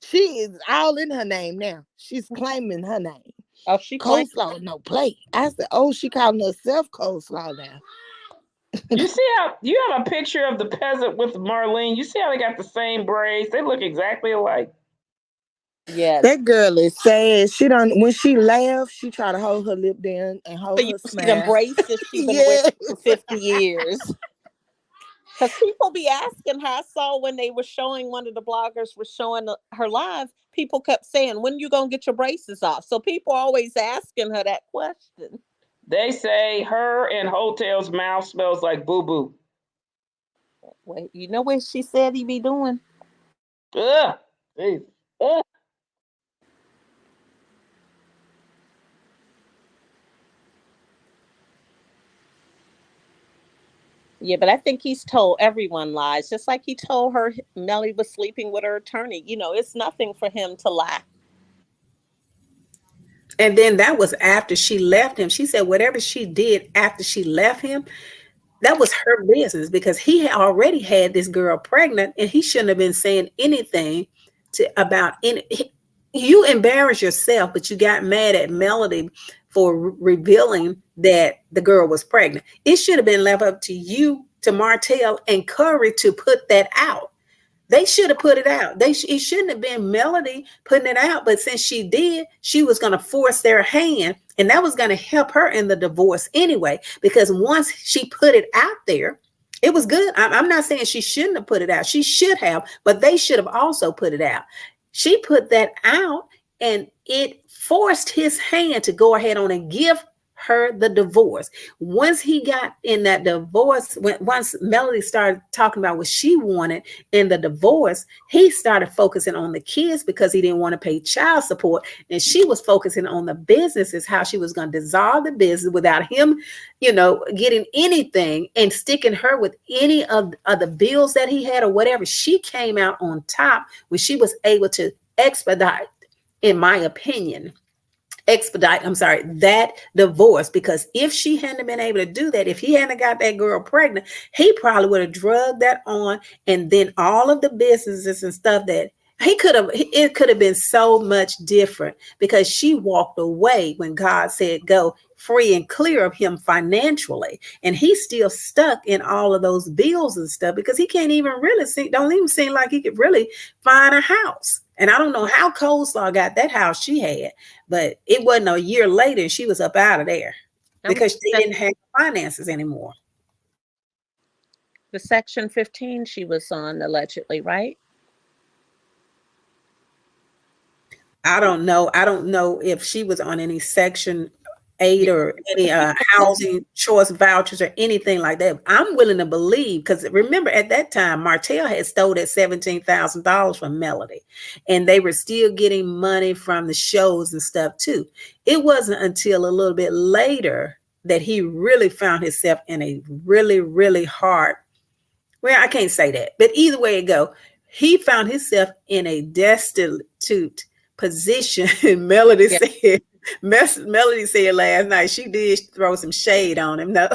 she is all in her name now. She's claiming her name. Oh, she Coleslaw no play. I said, she calling herself Coleslaw now. You see how you have a picture of the peasant with Marlene? You see how they got the same braids? They look exactly alike. Yeah. That girl is sad. When she laughs, she try to hold her lip down and hold her smile. See the braces she's been wearing for 50 years. Because people be asking her. I saw when they were showing, one of the bloggers was showing her live, people kept saying, when you going to get your braces off? So people are always asking her that question. They say her and Hotel's mouth smells like boo-boo. Wait, you know what she said he be doing? Ugh. Ugh. Yeah, but I think he's told everyone lies, just like he told her Melly was sleeping with her attorney. It's nothing for him to lie. And then that was after she left him. She said whatever she did after she left him, that was her business because he already had this girl pregnant and he shouldn't have been saying anything about any. You embarrassed yourself, but you got mad at Melody for revealing that the girl was pregnant. It should have been left up to you, to Martell and Curry to put that out. They should have put it out. It shouldn't have been Melody putting it out, but since she did, she was going to force their hand, and that was going to help her in the divorce anyway. Because once she put it out there, it was good. I'm not saying she shouldn't have put it out. She should have, but they should have also put it out. She put that out, and it forced his hand to go ahead on and give her the divorce. Once he got in that divorce, once Melody started talking about what she wanted in the divorce, he started focusing on the kids because he didn't want to pay child support, and she was focusing on the businesses, how she was going to dissolve the business without him getting anything and sticking her with any of the bills that he had or whatever. She came out on top when she was able to expedite, in my opinion, that divorce, because if she hadn't been able to do that, if he hadn't got that girl pregnant, he probably would have drugged that on, and then all of the businesses and stuff that it could have been so much different, because she walked away when God said go, free and clear of him financially, and he's still stuck in all of those bills and stuff because he can't even don't even seem like he could really find a house. And I don't know how Coleslaw got that house she had, but it wasn't a year later and she was up out of there because she didn't have finances anymore. The Section 15 she was on, allegedly, right? I don't know. I don't know if she was on any Section 8 or any housing choice vouchers or anything like that. I'm willing to believe, because remember at that time, Martell had stole that $17,000 from Melody, and they were still getting money from the shows and stuff too. It wasn't until a little bit later that he really found himself in a really, really hard, well, I can't say that, but either way it go, he found himself in a destitute position. Melody Yeah. said, Melody said last night she did throw some shade on him. No,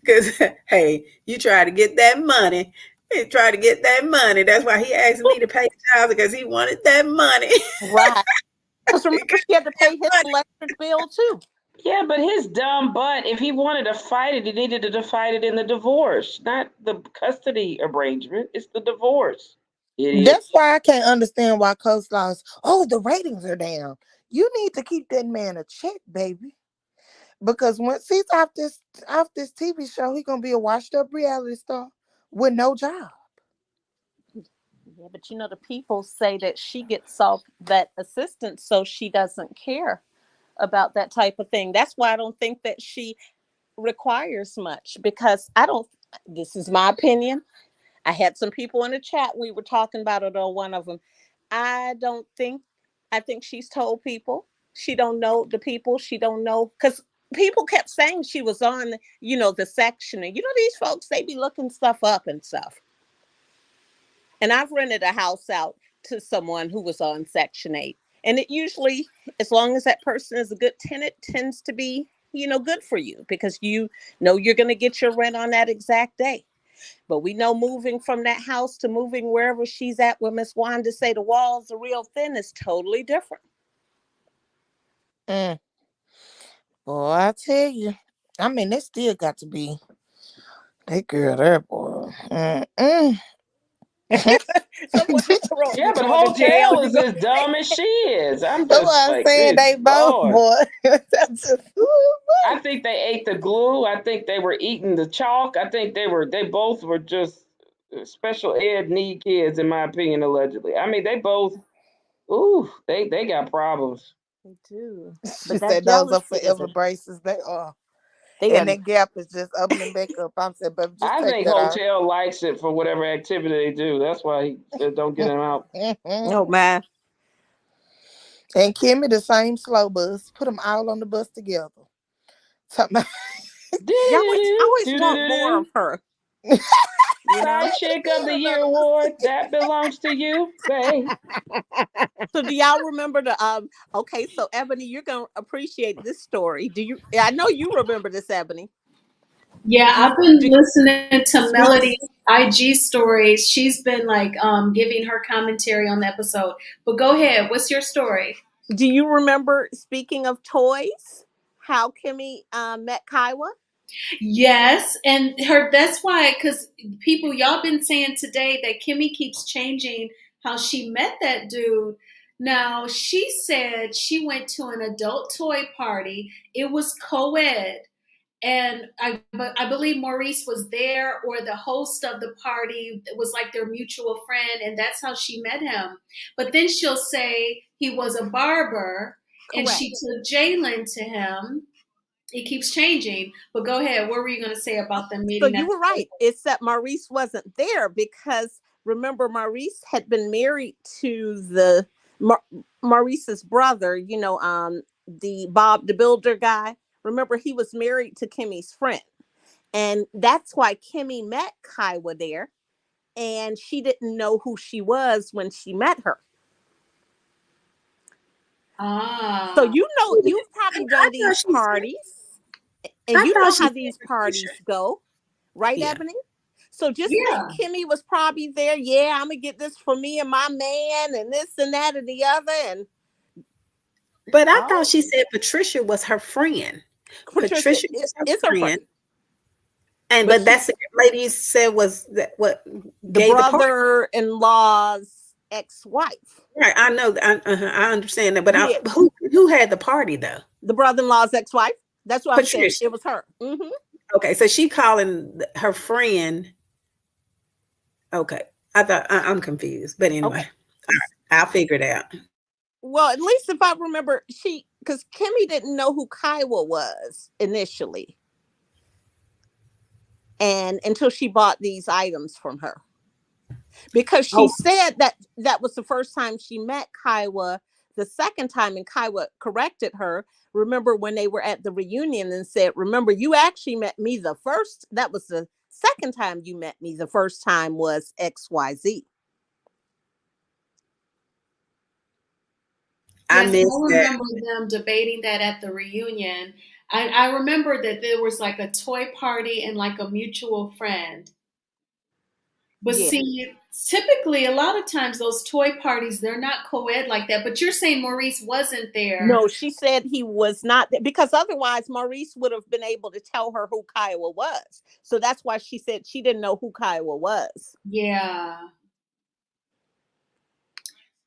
because hey, you try to get that money. He tried to get that money. That's why he asked me to pay child, because he wanted that money. Right. Because remember, he had to pay his electric bill too. Yeah, but his dumb butt, if he wanted to fight it, he needed to fight it in the divorce, not the custody arrangement. It's the divorce. Idiot. That's why I can't understand why coastlaws. Oh, the ratings are down. You need to keep that man a check, baby. Because once he's off this TV show, he's gonna be a washed up reality star with no job. Yeah, but the people say that she gets off that assistance, so she doesn't care about that type of thing. That's why I don't think that she requires much, because I don't, this is my opinion. I had some people in the chat, we were talking about it on one of them. I don't think, I think she's told people. She don't know the people. She don't know, because people kept saying she was on, the section. And these folks, they be looking stuff up and stuff. And I've rented a house out to someone who was on Section 8. And it usually, as long as that person is a good tenant, tends to be, good for you, because you know you're going to get your rent on that exact day. But we know moving from that house to moving wherever she's at, where Miss Wanda say the walls are real thin, is totally different. Mm. Boy, I tell you. I mean, they still got to be that girl there, boy. Mm-mm. So what you Yeah, but going to jail? Hotel is as dumb as she is. I'm That's just what I'm like, saying. good They both, Lord. boy. That's just, I think they ate the glue. I think they were eating the chalk. I think they both were just special ed need kids, in my opinion, allegedly. I mean, they both, they got problems. They do. she But that said those are jealousy is forever braces. They are. they And are. that gap is just opening back up. I'm saying, baby, just I take think that off. Hotel likes it for whatever activity they do. That's why he said don't get him out. Oh man. And Kimmy, the same slow bus. Put them all on the bus together. Talking Yeah, I always want more of Do-do-do-do. her. Side Chick of the Year award, that belongs to you, babe. So do y'all remember the okay, so Ebony, you're gonna appreciate this story. Do you I know you remember this, Ebony. Yeah, Do I've been do, listening to do, Melody's IG stories. She's been like giving her commentary on the episode. But go ahead. What's your story? do you remember, speaking of toys, how Kimmy met Kaiwa? Yes, and her that's why cuz people y'all been saying today that Kimmy keeps changing how she met that dude. Now, she said she went to an adult toy party. It was co-ed. And I believe Maurice was there, or the host of the party was like their mutual friend, and that's how she met him. But then she'll say he was a barber, and Correct. she took Jalen to him. It keeps changing. But go ahead. What were you going to say about them So meeting at you were the right. It's that Maurice wasn't there, because remember, Maurice had been married to Maurice's brother, the Bob the Builder guy. Remember, he was married to Kimmy's friend. And that's why Kimmy met Kaiwa there. And she didn't know who she was when she met her. So Ah, you've probably I done thought these she said, parties, and I you thought know she how said these Patricia. parties go, right, Yeah. Ebony? So just think yeah. Kimmy was probably there. Yeah, I'm gonna get this for me and my man, and this and that and the other. And But I thought oh, she said Patricia was her friend. Patricia Patricia was her is her friend, friend. And but but that's the lady said was that what the gave the party. brother-in-law's ex-wife. Right. I know that. I understand that. But Yeah, who had the party though? the brother-in-law's ex-wife. That's what I'm saying. Patricia. It was her. Mm-hmm. Okay. So she calling her friend. Okay. I'm confused. But anyway, Okay. all right, I'll figure it out. Well, at least if I remember, because Kimmy didn't know who Kiowa was initially, and until she bought these items from her, because she Oh, said that that was the first time she met Kiowa. The second time, and Kiowa corrected her. Remember when they were at the reunion and said, "Remember, you actually met me the first. That was the second time you met me. The first time was XYZ." I Yes, missed I that. remember them debating that at the reunion. I remember that there was like a toy party and like a mutual friend. But Yeah. see, typically a lot of times those toy parties, they're not co-ed like that. But you're saying Maurice wasn't there. No, she said he was not there because otherwise Maurice would have been able to tell her who Kiowa was. So that's why she said she didn't know who Kiowa was. Yeah.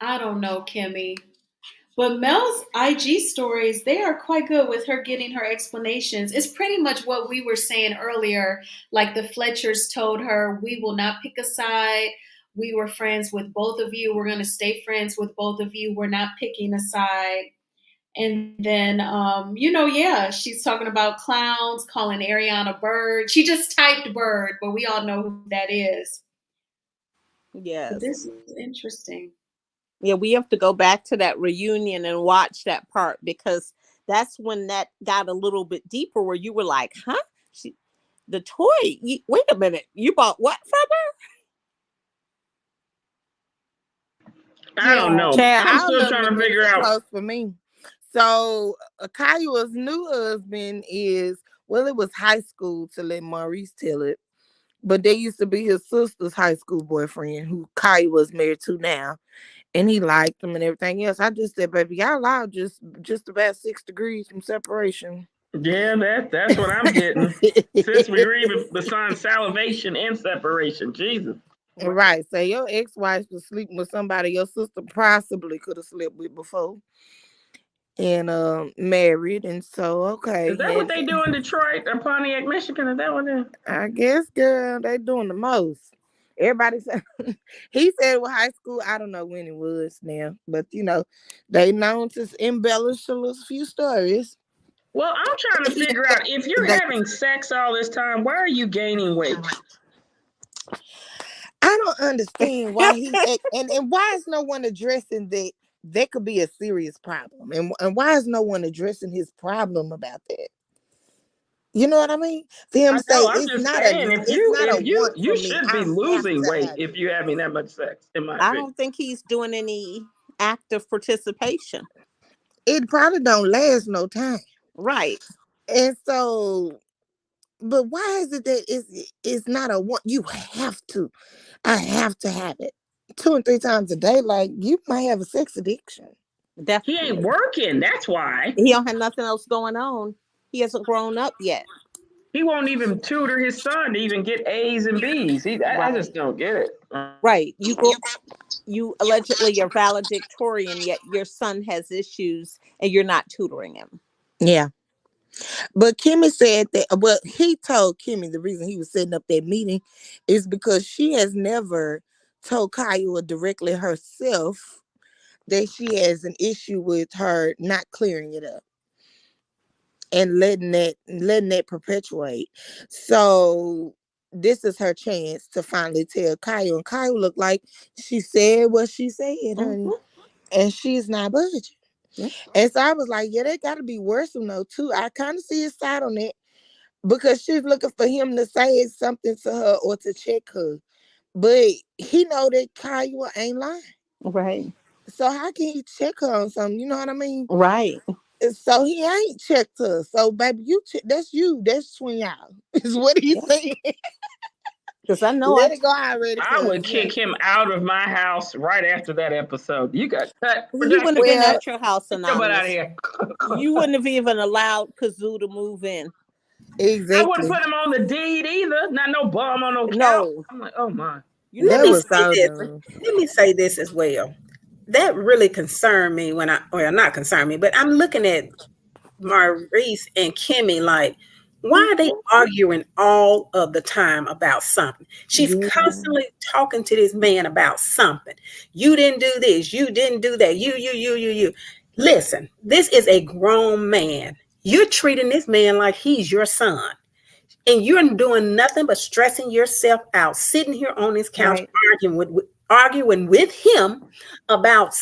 I don't know, Kimmy. But Mel's IG stories, they are quite good with her getting her explanations. It's pretty much what we were saying earlier. Like the Fletchers told her, we will not pick a side. We were friends with both of you. We're going to stay friends with both of you. We're not picking a side. And then, yeah, she's talking about clowns, calling Ariana Bird. She just typed Bird, but we all know who that is. But Yes. this is interesting. Yeah, we have to go back to that reunion and watch that part because that's when that got a little bit deeper where you were like, huh? The toy, wait a minute, you bought what from I Yeah. don't know. Chad, I'm all still of them trying have to been figure too out. close for me. So Kiowa's new husband is, well, it was high school to let Maurice tell it. But they used to be his sister's high school boyfriend, who Kiowa's married to now. And he liked him and everything else. I just said, baby, y'all are just about 6 degrees from separation. Yeah, that's what I'm getting. 6 degrees besides salivation and separation. Jesus. her? Right. So your ex-wife was sleeping with somebody your sister possibly could have slept with before and married. And so Is that okay. what And they do in Detroit or Pontiac, Michigan? Is that what they? I guess, girl, they doing the most. Everybody said he said it was high school. I don't know when it was now, but they known to embellish a little few stories. Well, I'm trying to figure out if you're They, having sex all this time, why are you gaining weight? I don't understand why and why is no one addressing that could be a serious problem, and why is no one addressing his problem about that? You know what I mean? For him I to say know. I'm just saying, if it's you not a if you want for you me. should be I have losing to weight have if it. you're having that much sex, in my I opinion. don't think he's doing any active participation. It probably don't last no time. Right. And so, but why is it that it's not a want? You have to. I have to have it 2 and 3 times a day. Like you might have a sex addiction. He ain't Definitely. working. That's why He don't have nothing else going on. He hasn't grown up yet. he won't even tutor his son to even get A's and B's. I Right. just don't get it. Right. You allegedly are valedictorian, yet your son has issues and you're not tutoring him. Yeah. But Kimmy said that, well, he told Kimmy the reason he was setting up that meeting is because she has never told Kyle directly herself that she has an issue with her not clearing it up and letting that perpetuate. So this is her chance to finally tell Kyle. And Kyle looked like she said what she said, honey. Mm-hmm. And she's not budging. Yeah. And so I was like, yeah, they gotta be worse though, too. I kind of see his side on it because she's looking for him to say something to her or to check her. But he know that Kyle ain't lying. Right. So how can he check her on something? You know what I mean? Right. So he ain't checked her. So baby, that's you. That's between y'all. Is what he's Yeah. saying. Because I know Let it go already, I cause would kick him out of my house right after that episode. You got cut he wouldn't have production. been well, at your house Get your butt out of anonymous. here. You wouldn't have even allowed Kazoo to move in. I wouldn't exactly. put him on the deed either. Not no bum on no couch. No, I'm like, oh my. you Let That me never. was say so this. dumb. Let me say this as well. That really concerned me well, not concerned me, but I'm looking at Maurice and Kimmy like, Why are they arguing all of the time about something? She's Yeah. constantly talking to this man about something. You didn't do this. You didn't do that. You. Listen, this is a grown man. You're treating this man like he's your son. And you're doing nothing but stressing yourself out, sitting here on this couch Right. arguing with him about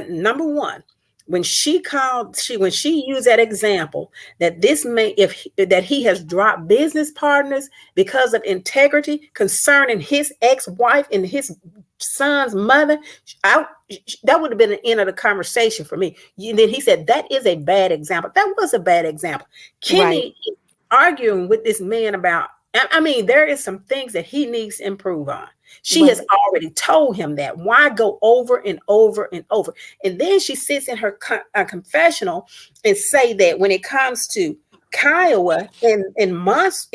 number one. When she used that example that this man, that he has dropped business partners because of integrity concerning his ex-wife and his son's mother, that would have been the end of the conversation for me. And then he said that is a bad example. That was a bad example. Kimmy is arguing with this man about, I mean, there is some things that he needs to improve on. She has already told him that. Why go over and over and over? And then she sits in her confessional and say that when it comes to Kiowa and Maurice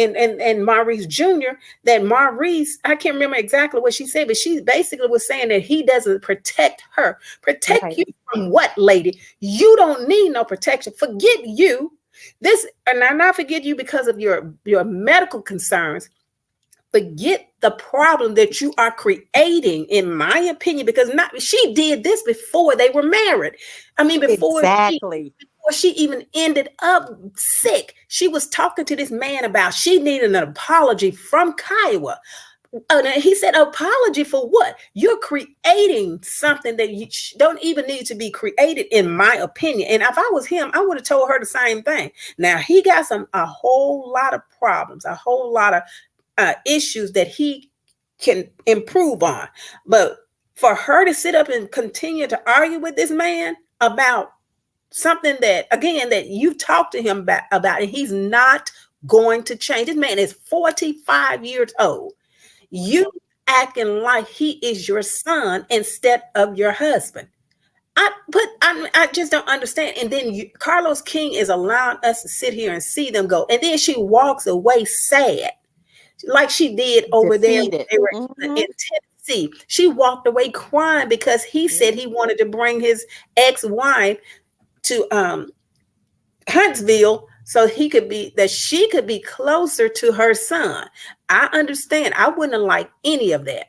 Jr., that Maurice, I can't remember exactly what she said, but she basically was saying that he doesn't protect her. Protect you from what, lady? You don't need no protection. Forget you. This, and I not forget you because of your medical concerns. Forget the problem that you are creating, in my opinion, because she did this before they were married. I mean, before she even ended up sick, she was talking to this man about she needed an apology from Kiowa. He said, apology for what? You're creating something that you don't even need to be created, in my opinion. And if I was him, I would have told her the same thing. Now, he got a whole lot of problems, a whole lot of issues that he can improve on. But for her to sit up and continue to argue with this man about something that, again, that you've talked to him about, and he's not going to change. This man is 45 years old. You acting like he is your son instead of your husband. I just don't understand. And then Carlos King is allowing us to sit here and see them go. And then she walks away sad, like she did over there in Tennessee. She walked away crying because he said he wanted to bring his ex-wife to Huntsville so she could be closer to her son. I understand. I wouldn't have liked any of that.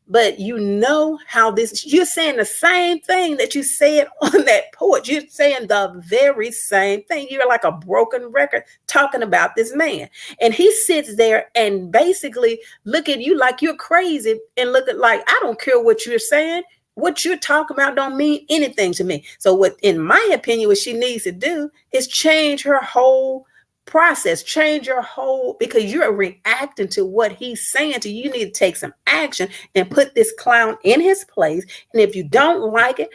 But you know how you're saying the same thing that you said on that porch. You're saying the very same thing. You're like a broken record talking about this man. And he sits there and basically look at you like you're crazy and look at like, I don't care what you're saying. What you're talking about don't mean anything to me. So in my opinion, what she needs to do is change her whole process, because you're reacting to what he's saying to you. You need to take some action and put this clown in his place. And if you don't like it,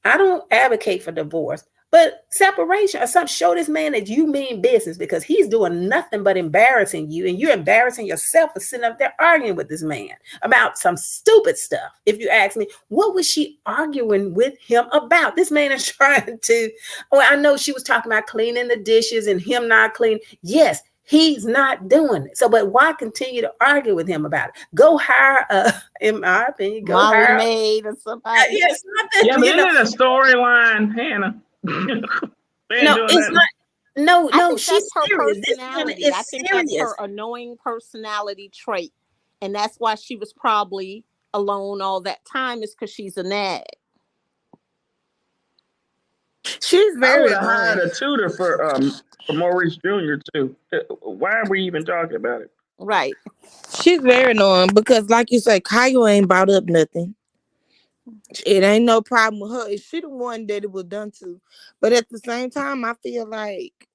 I don't advocate for divorce, but separation or something. Show this man that you mean business, because he's doing nothing but embarrassing you, and you're embarrassing yourself for sitting up there arguing with this man about some stupid stuff. If you ask me, what was she arguing with him about? This man is trying to, I know she was talking about cleaning the dishes and him not clean. Yes, he's not doing it. So, but why continue to argue with him about it? Go hire in my opinion, hire maid or somebody. Yes, yeah, but isn't it a storyline, Hannah? It's not. No, she's her serious. Personality. I think that's her annoying personality trait, and that's why she was probably alone all that time, is because she's a nag. She's very. I would have hired a tutor for Maurice Jr. too. Why are we even talking about it? Right. She's very annoying because, like you say, Kyle ain't brought up nothing. It ain't no problem with her. She the one that it was done to. But at the same time, I feel like,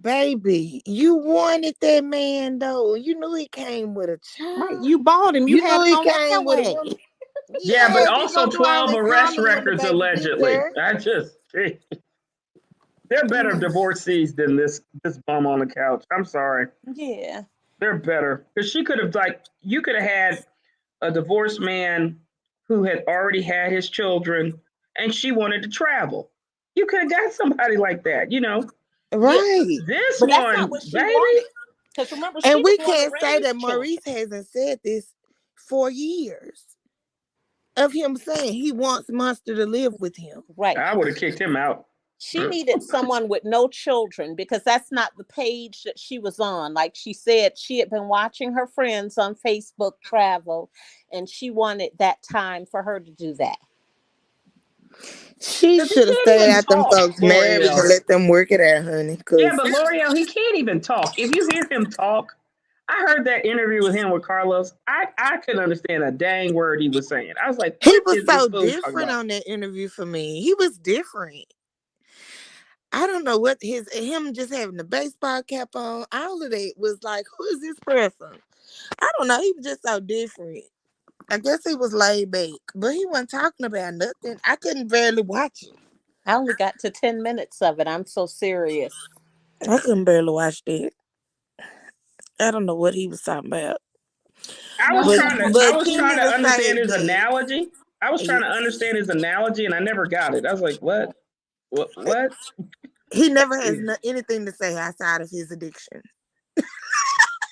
baby, you wanted that man though. You knew he came with a child. Right. You bought him. You had knew he came with a woman. Yeah, but also 12 arrest records allegedly. They're better divorcees than this bum on the couch. I'm sorry. Yeah. They're better. Because she could have, you could have had a divorced man who had already had his children and she wanted to travel. You could have got somebody like that, Right. This but one, baby. Because remember, and we can't say that Maurice hasn't said this for years. Of him saying he wants Monster to live with him. Right. I would have kicked him out. She needed someone with no children because that's not the page that she was on. Like she said, she had been watching her friends on Facebook travel, and she wanted that time for her to do that. She Because he should have can't stayed even out them talk, folks' marriage and L'Oreal. let them work it out, honey. Yeah, Cause but L'Oreal, he can't even talk. If you hear him talk, I heard that interview with him with Carlos. I couldn't understand a dang word he was saying. I was like, he what was is this so fool talking different about? on that interview for me. He was different. I don't know what him just having the baseball cap on. All of that was like, who is this person? I don't know. He was just so different. I guess he was laid back, but he wasn't talking about nothing. I couldn't barely watch it. I only got to 10 minutes of it. I'm so serious. I couldn't barely watch that. I don't know what he was talking about. But I but was trying Kimmy to to say understand his that analogy. I was trying to understand his analogy and I never got it. I was like, what? What? he never has anything to say outside of his addiction.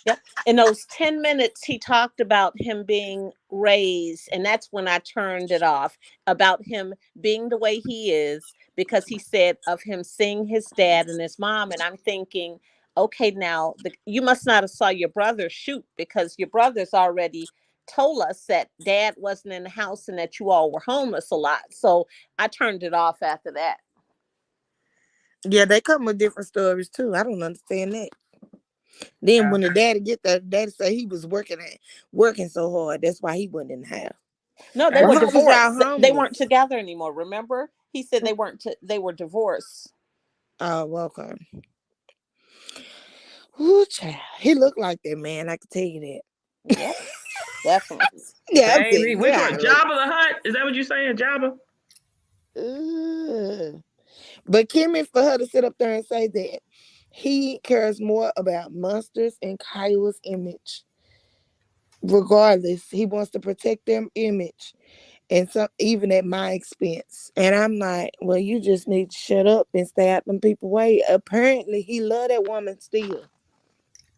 Yep. In those 10 minutes, he talked about him being raised. And that's when I turned it off, about him being the way he is, because he said of him seeing his dad and his mom. And I'm thinking, okay, now you must not have saw your brother shoot, because your brother's already told us that dad wasn't in the house and that you all were homeless a lot. So I turned it off after that. Yeah, they come with different stories too. I don't understand that. Then when the daddy get there, daddy say he was working so hard. That's why he wasn't in the house. No, they Well, were how was y'all divorced. They homeless? weren't together anymore. Remember? He said they were divorced. Oh, welcome. Ooh, child. He looked like that man. I can tell you that. Yep, definitely. Yeah, I'm Baby, telling you which how one? I look. Jabba the Hutt? Is that what you're saying, Jabba? Ugh. But Kimmy, for her to sit up there and say that he cares more about Monsters and Kyla's image, regardless, he wants to protect their image, and some even at my expense. And I'm like, well, you just need to shut up and stay out them people way. Apparently, he love that woman still.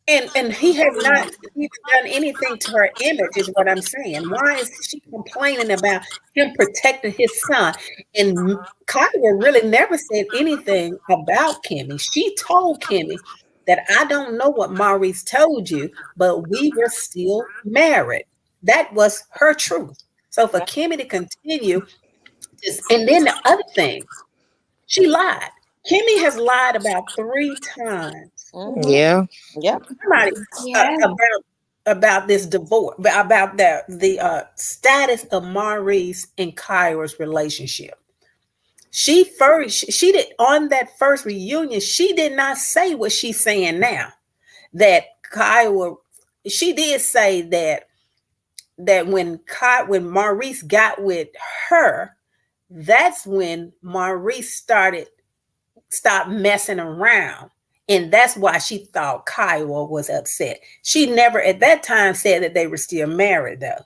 And he has not even done anything to her image, is what I'm saying. Why is she complaining about him protecting his son? And Kyra really never said anything about Kimmy. She told Kimmy that I don't know what Maurice told you, but we were still married. That was her truth. So for Yep. Kimmy to continue, and then the other thing, she lied. Kimmy has lied about 3 times. Mm-hmm. Yeah. Yep. Somebody Yeah. about this divorce, about the status of Maurice and Kyra's relationship. She did on that first reunion. She did not say what she's saying now. That Kyra, she did say that when Maurice got with her, that's when Maurice stopped messing around. And that's why she thought Kyle was upset. She never at that time said that they were still married, though.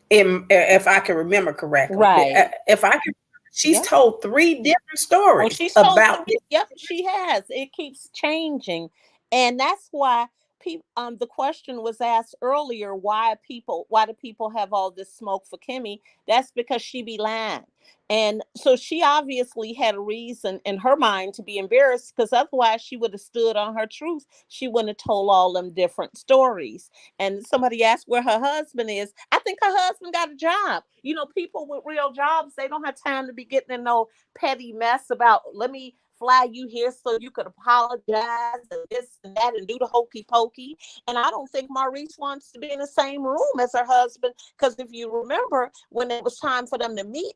If I can remember correctly. Right. If I can, she's Yep. told 3 different Oh, stories she's told about three. this. Yep, she has. It keeps changing, and that's why people. The question was asked earlier: Why do people have all this smoke for Kimmy? That's because she be lying, and so she obviously had a reason in her mind to be embarrassed, because otherwise she would have stood on her truth. She wouldn't have told all them different stories. And somebody asked where her husband is. I think her husband got a job. You know, people with real jobs, they don't have time to be getting in no petty mess about, let me fly you here so you could apologize and this and that and do the hokey pokey. And I don't think Maurice wants to be in the same room as her husband, because if you remember, when it was time for them to meet,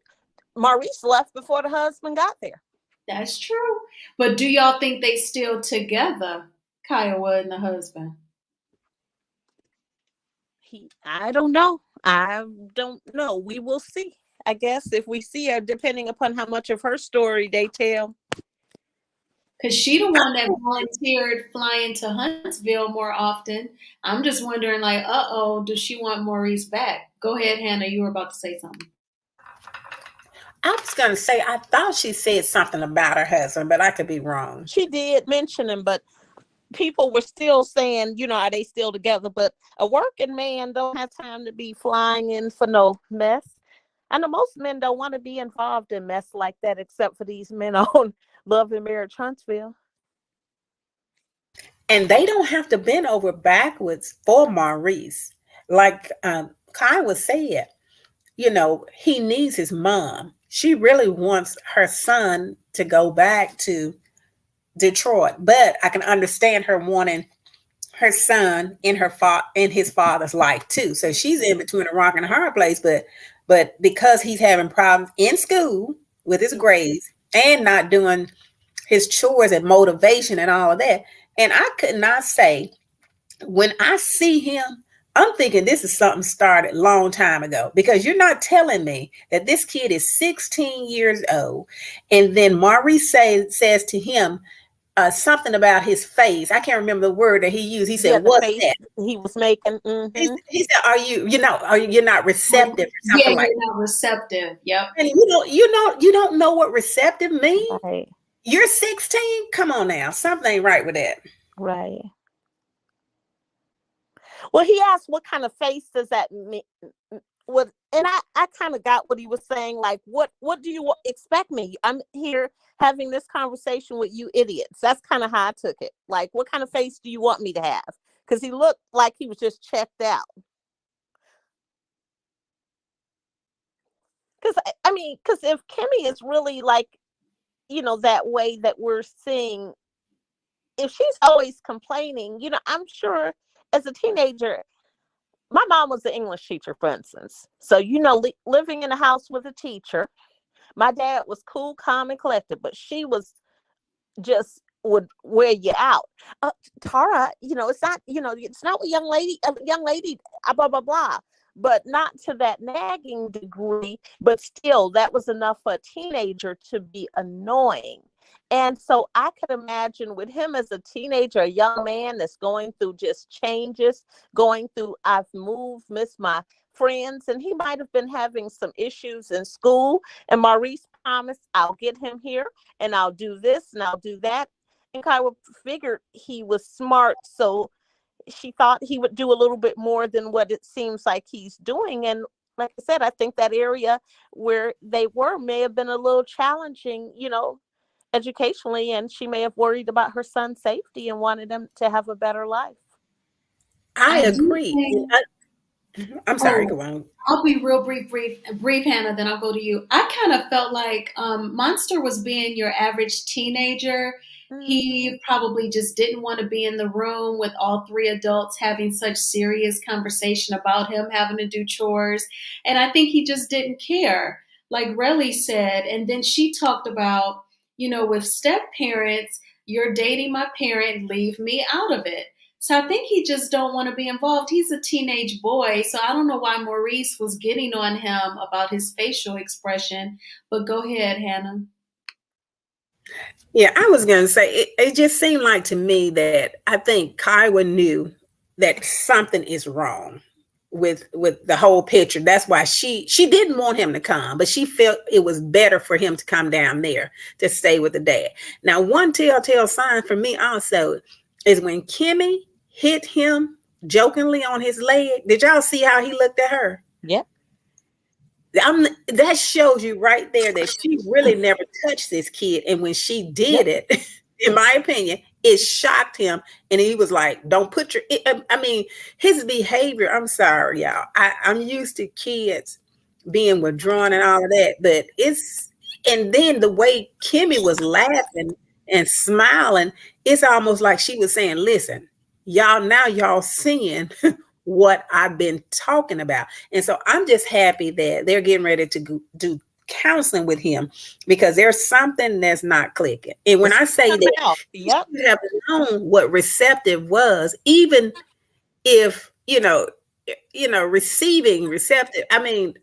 Maurice left before the husband got there. That's true. But do y'all think they still together, Kiowa and the husband? I don't know. I don't know. We will see. I guess if we see her, depending upon how much of her story they tell. Because she the one that volunteered flying to Huntsville more often. I'm just wondering, like, does she want Maurice back? Go ahead, Hannah. You were about to say something. I was going to say, I thought she said something about her husband, but I could be wrong. She did mention him, but people were still saying, are they still together? But a working man don't have time to be flying in for no mess. I know most men don't want to be involved in mess like that, except for these men on Love and Marriage Huntsville. And they don't have to bend over backwards for Maurice. Like Kai was saying, he needs his mom. She really wants her son to go back to Detroit, but I can understand her wanting her son in his father's life too. So she's in between a rock and a hard place. But because he's having problems in school with his grades and not doing his chores and motivation and all of that, and I could not say, when I see him, I'm thinking this is something started a long time ago, because you're not telling me that this kid is 16 years old. And then Maurice says to him something about his face. I can't remember the word that he used. He said, "What's that?" He was making. Mm-hmm. He said, you're not receptive or something like that. You're not receptive. Yep. And you don't know what receptive means. Right. You're 16. Come on now. Something ain't right with that. Right. Well, he asked, what kind of face does that mean? And I kind of got what he was saying. Like, what do you expect me? I'm here having this conversation with you idiots. That's kind of how I took it. Like, what kind of face do you want me to have? Because he looked like he was just checked out. Because if Kimmy is really like, that way that we're seeing, if she's always complaining, I'm sure as a teenager, my mom was an English teacher, for instance. So, living in a house with a teacher, my dad was cool, calm, and collected, but she was just would wear you out. Tara, it's not, it's not a young lady, blah, blah, blah. But not to that nagging degree, but still, that was enough for a teenager to be annoying. And so I could imagine with him as a teenager, a young man that's going through just changes, going through, I've moved, missed my friends, and he might have been having some issues in school. And Maurice promised, I'll get him here, and I'll do this, and I'll do that. And Kyra figured he was smart, so she thought he would do a little bit more than what it seems like he's doing. And like I said, I think that area where they were may have been a little challenging, educationally, and she may have worried about her son's safety and wanted him to have a better life. I agree. I'm sorry, go on. I'll be real brief, Hannah, then I'll go to you. I kind of felt like Monster was being your average teenager. He probably just didn't want to be in the room with all three adults having such serious conversation about him having to do chores. And I think he just didn't care, like Relly said. And then she talked about, with step parents, you're dating my parent, leave me out of it. So I think he just don't want to be involved. He's a teenage boy, so I don't know why Maurice was getting on him about his facial expression. But go ahead, Hannah. Yeah, I was going to say, it just seemed like to me that I think Kyra knew that something is wrong with the whole picture. That's why she didn't want him to come, but she felt it was better for him to come down there to stay with the dad. Now, one telltale sign for me also is when Kimmy hit him jokingly on his leg. Did y'all see how he looked at her? Yep. That shows you right there that she really never touched this kid. And when she did it, in my opinion, it shocked him. And he was like, don't put your, his behavior, I'm sorry, y'all. I'm used to kids being withdrawn and all of that, but and then the way Kimmy was laughing and smiling, it's almost like she was saying, listen, y'all seeing what I've been talking about. And so I'm just happy that they're getting ready to do counseling with him, because there's something that's not clicking. And when I say that, you have known what receptive was, even if, receiving receptive. I mean,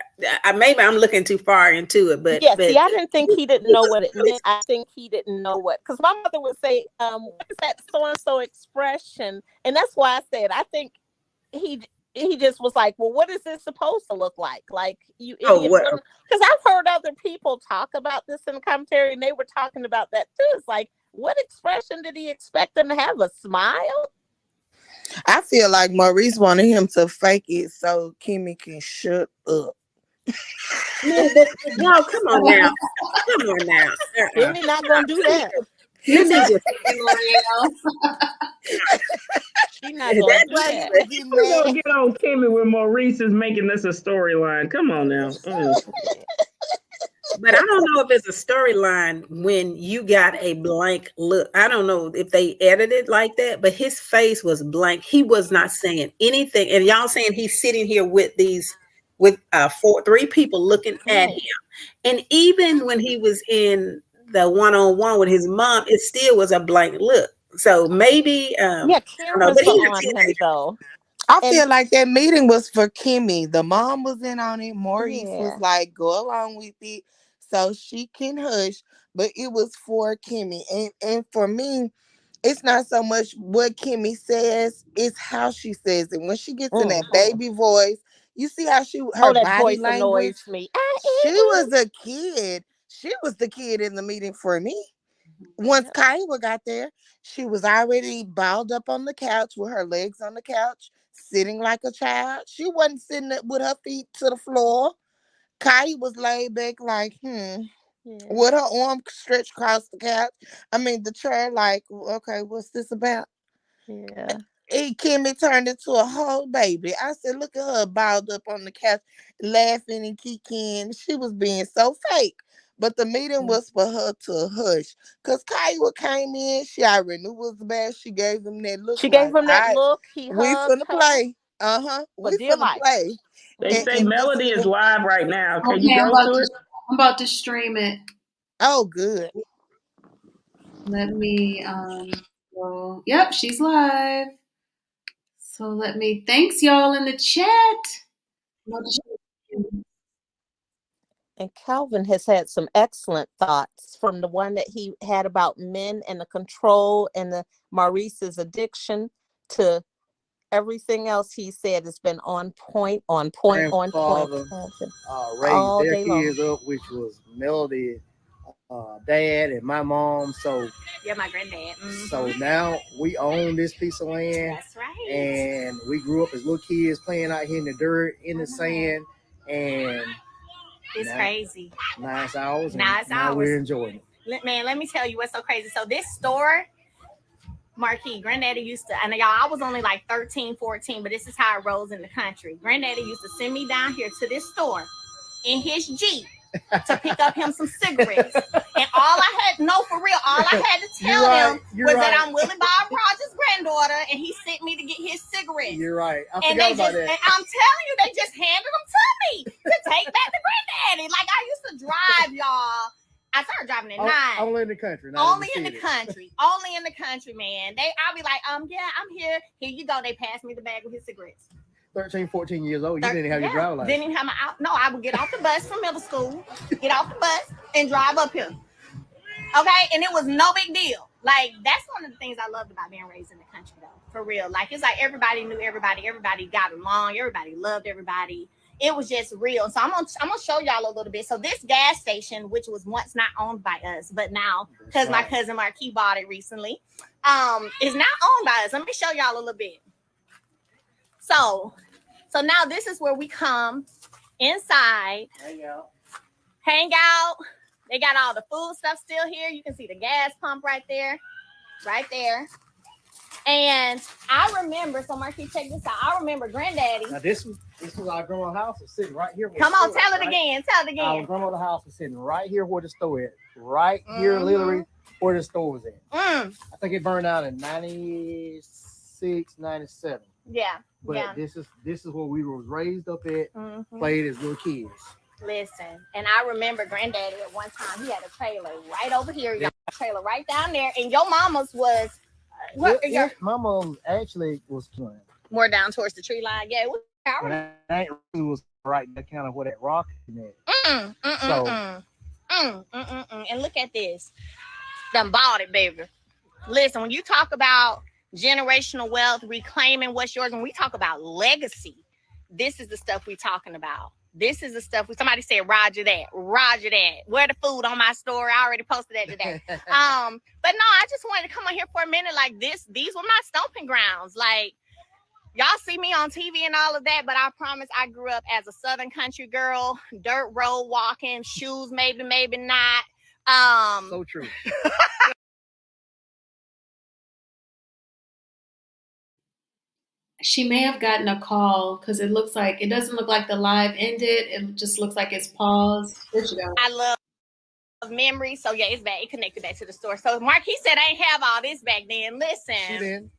maybe I'm looking too far into it, but I didn't think he didn't know what it meant. I think he didn't know what, because my mother would say, what is that so-and-so expression? And that's why I said, I think he just was like, well, what is this supposed to look like? Like, you idiot. Because I've heard other people talk about this in the commentary, and they were talking about that too. It's like, what expression did he expect them to have? A smile? I feel like Maurice wanted him to fake it so Kimmy can shut up. No, come on now. Come on now. Kimmy not gonna do that. Let me just. She's not gonna That's do Why that. you get We're gonna mad? get on Kimmy when Maurice is making this a storyline. Come on now. But I don't know if it's a storyline when you got a blank look. I don't know if they edited like that, but his face was blank. He was not saying anything. And y'all saying he's sitting here with three people looking at Right. him. And even when he was in the one-on-one with his mom, it still was a blank look. So maybe Yeah, I don't know, cameras but were he's a on him teenager. though. I And feel like that meeting was for Kimmy. The mom was in on it. Maurice was yeah. like, go along with it so she can hush. But it was for Kimmy. And for me, it's not so much what Kimmy says, it's how she says it. When she gets in that Mhm. baby voice, you see how Oh, her that body voice language. annoys me. She was a kid. She was the kid in the meeting for me. Once Yep. Kiowa got there, she was already balled up on the couch with her legs on the couch, sitting like a child. She wasn't sitting up with her feet to the floor. Kai was laid back like, Yeah. with her arm stretched across the couch. I mean, the chair, like, okay, what's this about? Yeah. Kimmy turned into a whole baby. I said, look at her balled up on the couch, laughing and kicking. She was being so fake. But the meeting was for her to hush. Because Kiowa came in, she already knew it was bad. She gave him that look She gave like, him all that right, look. He we hugged finna her play. for We dear finna life. play. They say And this is Melody is what, live right now. Can you Okay, go to it? I'm about to stream it. oh, good. Let me go. Yep, she's live. So thanks y'all in the chat. And Calvin has had some excellent thoughts from the one that he had about men and the control and the Maurice's addiction to everything else he said has been on point, on point, on point. Grandfather raised All their day long. kids up, which was Melody, dad, and my mom. So Yeah, my granddad. Mm-hmm. so now we own this piece of land. That's right. And we grew up as little kids playing out here in the dirt, in the sand, and It's crazy. Nice hours. Nice now hours. we're enjoying it. Man, let me tell you what's so crazy. So this store, Marquis, Granddaddy used to, and y'all, I was only like 13, 14, but this is how it rolls in the country. Granddaddy used to send me down here to this store in his Jeep to pick up him some cigarettes. And all I had, no, for real, all I had to tell him was that I'm Willie Bob Rogers' granddaughter, and he sent me to get his cigarettes. You're right. I And forgot about that. And I'm telling you, they just handed them to me to take back to Granddaddy. Like I used to drive, y'all. I started driving at 9. Only in the country. Only in the country. Only in the country, man. I'll be like, yeah, I'm here. Here you go. They passed me the bag with his cigarettes. 13, 14 years old. You didn't have your driver's license. Didn't even have my out. No, I would get off the bus from middle school, get off the bus, and drive up here. Okay, and it was no big deal. Like that's one of the things I loved about being raised in the country, though. For real, like it's like everybody knew everybody. Everybody got along. Everybody loved everybody. It was just real. So I'm gonna show y'all a little bit. So this gas station, which was once not owned by us, but now because my cousin Marquis bought it recently, is now owned by us. Let me show y'all a little bit. So now this is where we come inside, hang out. They got all the food stuff still here. You can see the gas pump right there. And I remember, so Marquis, check this out. I remember Granddaddy. Now this was our grandma's house. Was sitting right here. Come on, tell it again. Our grandmother's house was sitting right here where the store is. Right here, literally where the store was at. I think it burned out in 96, 97. Yeah. But this is where we were raised up at, played as little kids. Listen, and I remember Granddaddy at one time, he had a trailer right over here, y'all, trailer right down there, and your mama's was, my mom actually was playing. More down towards the tree line. Yeah, it was right there, kind of where that rock is at. And look at this. Done bought it, baby. Listen, when you talk about generational wealth, reclaiming what's yours, when we talk about legacy, this is the stuff we're talking about. This is the stuff. Somebody said, Roger that. Where the food on my story? I already posted that today. But no, I just wanted to come on here for a minute. Like these were my stomping grounds. Like y'all see me on TV and all of that, but I promise I grew up as a Southern country girl, dirt road walking, shoes maybe not. So true. She may have gotten a call because it doesn't look like the live ended. It just looks like it's paused. There she goes. I love memory. So yeah, it's back. It connected back to the store. So Marquis said I ain't have all this back then. Listen. She did.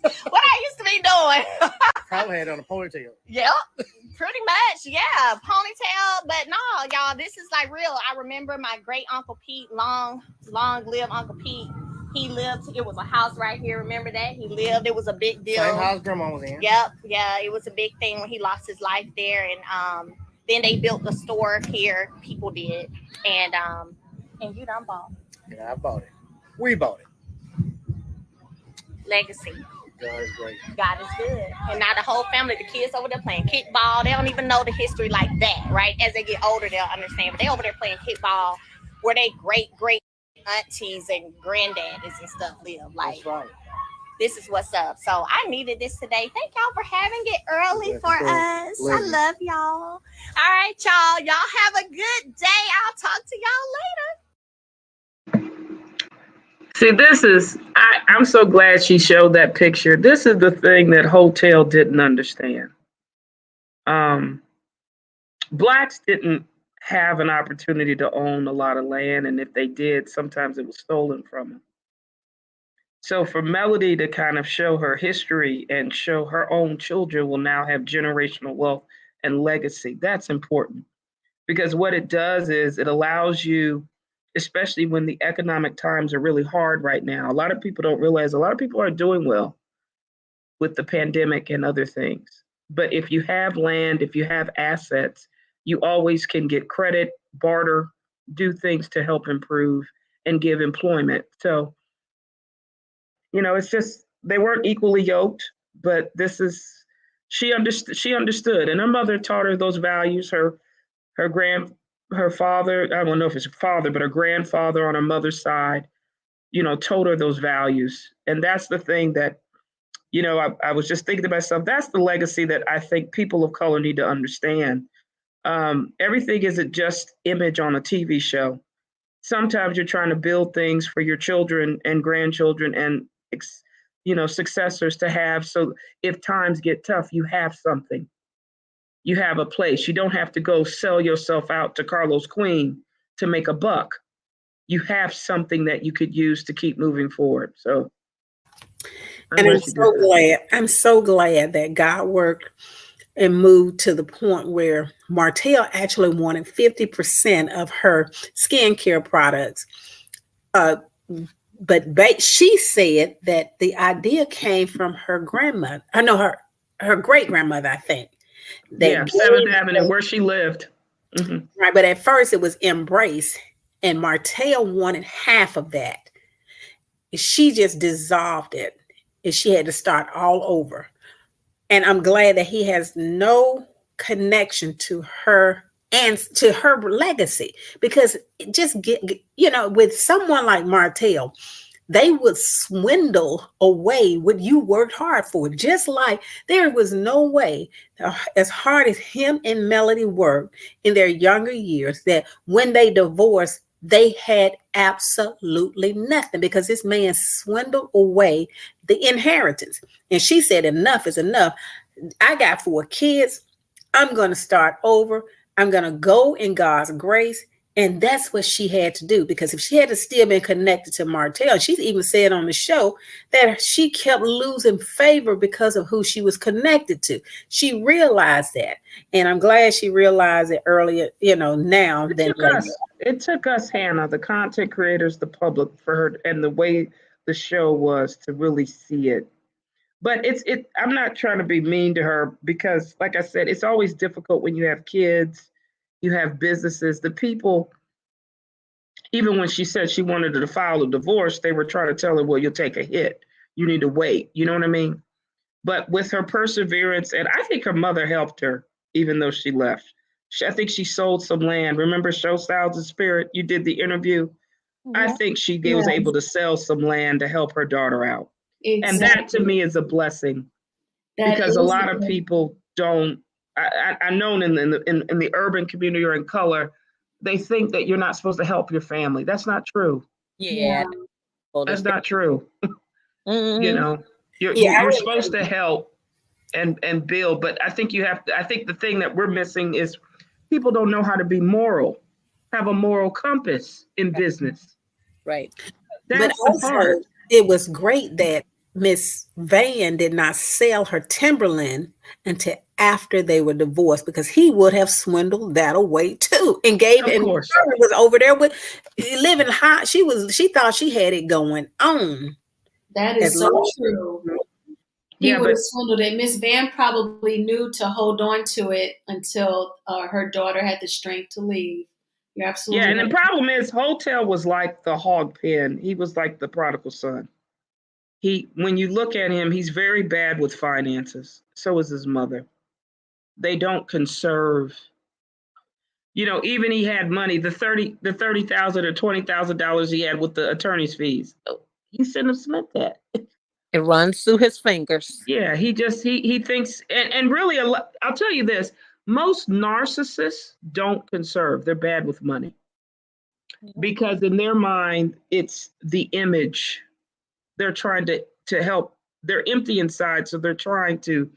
What I used to be doing. Probably had on a ponytail. Yep, pretty much. Yeah, ponytail. But no, y'all, this is like real. I remember my great Uncle Pete, long live Uncle Pete. He lived, it was a house right here. Remember that? He lived, it was a big deal. Same house grandma was in. Yep, yeah, it was a big thing when he lost his life there. And then they built the store here. People did. And you done bought. Yeah, I bought it. We bought it. Legacy. God is great. God is good. And now the whole family, the kids over there playing kickball. They don't even know the history like that, right? As they get older, they'll understand. But they over there playing kickball where they great aunties and granddaddies and stuff live. Like, that's right. This is what's up. So I needed this today. Thank y'all for having it early for us. I love y'all. All right, y'all. Y'all have a good day. I'll talk to y'all later. See, I'm so glad she showed that picture. This is the thing that Hotel didn't understand. Blacks didn't have an opportunity to own a lot of land, and if they did, sometimes it was stolen from them. So for Melody to kind of show her history and show her own children will now have generational wealth and legacy, that's important. Because what it does is it allows you, especially when the economic times are really hard right now. A lot of people don't realize a lot of people are doing well with the pandemic and other things. But if you have land, if you have assets, you always can get credit, barter, do things to help improve and give employment. So, it's just, they weren't equally yoked, but she understood. And her mother taught her those values. Her father, I don't know if it's her father, but her grandfather on her mother's side, told her those values. And that's the thing that, I was just thinking to myself, that's the legacy that I think people of color need to understand. Everything isn't just image on a TV show. Sometimes you're trying to build things for your children and grandchildren and, successors to have. So if times get tough, you have something. You have a place. You don't have to go sell yourself out to Carlos Queen to make a buck. You have something that you could use to keep moving forward. So, I'm so glad that God worked and moved to the point where Martell actually wanted 50% of her skincare products. But she said that the idea came from her grandmother. I know her great grandmother, I think. Yeah, 7th Avenue, where she lived. Mm-hmm. Right, but at first it was Embrace, and Martell wanted half of that. She just dissolved it, and she had to start all over. And I'm glad that he has no connection to her and to her legacy, because just with someone like Martell, they would swindle away what you worked hard for. Just like there was no way, as hard as him and Melody worked in their younger years, that when they divorced, they had absolutely nothing, because this man swindled away the inheritance. And she said, enough is enough. I got 4 kids. I'm going to start over. I'm going to go in God's grace. And that's what she had to do, because if she had to still been connected to Martell, she even said on the show that she kept losing favor because of who she was connected to. She realized that. And I'm glad she realized it earlier, now than later. It took us, Hannah, the content creators, the public, for her, and the way the show was, to really see it. But I'm not trying to be mean to her, because, like I said, it's always difficult when you have kids, you have businesses. The people, even when she said she wanted to file a divorce, they were trying to tell her, well, you'll take a hit. You need to wait. You know what I mean? But with her perseverance, and I think her mother helped her, even though she left. I think she sold some land. Remember Show Styles and Spirit? You did the interview. Yeah. I think she was able to sell some land to help her daughter out. Exactly. And that, to me, is a blessing. That because a is lot of people don't. I know in the urban community or in color, they think that you're not supposed to help your family. That's not true. Yeah. yeah. That's not true. You Hmm. know, Yeah, I you're really supposed to think help and build, but I think you have to. I think the thing that we're missing is people don't know how to be moral, have a moral compass in business. Right. but That's the part. also it was great that Miss Van did not sell her timberland until after they were divorced because he would have swindled that away too and gave Of and course. Shirley was over there with living high. She thought she had it going on That as is so long. true. He Yeah, would have but swindled it. Miss Van probably knew to hold on to it until her daughter had the strength to leave. You're yeah, absolutely and the right. problem is Hotel was like the hog pen. He was like the prodigal son. When you look at him, he's very bad with finances. So is his mother. They don't conserve. Even he had money, the 30,000 or $20,000 he had with the attorney's fees. He shouldn't have spent that. It runs through his fingers. Yeah, he thinks, and really I'll tell you this, most narcissists don't conserve. They're bad with money because in their mind it's the image. They're trying to help. They're empty inside, so they're trying to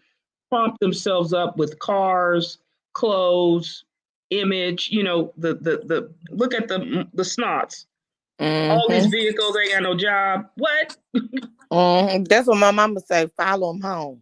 pump themselves up with cars, clothes, image. The look at the snots. All these Mm-hmm. vehicles ain't got no job. What? Mm-hmm. That's what my mama say. Follow them home.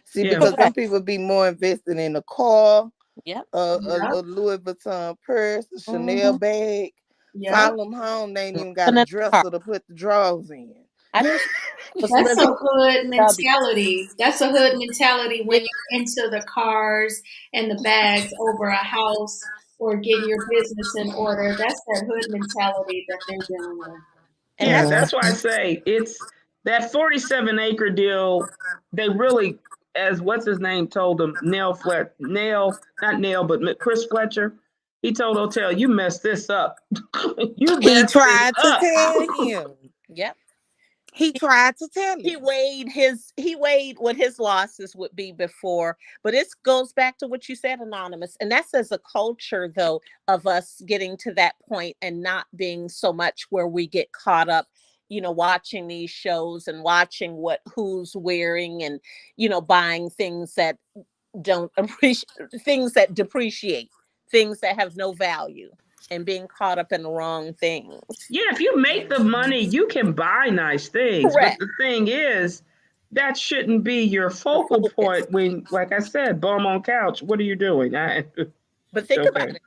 See, Yeah, because some Correct. people be more invested in a car, Yep. a Yep. Louis Vuitton purse, a Chanel Hmm. bag. Yep. Follow them home. They ain't even got Living a in the car. dresser to put the drawers in. I just was That's living a hood in W. mentality. That's a hood mentality when you're into the cars and the bags over a house or getting your business in order. That's that hood mentality that they're dealing with. And yeah. that's Mm. what That's why I say it's that 47-acre deal. They really, as what's his name told them, not Nail, but Chris Fletcher. He told Hotel, "You messed this up. You He messed it tried to up." tell him. yep. He tried to tell He him. weighed what his losses would be before, but it goes back to what you said, Anonymous, and that's as a culture though of us getting to that point and not being so much where we get caught up, watching these shows and watching what who's wearing and buying things that don't appreciate, things that depreciate, things that have no value, and being caught up in the wrong things. Yeah, if you make the money, you can buy nice things. But Correct. the thing is, that shouldn't be your The focal focus. point when, like I said, bum on couch. What are you doing? But think about Okay. it.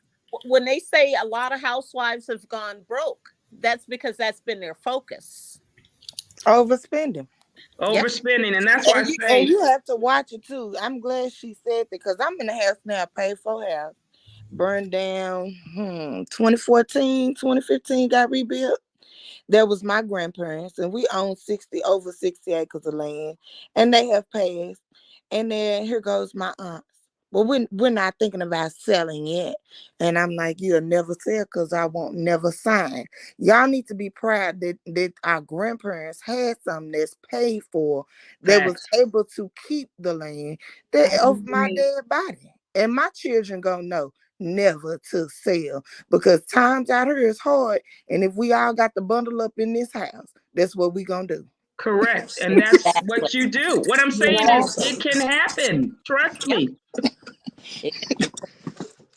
When they say a lot of housewives have gone broke, that's because that's been their focus. Overspending. Yep. Overspending. And that's why I And say, you have to watch it too. I'm glad she said that because I'm in the house now, paid for house. Burned down 2014, 2015, got rebuilt. That was my grandparents, and we own over 60 acres of land, and they have passed. And then here goes my aunts. But we're not thinking about selling yet. And I'm like, you'll never sell because I won't never sign. Y'all need to be proud that our grandparents had something that's paid for, that was facts. able to keep the land that I of my agree. dead body. And my children gonna know never to sell because times out here is hard. And if we all got to bundle up in this house, that's what we gonna do. Correct. And that's Exactly. what you do. What I'm saying is, Yes. it can happen. Trust Yep. me. It,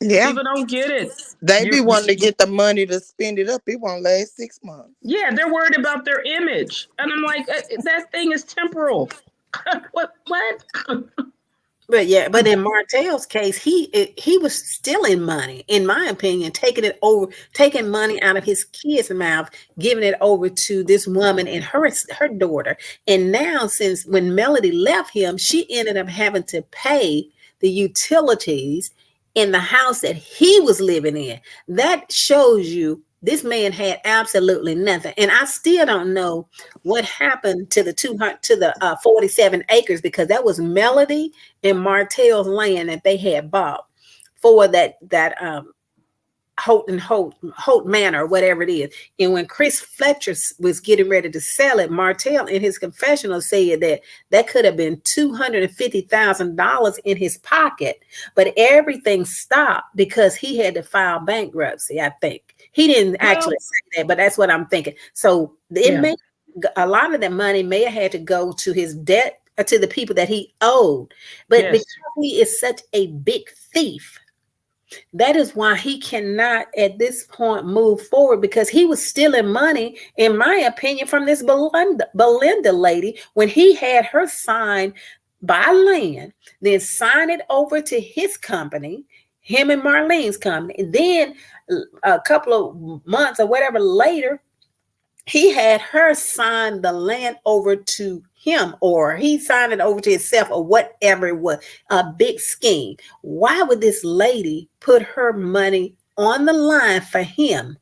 Yeah. People don't get it. They be You, wanting to get the money to spend it up. It won't last 6 months. yeah, they're worried about their image. And I'm like, that thing is temporal. What? What? But yeah, but in Martell's case, he was stealing money, in my opinion, taking money out of his kid's mouth, giving it over to this woman and her daughter. And now, since when Melody left him, she ended up having to pay the utilities in the house that he was living in. That shows you this man had absolutely nothing. And I still don't know what happened to the 47 acres because that was Melody and Martell's land that they had bought for that Holt Manor, or whatever it is. And when Chris Fletcher was getting ready to sell it, Martell in his confessional said that could have been $250,000 in his pocket, but everything stopped because he had to file bankruptcy. I think he didn't actually say that, but that's what I'm thinking. So a lot of that money may have had to go to his debt, or to the people that he owed, but because he is such a big thief, that is why he cannot at this point move forward, because he was stealing money, in my opinion, from this Belinda lady when he had her sign, buy land, then sign it over to his company, him and Marlene's company. And then a couple of months or whatever later, he had her sign the land over to him, or he signed it over to himself, or whatever it was, a big scheme. Why would this lady put her money on the line for him?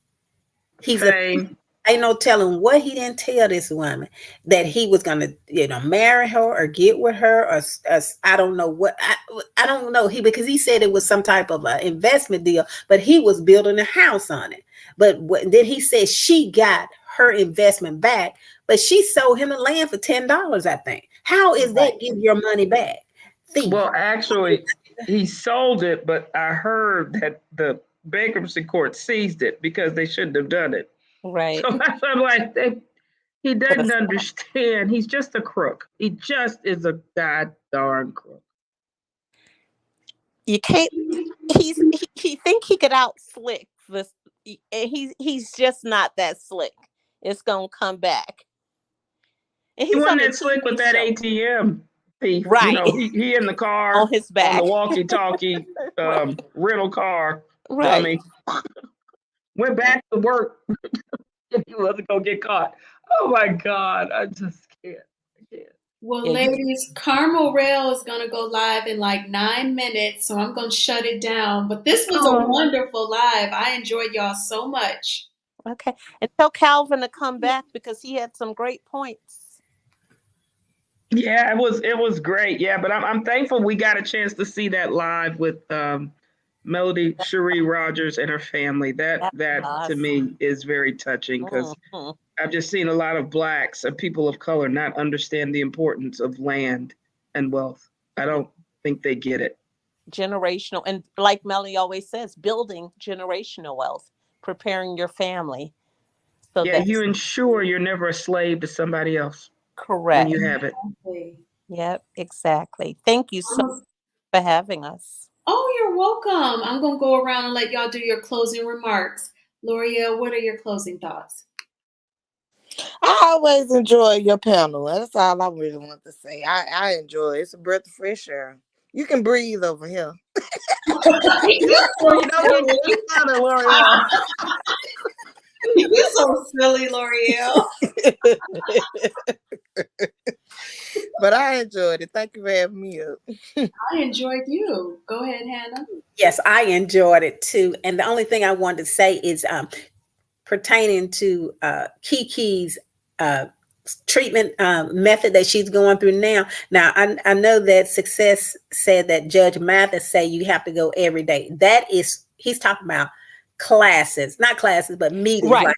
Ain't no telling what he didn't tell this woman, that he was going to, marry her or get with her, or I don't know what. I don't know. Because he said it was some type of investment deal, but he was building a house on it. But then he said she got her investment back, but she sold him the land for $10, I think. How is that give your money back? Thief. Well, actually, he sold it, but I heard that the bankruptcy court seized it because they shouldn't have done it. Right. So I'm like, he doesn't understand. He's just a crook. He just is a god darn crook. You can't. He think he could out slick this. He's just not that slick. It's gonna come back. And he wasn't that slick with that ATM thief. Right. He in the car on his back, on the walkie-talkie rental car. Right. Dummy. Went back to work. He wasn't gonna get caught. Oh my God, I just can't. Well, ladies, Carmel Rail is going to go live in like 9 minutes, so I'm going to shut it down. But this was a wonderful live. I enjoyed y'all so much. Okay. And tell Calvin to come back because he had some great points. Yeah, it was great. Yeah, but I'm thankful we got a chance to see that live with Melody Cherie Rogers and her family. That awesome. To me is very touching, because I've just seen a lot of Blacks and people of color not understand the importance of land and wealth. I don't think they get it. Generational, and like Melody always says, building generational wealth, preparing your family. So you ensure you're never a slave to somebody else. Correct. When you have it. Yep, exactly. Thank you so much for having us. Oh, you're welcome. I'm going to go around and let y'all do your closing remarks. L'Oreal, what are your closing thoughts? I always enjoy your panel. That's all I really want to say. I enjoy it. It's a breath of fresh air. You can breathe over here. You're so silly, L'Oreal. But I enjoyed it. Thank you for having me up. I enjoyed you. Go ahead, Hannah. Yes, I enjoyed it too. And the only thing I wanted to say is pertaining to Kiki's treatment method that she's going through now. Now, I know that Success said that Judge Mathis say you have to go every day. That is, he's talking about classes, not classes, but meetings. Right.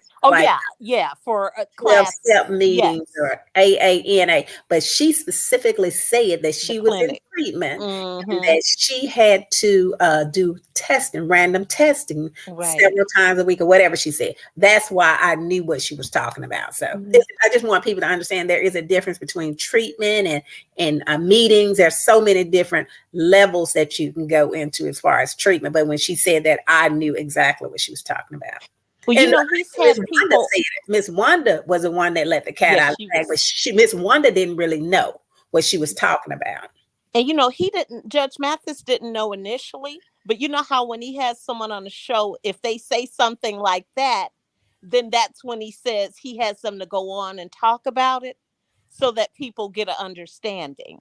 For a class. 12-step meetings or AANA. But she specifically said that she was in treatment and that she had to do testing, random testing several times a week or whatever she said. That's why I knew what she was talking about. So I just want people to understand there is a difference between treatment and meetings. There's so many different levels that you can go into as far as treatment. But when she said that, I knew exactly what she was talking about. Well, he's had people. Miss Wanda was the one that let the cat out of the bag, but Miss Wanda didn't really know what she was talking about. And Judge Mathis didn't know initially, but you know how when he has someone on the show, if they say something like that, then that's when he says he has them to go on and talk about it so that people get an understanding.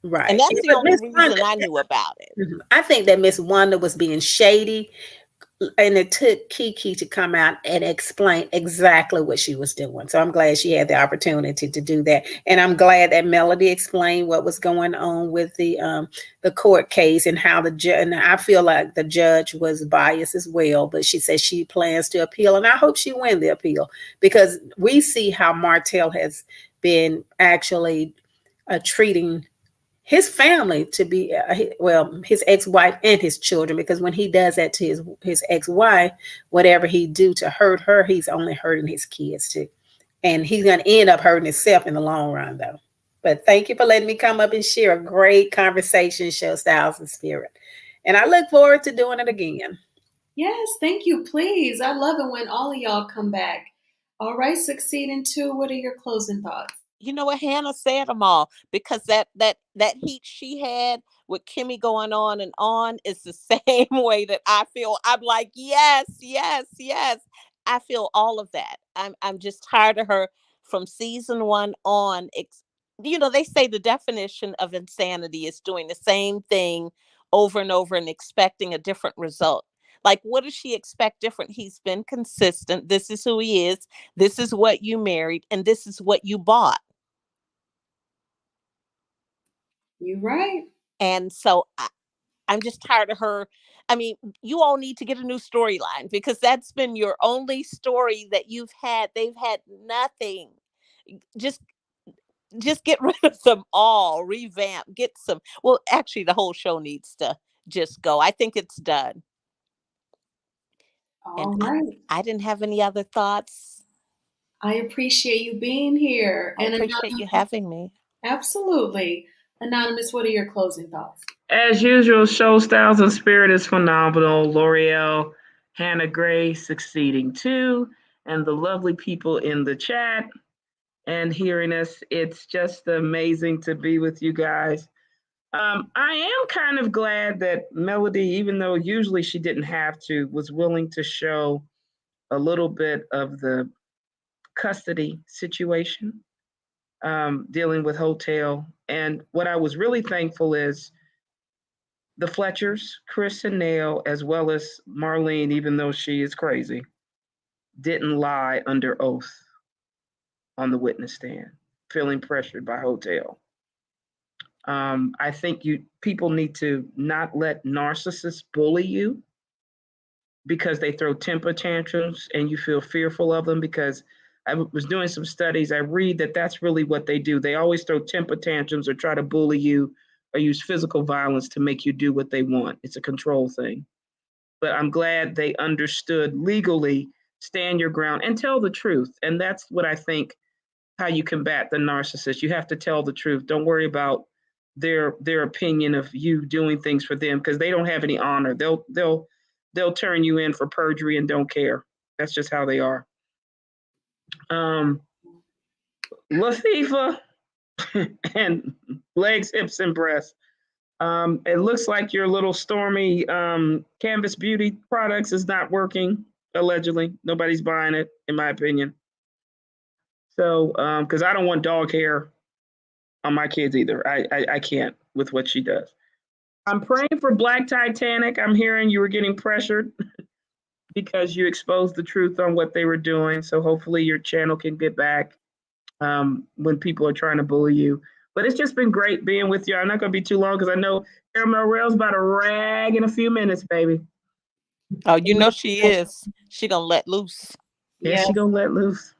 Right. And that's the only reason I knew about it. I think that Miss Wanda was being shady, and it took Kiki to come out and explain exactly what she was doing. So I'm glad she had the opportunity to do that. And I'm glad that Melody explained what was going on with the court case and how the judge, and I feel like the judge was biased as well, but she said she plans to appeal, and I hope she wins the appeal, because we see how Martell has been actually treating his family to be his ex-wife and his children, because when he does that to his ex-wife, whatever he do to hurt her, he's only hurting his kids too, and he's going to end up hurting himself in the long run though. But thank you for letting me come up and share a great conversation, show Styles and Spirit, and I look forward to doing it again. Yes, thank you. Please, I love it when all of y'all come back. All right, Succeeding 2, what are your closing thoughts? You know what, Hannah said them all, because that heat she had with Kimmy going on is the same way that I feel. I'm like, yes, yes, yes. I feel all of that. I'm just tired of her from season 1 on. They say the definition of insanity is doing the same thing over and over and expecting a different result. Like, what does she expect different? He's been consistent. This is who he is. This is what you married, and this is what you bought. You're right. And so I'm just tired of her. I mean, you all need to get a new storyline, because that's been your only story that you've had. They've had nothing. Just get rid of them all, revamp, get some. Well, actually, the whole show needs to just go. I think it's done. All And right. I didn't have any other thoughts. I appreciate you being here. I appreciate you having me. Absolutely. Anonymous, what are your closing thoughts? As usual, show Styles and Spirit is phenomenal. L'Oreal, Hannah Gray, Succeeding 2, and the lovely people in the chat and hearing us. It's just amazing to be with you guys. I am kind of glad that Melody, even though usually she didn't have to, was willing to show a little bit of the custody situation, dealing with Hotel. And what I was really thankful is the Fletchers, Chris and Nail, as well as Marlene, even though she is crazy, didn't lie under oath on the witness stand, feeling pressured by Hotel. I think people need to not let narcissists bully you because they throw temper tantrums and you feel fearful of them. Because I was doing some studies, I read that that's really what they do. They always throw temper tantrums or try to bully you or use physical violence to make you do what they want. It's a control thing. But I'm glad they understood legally, stand your ground and tell the truth. And that's what I think how you combat the narcissist. You have to tell the truth. Don't worry about their opinion of you doing things for them, because they don't have any honor. They'll turn you in for perjury and don't care. That's just how they are. Latifah and legs, hips, and breasts. It looks like your little Stormy Canvas Beauty products is not working, allegedly. Nobody's buying it, in my opinion. So, because I don't want dog hair on my kids either. I can't with what she does. I'm praying for Black Titanic. I'm hearing you were getting pressured because you exposed the truth on what they were doing. So hopefully your channel can get back when people are trying to bully you. But it's just been great being with you. I'm not going to be too long because I know Caramel Rail's about to rag in a few minutes, baby. Oh, you know she is. She gonna let loose. Yeah, she gonna let loose.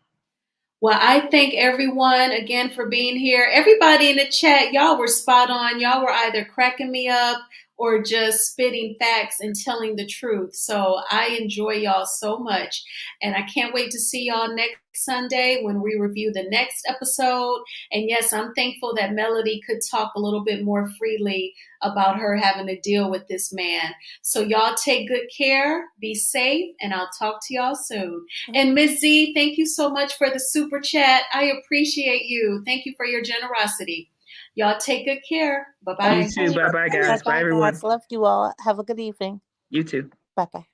Well, I thank everyone again for being here. Everybody in the chat, y'all were spot on. Y'all were either cracking me up or just spitting facts and telling the truth. So I enjoy y'all so much. And I can't wait to see y'all next Sunday when we review the next episode. And yes, I'm thankful that Melody could talk a little bit more freely about her having to deal with this man. So y'all take good care, be safe, and I'll talk to y'all soon. And Ms. Z, thank you so much for the super chat. I appreciate you. Thank you for your generosity. Y'all take good care. Bye-bye. You too. Bye-bye, guys. Bye, everyone. Guys. Love you all. Have a good evening. You too. Bye-bye.